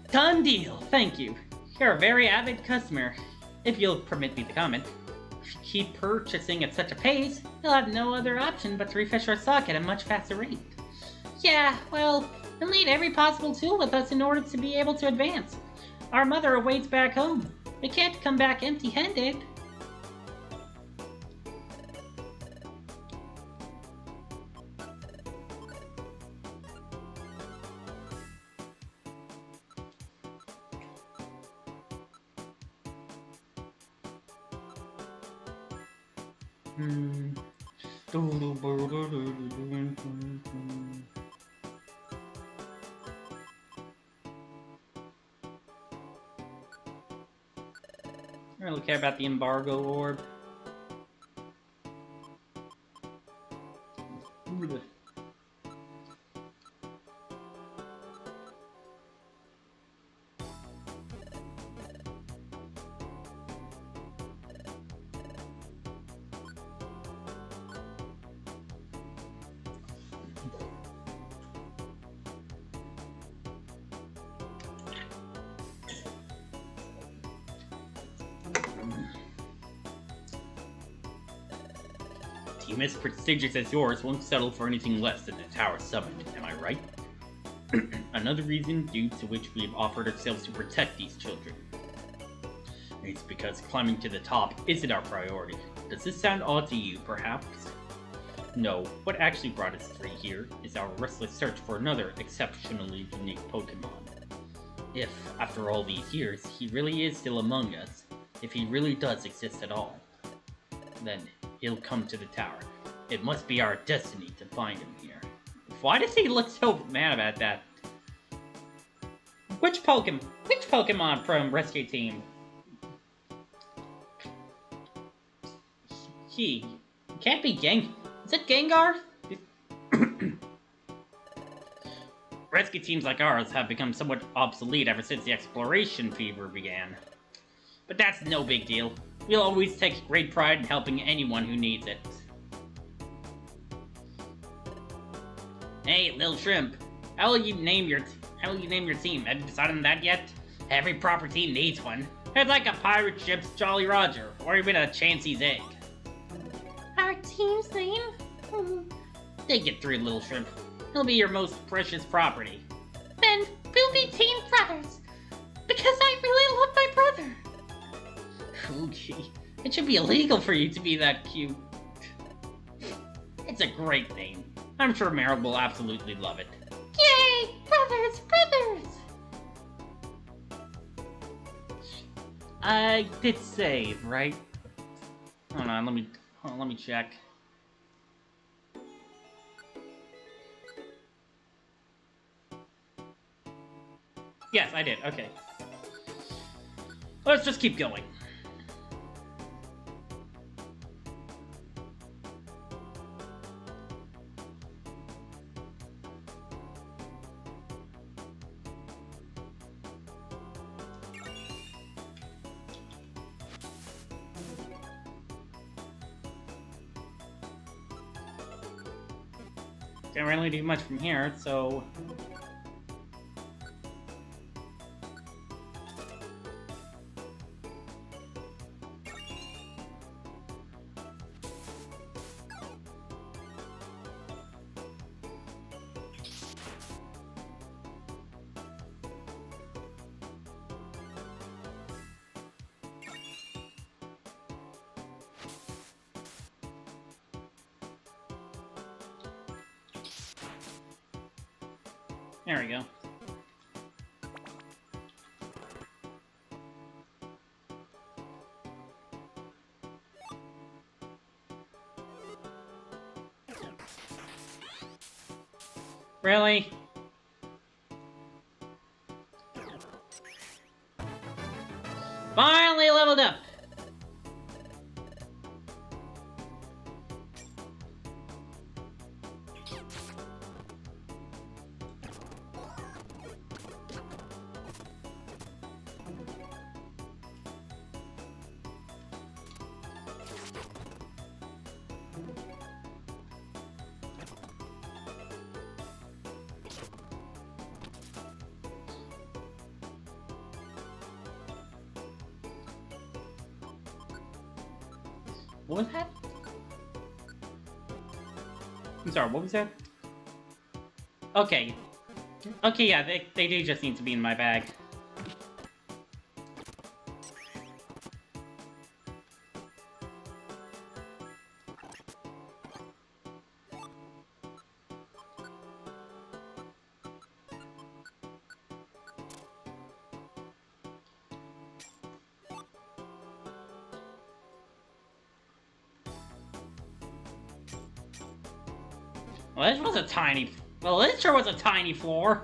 Done deal, thank you. You're a very avid customer, if you'll permit me to comment. If you keep purchasing at such a pace, you'll have no other option but to refresh our stock at a much faster rate. Yeah, well, we'll need every possible tool with us in order to be able to advance. Our mother awaits back home. We can't come back empty-handed. I don't really care about the embargo orb. Team as prestigious as yours won't settle for anything less than the Tower Summit, am I right? Another reason due to which we have offered ourselves to protect these children. It's because climbing to the top isn't our priority. Does this sound odd to you, perhaps? No, what actually brought us three here is our restless search for another exceptionally unique Pokemon. If, after all these years, he really is still among us, if he really does exist at all, then he'll come to the tower. It must be our destiny to find him here. Why does he look so mad about that? Which Pokemon from Rescue Team? He can't be Is it Gengar? Rescue teams like ours have become somewhat obsolete ever since the exploration fever began. But that's no big deal. We'll always take great pride in helping anyone who needs it. Hey, Lil Shrimp, how will you name your team? Have you decided on that yet? Every proper team needs one. It's like a pirate ship's Jolly Roger, or even a Chansey's Egg. Our team's name? Think it through, Little Shrimp. He'll be your most precious property. Then we'll be Team Brothers, because I really love my brother. Okay, it should be illegal for you to be that cute. It's a great name. I'm sure Meryl will absolutely love it. Yay! Brothers! I did save, right? Hold on, let me check. Yes, I did. Okay. Let's just keep going. Can't really do much from here, so... There we go. Really? Finally leveled up! What was that? I'm sorry, what was that? Okay. Okay, yeah, they do just need to be in my bag. Well, this was a tiny... Well, this sure was a tiny floor.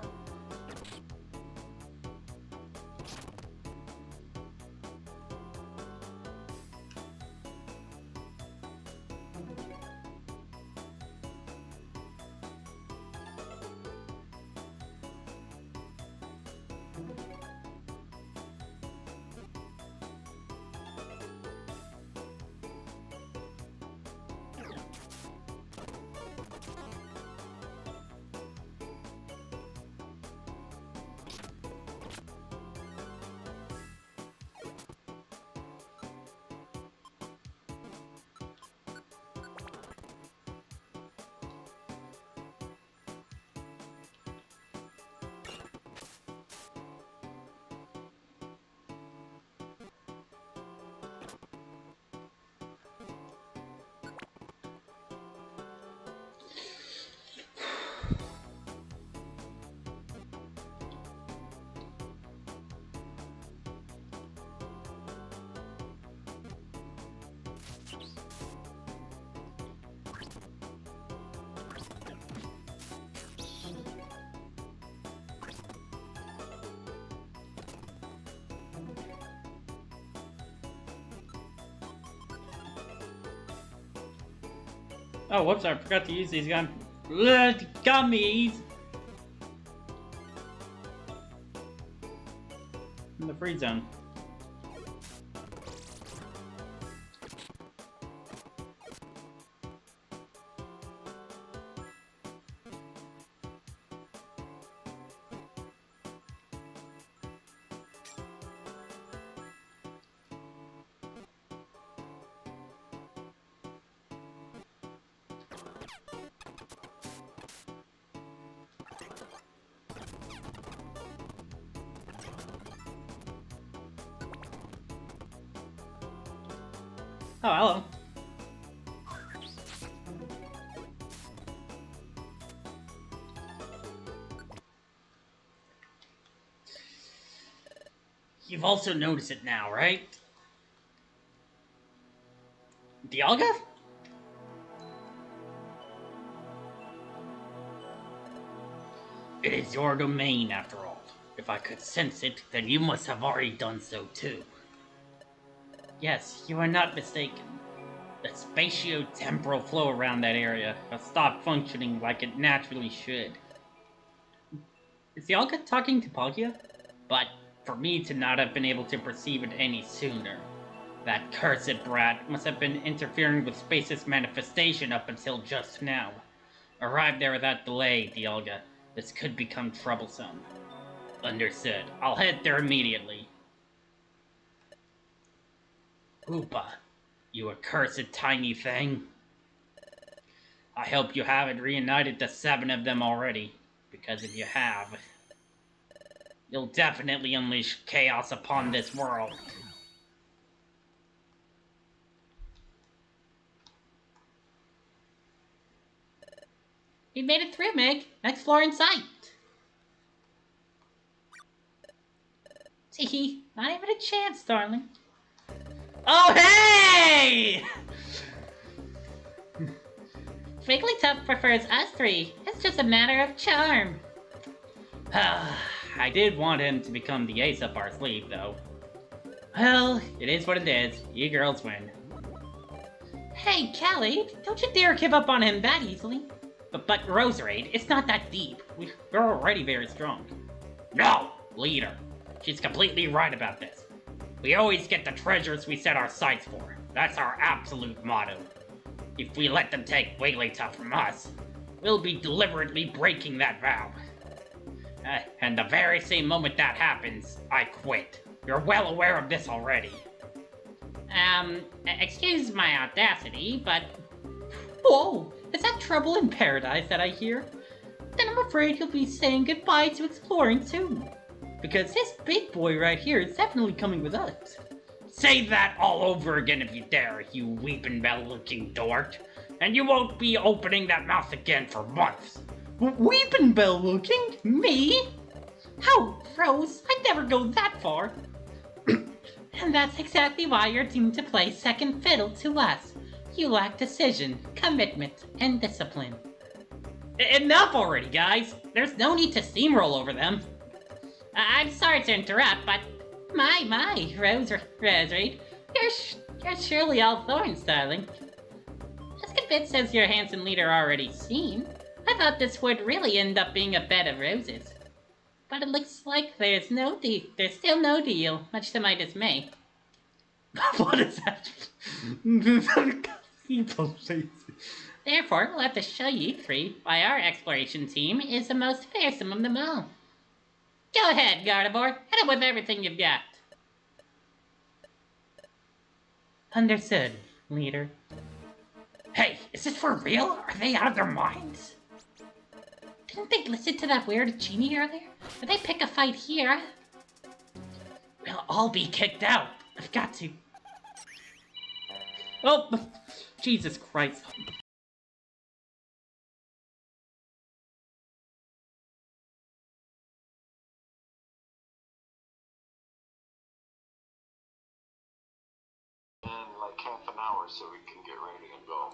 Oh, whoops, I forgot to use these gummies. In the free zone. Oh, hello. You've also noticed it now, right? Dialga? It is your domain, after all. If I could sense it, then you must have already done so too. Yes, you are not mistaken. The spatio-temporal flow around that area has stopped functioning like it naturally should. Is Dialga talking to Palkia? But for me to not have been able to perceive it any sooner, that cursed brat must have been interfering with Space's manifestation up until just now. Arrive there without delay, Dialga. This could become troublesome. Understood. I'll head there immediately. Hoopa, you accursed tiny thing. I hope you haven't reunited the 7 of them already, because if you have, you'll definitely unleash chaos upon this world. We made it through, Meg. Next floor in sight. Tee, not even a chance, darling. Oh, hey! Wigglytuff prefers us 3. It's just a matter of charm. I did want him to become the ace up our sleeve, though. Well, it is what it is. You girls win. Hey, Callie, don't you dare give up on him that easily. But Roserade, it's not that deep. We're already very strong. No! Leader. She's completely right about this. We always get the treasures we set our sights for. That's our absolute motto. If we let them take Wigglytuff from us, we'll be deliberately breaking that vow. And the very same moment that happens, I quit. You're well aware of this already. Excuse my audacity, but... Whoa! Is that trouble in paradise that I hear? Then I'm afraid you'll be saying goodbye to exploring too. Because this big boy right here is definitely coming with us. Say that all over again if you dare, you weeping bell-looking dork. And you won't be opening that mouth again for months. Weeping bell looking? Me? How gross! I'd never go that far. And that's exactly why you're doomed to play second fiddle to us. You lack decision, commitment, and discipline. Enough already, guys! There's no need to steamroll over them. I'm sorry to interrupt, but my, Rosary, you're surely all thorns, darling. As Kavit says your handsome leader already seen, I thought this would really end up being a bed of roses. But it looks like there's still no deal, much to my dismay. What is that? Therefore, we'll have to show you three why our exploration team is the most fearsome of them all. Go ahead, Gardevoir. Hit it with everything you've got. Understood, leader. Hey, is this for real? Are they out of their minds? Didn't they listen to that weird genie earlier? If they pick a fight here... We'll all be kicked out. I've got to... Oh, Jesus Christ. In like half an hour so we can get ready and go.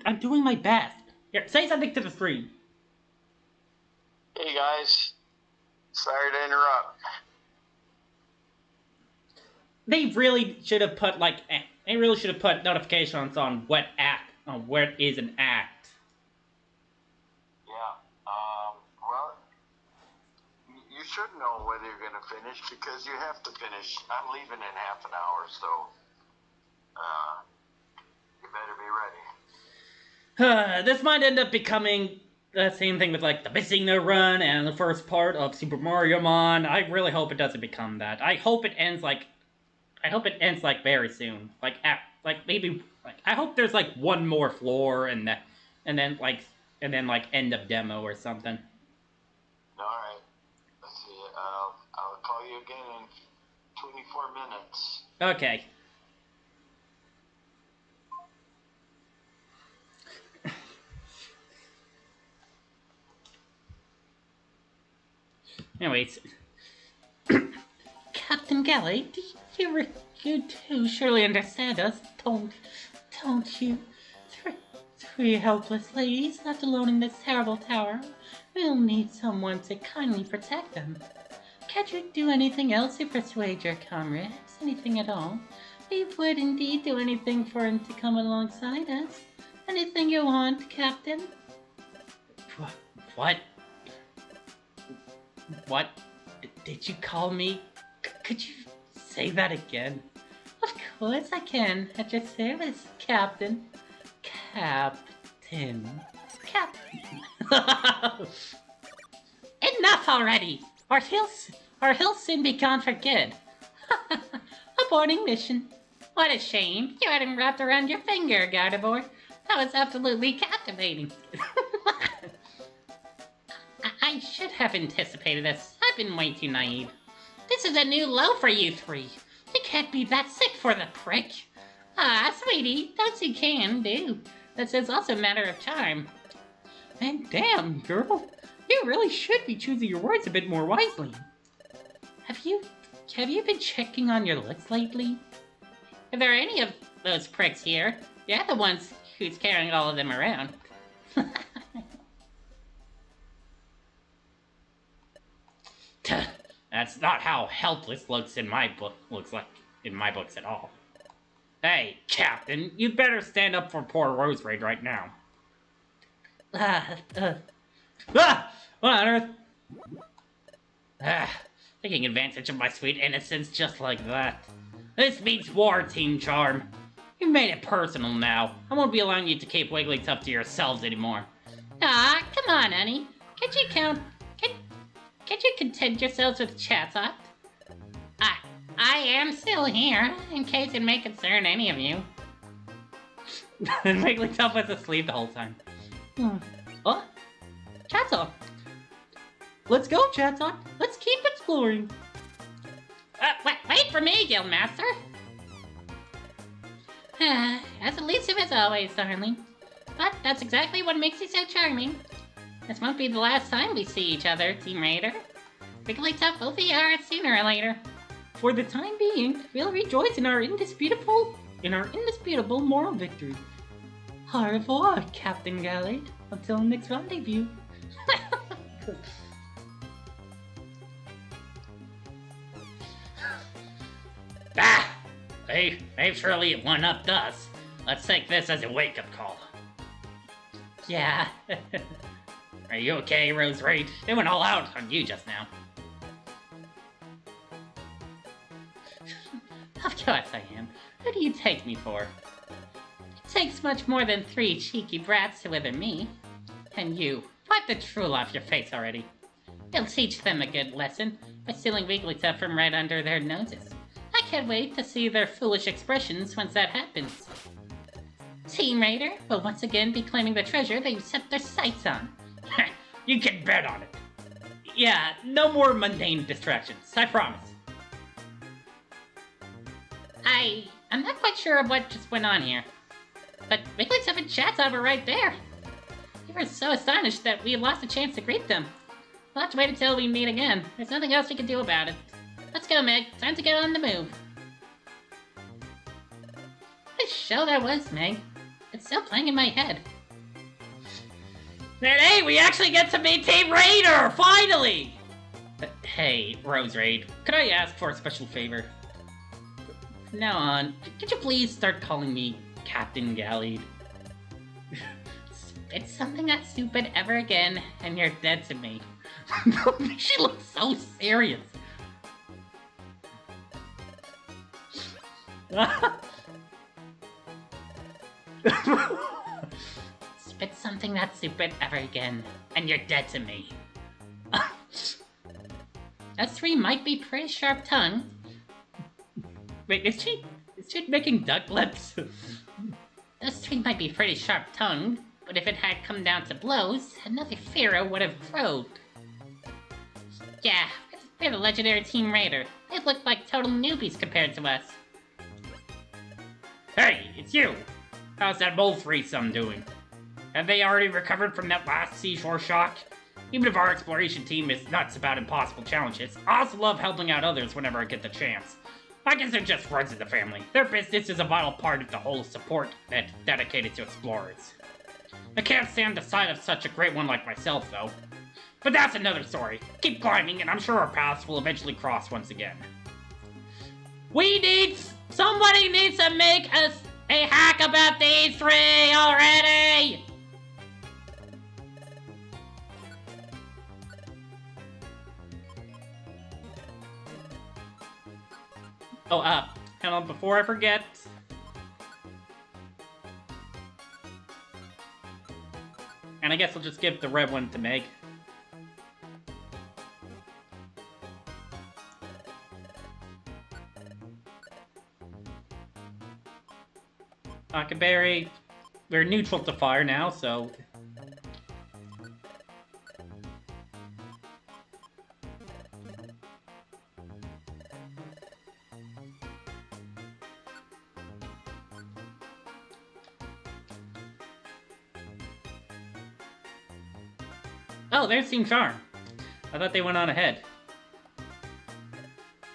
I'm doing my best. Here, say something to the stream. Hey guys, sorry to interrupt. They really should have put notifications on what is an act. Yeah, well, you should know whether you're gonna finish because you have to finish. I'm leaving in half an hour, so you better be ready. This might end up becoming the same thing with like the Missing No Run and the first part of Super Mario Mon. I really hope it doesn't become that. I hope it ends very soon. Maybe I hope there's like one more floor and then end of demo or something. All right. Let's see. I'll call you again in 24 minutes. Okay. Anyways, Captain Galley, you too surely understand us, don't you? Three helpless ladies left alone in this terrible tower. We'll need someone to kindly protect them. Can't you do anything else to persuade your comrades? Anything at all? We would indeed do anything for him to come alongside us. Anything you want, Captain? What? What? Did you call me? Could you say that again? Of course I can. At your service, Captain. Captain. Enough already! Or he'll soon be gone for good. Aborting mission. What a shame. You had him wrapped around your finger, Gardevoir. That was absolutely captivating. I should have anticipated this. I've been way too naive. This is a new low for you three. You can't be that sick for the prick. Ah, sweetie, those you can do. This is also a matter of charm. And damn, girl, you really should be choosing your words a bit more wisely. Have you been checking on your list lately? If there are any of those pricks here, you're the ones who's carrying all of them around. That's not how helpless looks in my books at all. Hey, Captain, you better stand up for poor Roserade right now. What on earth? Taking advantage of my sweet innocence just like that. This beats war, Team Charm. You made it personal now. I won't be allowing you to keep Wigglytuff to yourselves anymore. Ah, come on, honey. Can't you content yourselves with Chatot? I am still here, in case it may concern any of you. Wigglytuff was asleep the whole time. Oh? Chatot! Let's go, Chatot. Let's keep exploring. Wait for me, Guildmaster. As elusive as always, darling. But that's exactly what makes you so charming. This won't be the last time we see each other, Team Raider. Wigglytuff will be ours sooner or later. For the time being, we'll rejoice in our indisputable moral victory. Au revoir, Captain Gallard. Until next rendezvous. Ah! They've surely one-upped us. Let's take this as a wake-up call. Yeah. Are you okay, Rose Raid? They went all out on you just now. Of course I am. Who do you take me for? It takes much more than 3 cheeky brats to wither me. And you, wipe the drool off your face already. It'll teach them a good lesson by stealing weekly stuff from right under their noses. I can't wait to see their foolish expressions once that happens. Team Raider will once again be claiming the treasure they've set their sights on. You can bet on it. Yeah, no more mundane distractions, I promise. I'm not quite sure of what just went on here. But Weekly Stuff and Chat's over right there. We were so astonished that we lost a chance to greet them. We'll have to wait until we meet again. There's nothing else we can do about it. Let's go, Meg. Time to get on the move. What a show that was, Meg. It's still playing in my head. And hey, we actually get to meet Team Raider, finally! Hey, Rose Raid, could I ask for a special favor? From now on, could you please start calling me Captain Gallard? It's something that stupid ever again, and you're dead to me. She looks so serious. Spit something that stupid ever again, and you're dead to me. Us 3 might be pretty sharp-tongued. Wait, is she making duck lips? Us 3 might be pretty sharp-tongued, but if it had come down to blows, another Pharaoh would have crowed. Yeah, we're the legendary Team Raider. They look like total newbies compared to us. Hey, it's you! How's that mole threesome doing? Have they already recovered from that last seashore shock? Even if our exploration team is nuts about impossible challenges, I also love helping out others whenever I get the chance. I guess they're just friends of the family. Their business is a vital part of the whole support net dedicated to explorers. I can't stand the sight of such a great one like myself, though. But that's another story. Keep climbing, and I'm sure our paths will eventually cross once again. Somebody needs to make us a hack about these 3 already! Oh, hang on, before I forget. And I guess I'll just give the red one to Meg. Akaberry, we're neutral to fire now, so... Oh, there's Team Charm. I thought they went on ahead.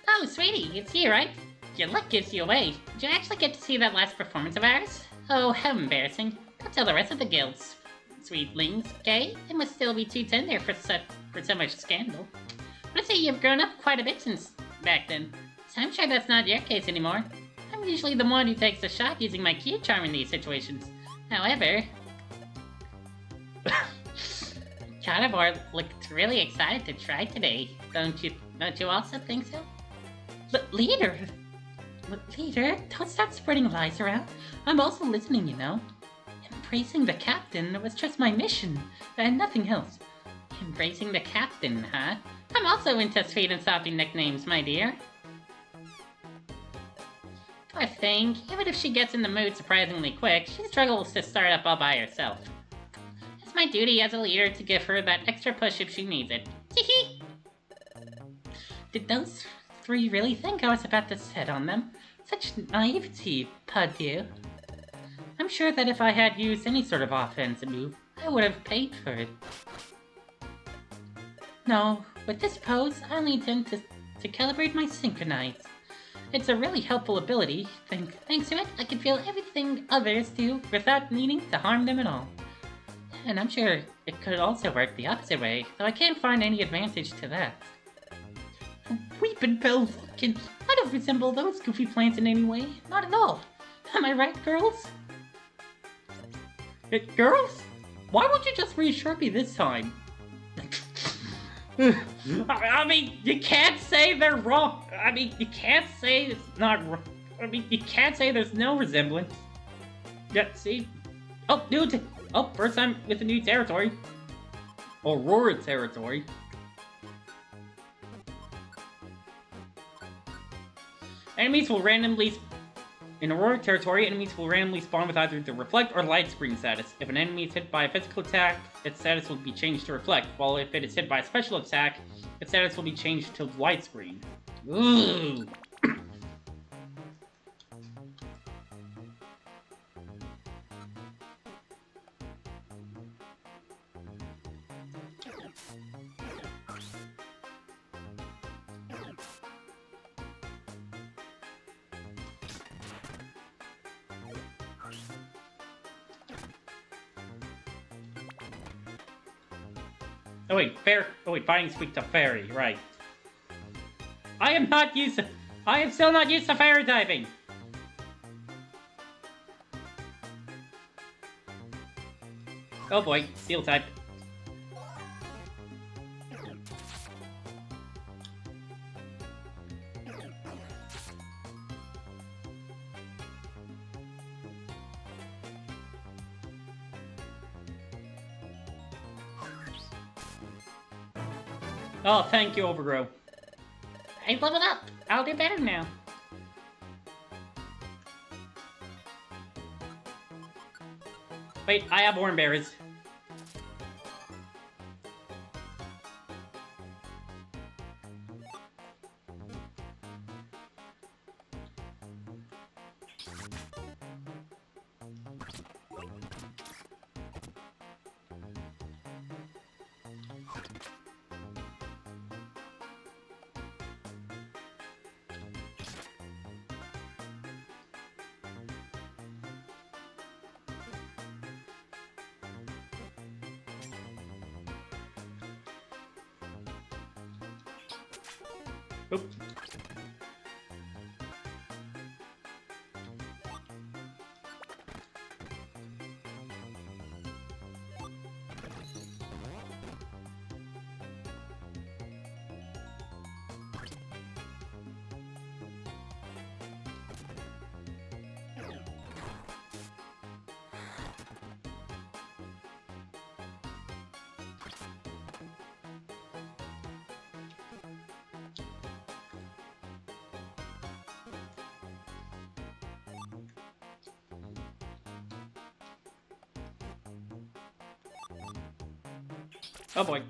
Oh, sweetie, it's you, right? Your luck gives you away. Did you actually get to see that last performance of ours? Oh, how embarrassing. Don't tell the rest of the guilds. Sweetlings, okay? They must still be too tender for so much scandal. But I see you've grown up quite a bit since back then. So I'm sure that's not your case anymore. I'm usually the one who takes a shot using my Q charm in these situations. However... Carnivore looked really excited to try today. Don't you also think so? Leader, don't start spreading lies around. I'm also listening, you know. Embracing the captain was just my mission, and nothing else. Embracing the captain, huh? I'm also into sweet and soppy nicknames, my dear. Poor thing, even if she gets in the mood surprisingly quick, she struggles to start up all by herself. It's my duty as a leader to give her that extra push if she needs it. Hee. Did those 3 really think I was about to set on them? Such naivety, pardieu. I'm sure that if I had used any sort of offensive move, I would have paid for it. No, with this pose, I only intend to calibrate my synchronize. It's a really helpful ability. Thanks to it, I can feel everything others do without needing to harm them at all. And I'm sure it could also work the opposite way, though I can't find any advantage to that. Weepin' Bellfuckin', I don't resemble those goofy plants in any way. Not at all. Am I right, girls? Girls? Why won't you just reassure me this time? I mean, you can't say they're wrong. I mean, you can't say it's not wrong. I mean, you can't say there's no resemblance. Yeah, see? Oh, first time with a new territory. Aurora territory. Enemies will randomly... In Aurora territory, enemies will randomly spawn with either the Reflect or Light Screen status. If an enemy is hit by a physical attack, its status will be changed to Reflect, while if it is hit by a special attack, its status will be changed to Light Screen. Ooh! Oh wait, fighting speak to fairy, right. I am still not used to fairy typing! Oh boy, steel type. Oh, thank you, Overgrow. I leveled up. I'll do better now. Wait, I have Warm Berries. Oops. Oh boy.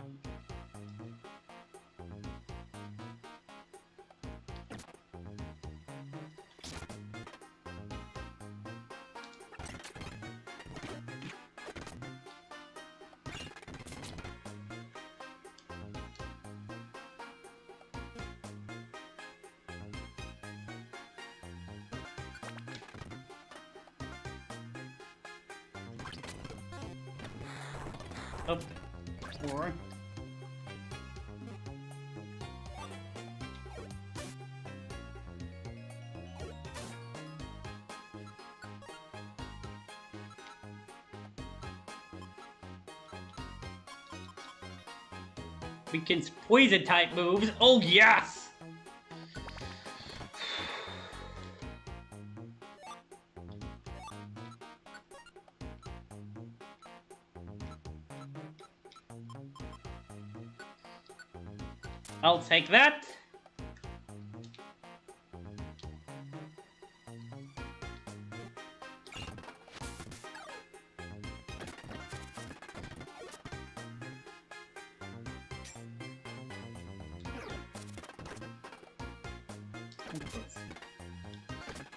Oh. Four. Weakens poison type moves. Oh yes! I'll take that.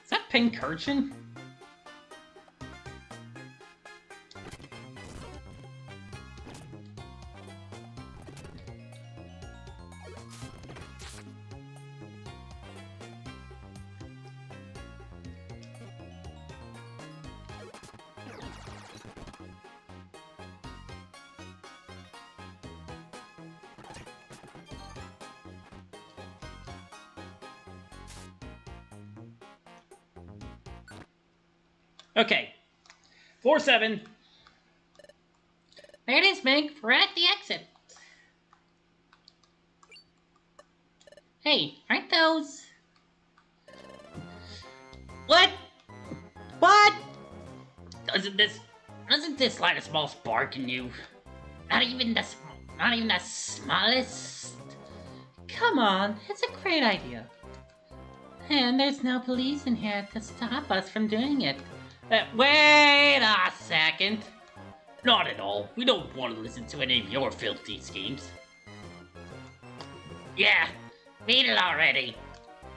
Is that Pincurchin? Okay. 4-7. There it is, Meg. We're at the exit. Hey, aren't those... What? What? Doesn't this light a small spark in you? Not even the smallest? Come on, it's a great idea. And there's no police in here to stop us from doing it. Wait a second. Not at all. We don't want to listen to any of your filthy schemes. Yeah, beat it already.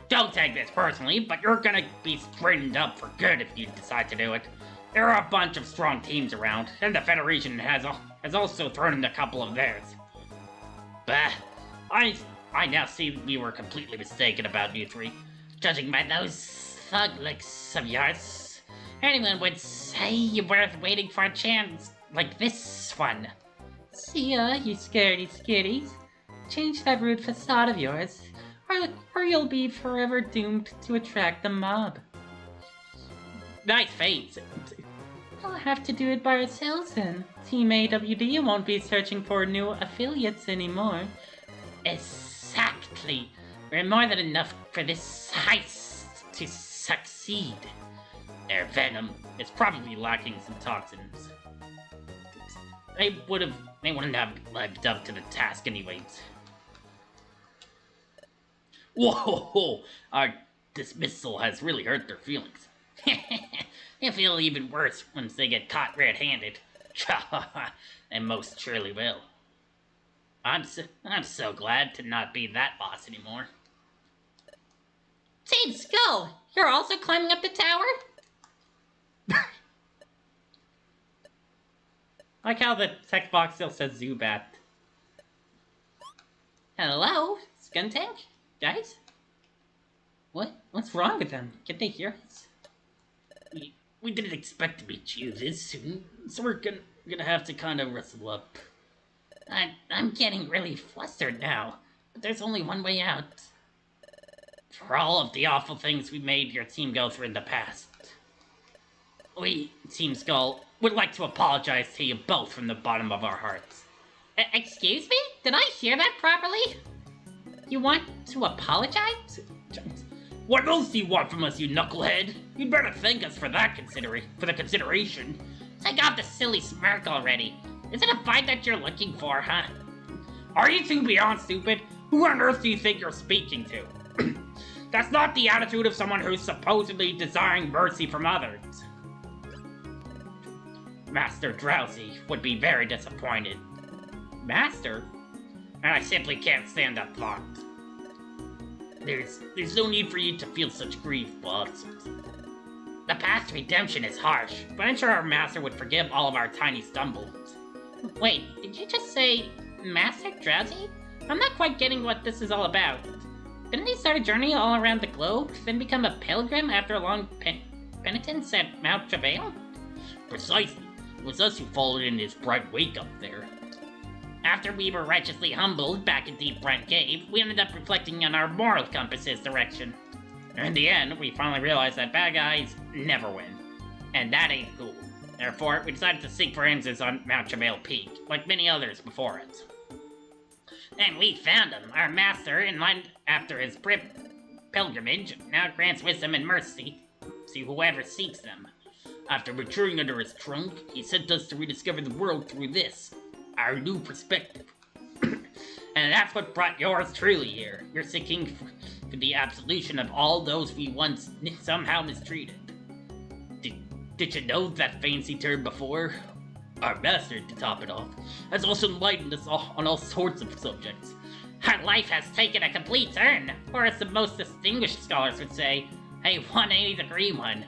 Don't take this personally, but you're gonna be straightened up for good if you decide to do it. There are a bunch of strong teams around, and the Federation has also thrown in a couple of theirs. Bah, I now see we were completely mistaken about you three. Judging by those thug looks of yours, anyone would say you're worth waiting for a chance like this one. See ya, you scaredy skitties. Change that rude facade of yours, or you'll be forever doomed to attract the mob. Nice face. We'll have to do it by ourselves then. Team AWD won't be searching for new affiliates anymore. Exactly. We're more than enough for this heist to succeed. Their venom is probably lacking some toxins. They wouldn't have lived up to the task anyways. Whoa! Our dismissal has really hurt their feelings. They feel even worse once they get caught red-handed. They most surely will. I'm so glad to not be that boss anymore. Team Skull, you're also climbing up the tower? I like how the text box still says Zubat. Hello, Skuntank? Guys? What's wrong with them? Can they hear us? We didn't expect to meet you this soon, so we're gonna have to kind of wrestle up. I'm getting really flustered now, but there's only one way out. For all of the awful things we made your team go through in the past, we, Team Skull, would like to apologize to you both from the bottom of our hearts. Excuse me? Did I hear that properly? You want to apologize? What else do you want from us, you knucklehead? You'd better thank us for that consideration. Take off the silly smirk already. Is it a fight that you're looking for, huh? Are you too beyond stupid? Who on earth do you think you're speaking to? That's not the attitude of someone who's supposedly desiring mercy from others. Master Drowsy would be very disappointed. Master? And I simply can't stand that thought. There's no need for you to feel such grief, but... The path to redemption is harsh, but I'm sure our master would forgive all of our tiny stumbles. Wait, did you just say Master Drowsy? I'm not quite getting what this is all about. Didn't he start a journey all around the globe, then become a pilgrim after a long penitence at Mount Travail? Precisely. It was us who followed in his bright wake up there. After we were righteously humbled back in Deep Brent Cave, we ended up reflecting on our moral compass's direction. In the end, we finally realized that bad guys never win. And that ain't cool. Therefore, we decided to seek for answers on Mount Travail Peak, like many others before it. And we found him, our master, in line after his pilgrimage, now grants wisdom and mercy to whoever seeks them. After maturing under his trunk, he sent us to rediscover the world through this, our new perspective. And that's what brought yours truly here. You're seeking for the absolution of all those we once somehow mistreated. Did you know that fancy term before? Our master, to top it off, has also enlightened us on all sorts of subjects. Our life has taken a complete turn, or as the most distinguished scholars would say, a 180-degree one.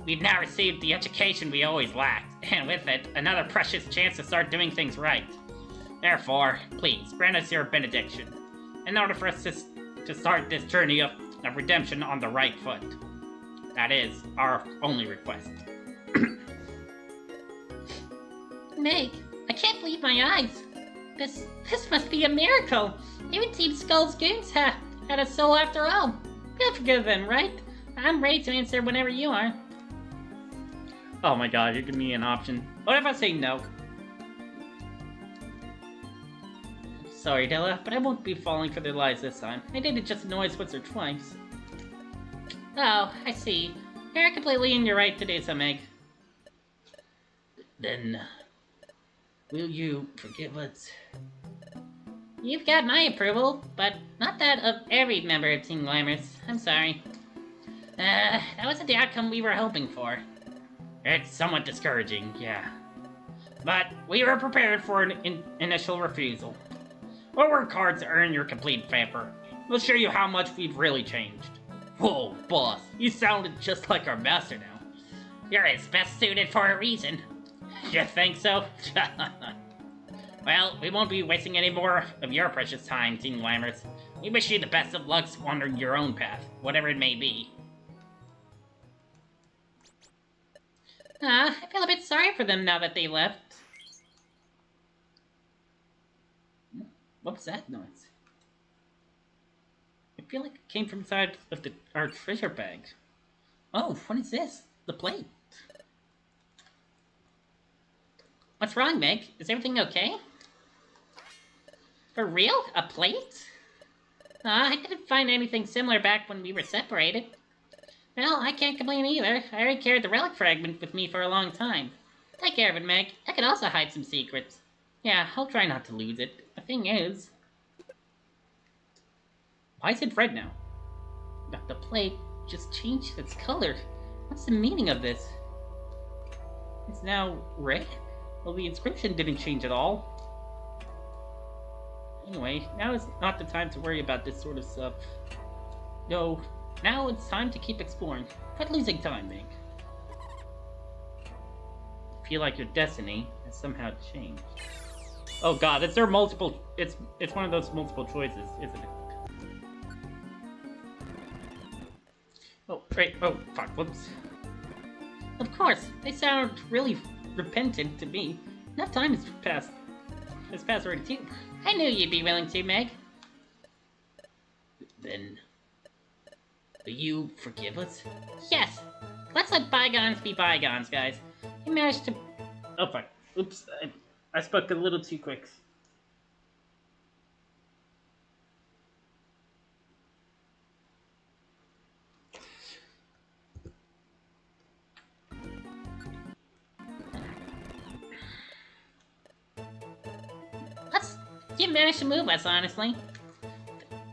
We've now received the education we always lacked, and with it, another precious chance to start doing things right. Therefore, please, grant us your benediction, in order for us to start this journey of redemption on the right foot. That is our only request. Meg, I can't believe my eyes. This must be a miracle. Even Team Skull's goons had a soul after all. You'll forgive them, right? I'm ready to answer whenever you are. Oh my god, you're giving me an option. What if I say no? Sorry, Della, but I won't be falling for their lies this time. I did it just to annoy us once or twice. Oh, I see. You're completely in your right to do so, Meg. Then, will you forgive us? You've got my approval, but not that of every member of Team Glamorous. I'm sorry. That wasn't the outcome we were hoping for. It's somewhat discouraging, yeah. But we were prepared for an initial refusal. We'll work hard to earn your complete favor. We'll show you how much we've really changed. Whoa, boss, you sounded just like our master now. You're his best suited for a reason. You think so? Well, we won't be wasting any more of your precious time, Team Glamorous. We wish you the best of luck wandering your own path, whatever it may be. I feel a bit sorry for them now that they left. What was that noise? I feel like it came from inside of our treasure bag. Oh, what is this? The plate. What's wrong, Meg? Is everything okay? For real? A plate? I didn't find anything similar back when we were separated. Well, I can't complain either. I already carried the relic fragment with me for a long time. Take care of it, Meg. I could also hide some secrets. Yeah, I'll try not to lose it. The thing is... Why is it red now? The plate just changed its color. What's the meaning of this? It's now red? Well, the inscription didn't change at all. Anyway, now is not the time to worry about this sort of stuff. No, now it's time to keep exploring. Quit losing time, Meg. I feel like your destiny has somehow changed. Oh god, it's one of those multiple choices, isn't it? Oh, right, oh, fuck, whoops. Of course, they sound really repentant to me. Enough time has passed. It's passed already too. I knew you'd be willing to, Meg. Then, will you forgive us? Yes. Let's let bygones be bygones, guys. You managed to... Oh, fuck. Oops, I spoke a little too quick. You managed to move us, honestly.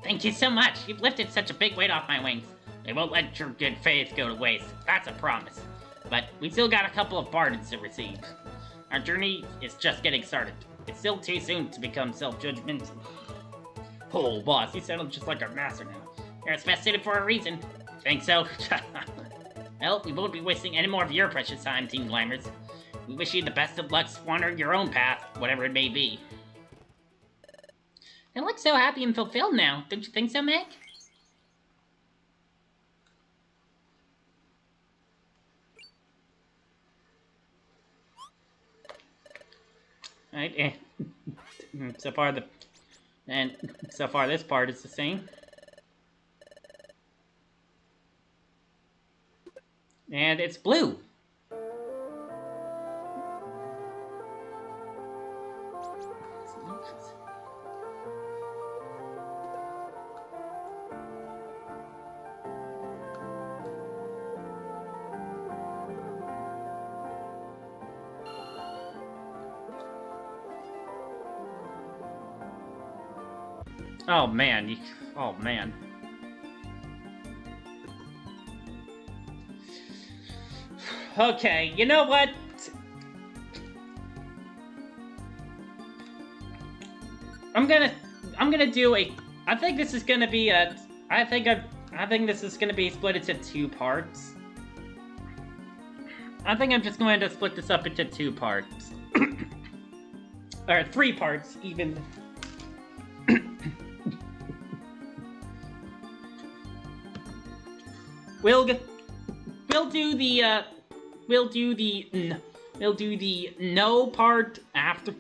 Thank you so much. You've lifted such a big weight off my wings. I won't let your good faith go to waste. That's a promise. But we still got a couple of pardons to receive. Our journey is just getting started. It's still too soon to become self-judgmental. Oh, boss, you sound just like our master now. You're as best suited for a reason. Think so? Well, we won't be wasting any more of your precious time, Team Glamorous. We wish you the best of luck wandering your own path, whatever it may be. You look so happy and fulfilled now. Don't you think so, Meg? Alright, so far this part is the same. And it's blue. Oh man, oh man. Okay, you know what? I'm gonna do a. I think this is gonna be a. I think this is gonna be split into 2 parts. I think I'm just going to split this up into 2 parts, or 3 parts even. We'll do the no part after.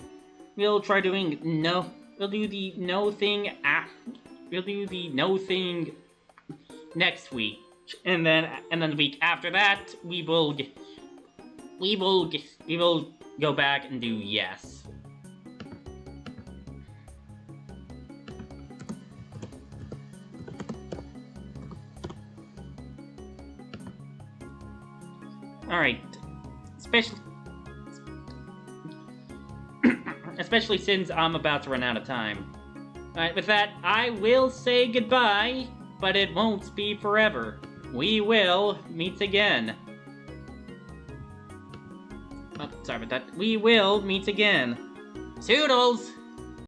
We'll try doing no. We'll do the no thing We'll do the no thing next week, and then the week after that we will we will go back and do yes. Alright. Especially since I'm about to run out of time. Alright, with that, I will say goodbye, but it won't be forever. We will meet again. Oh, sorry about that. We will meet again. Toodles!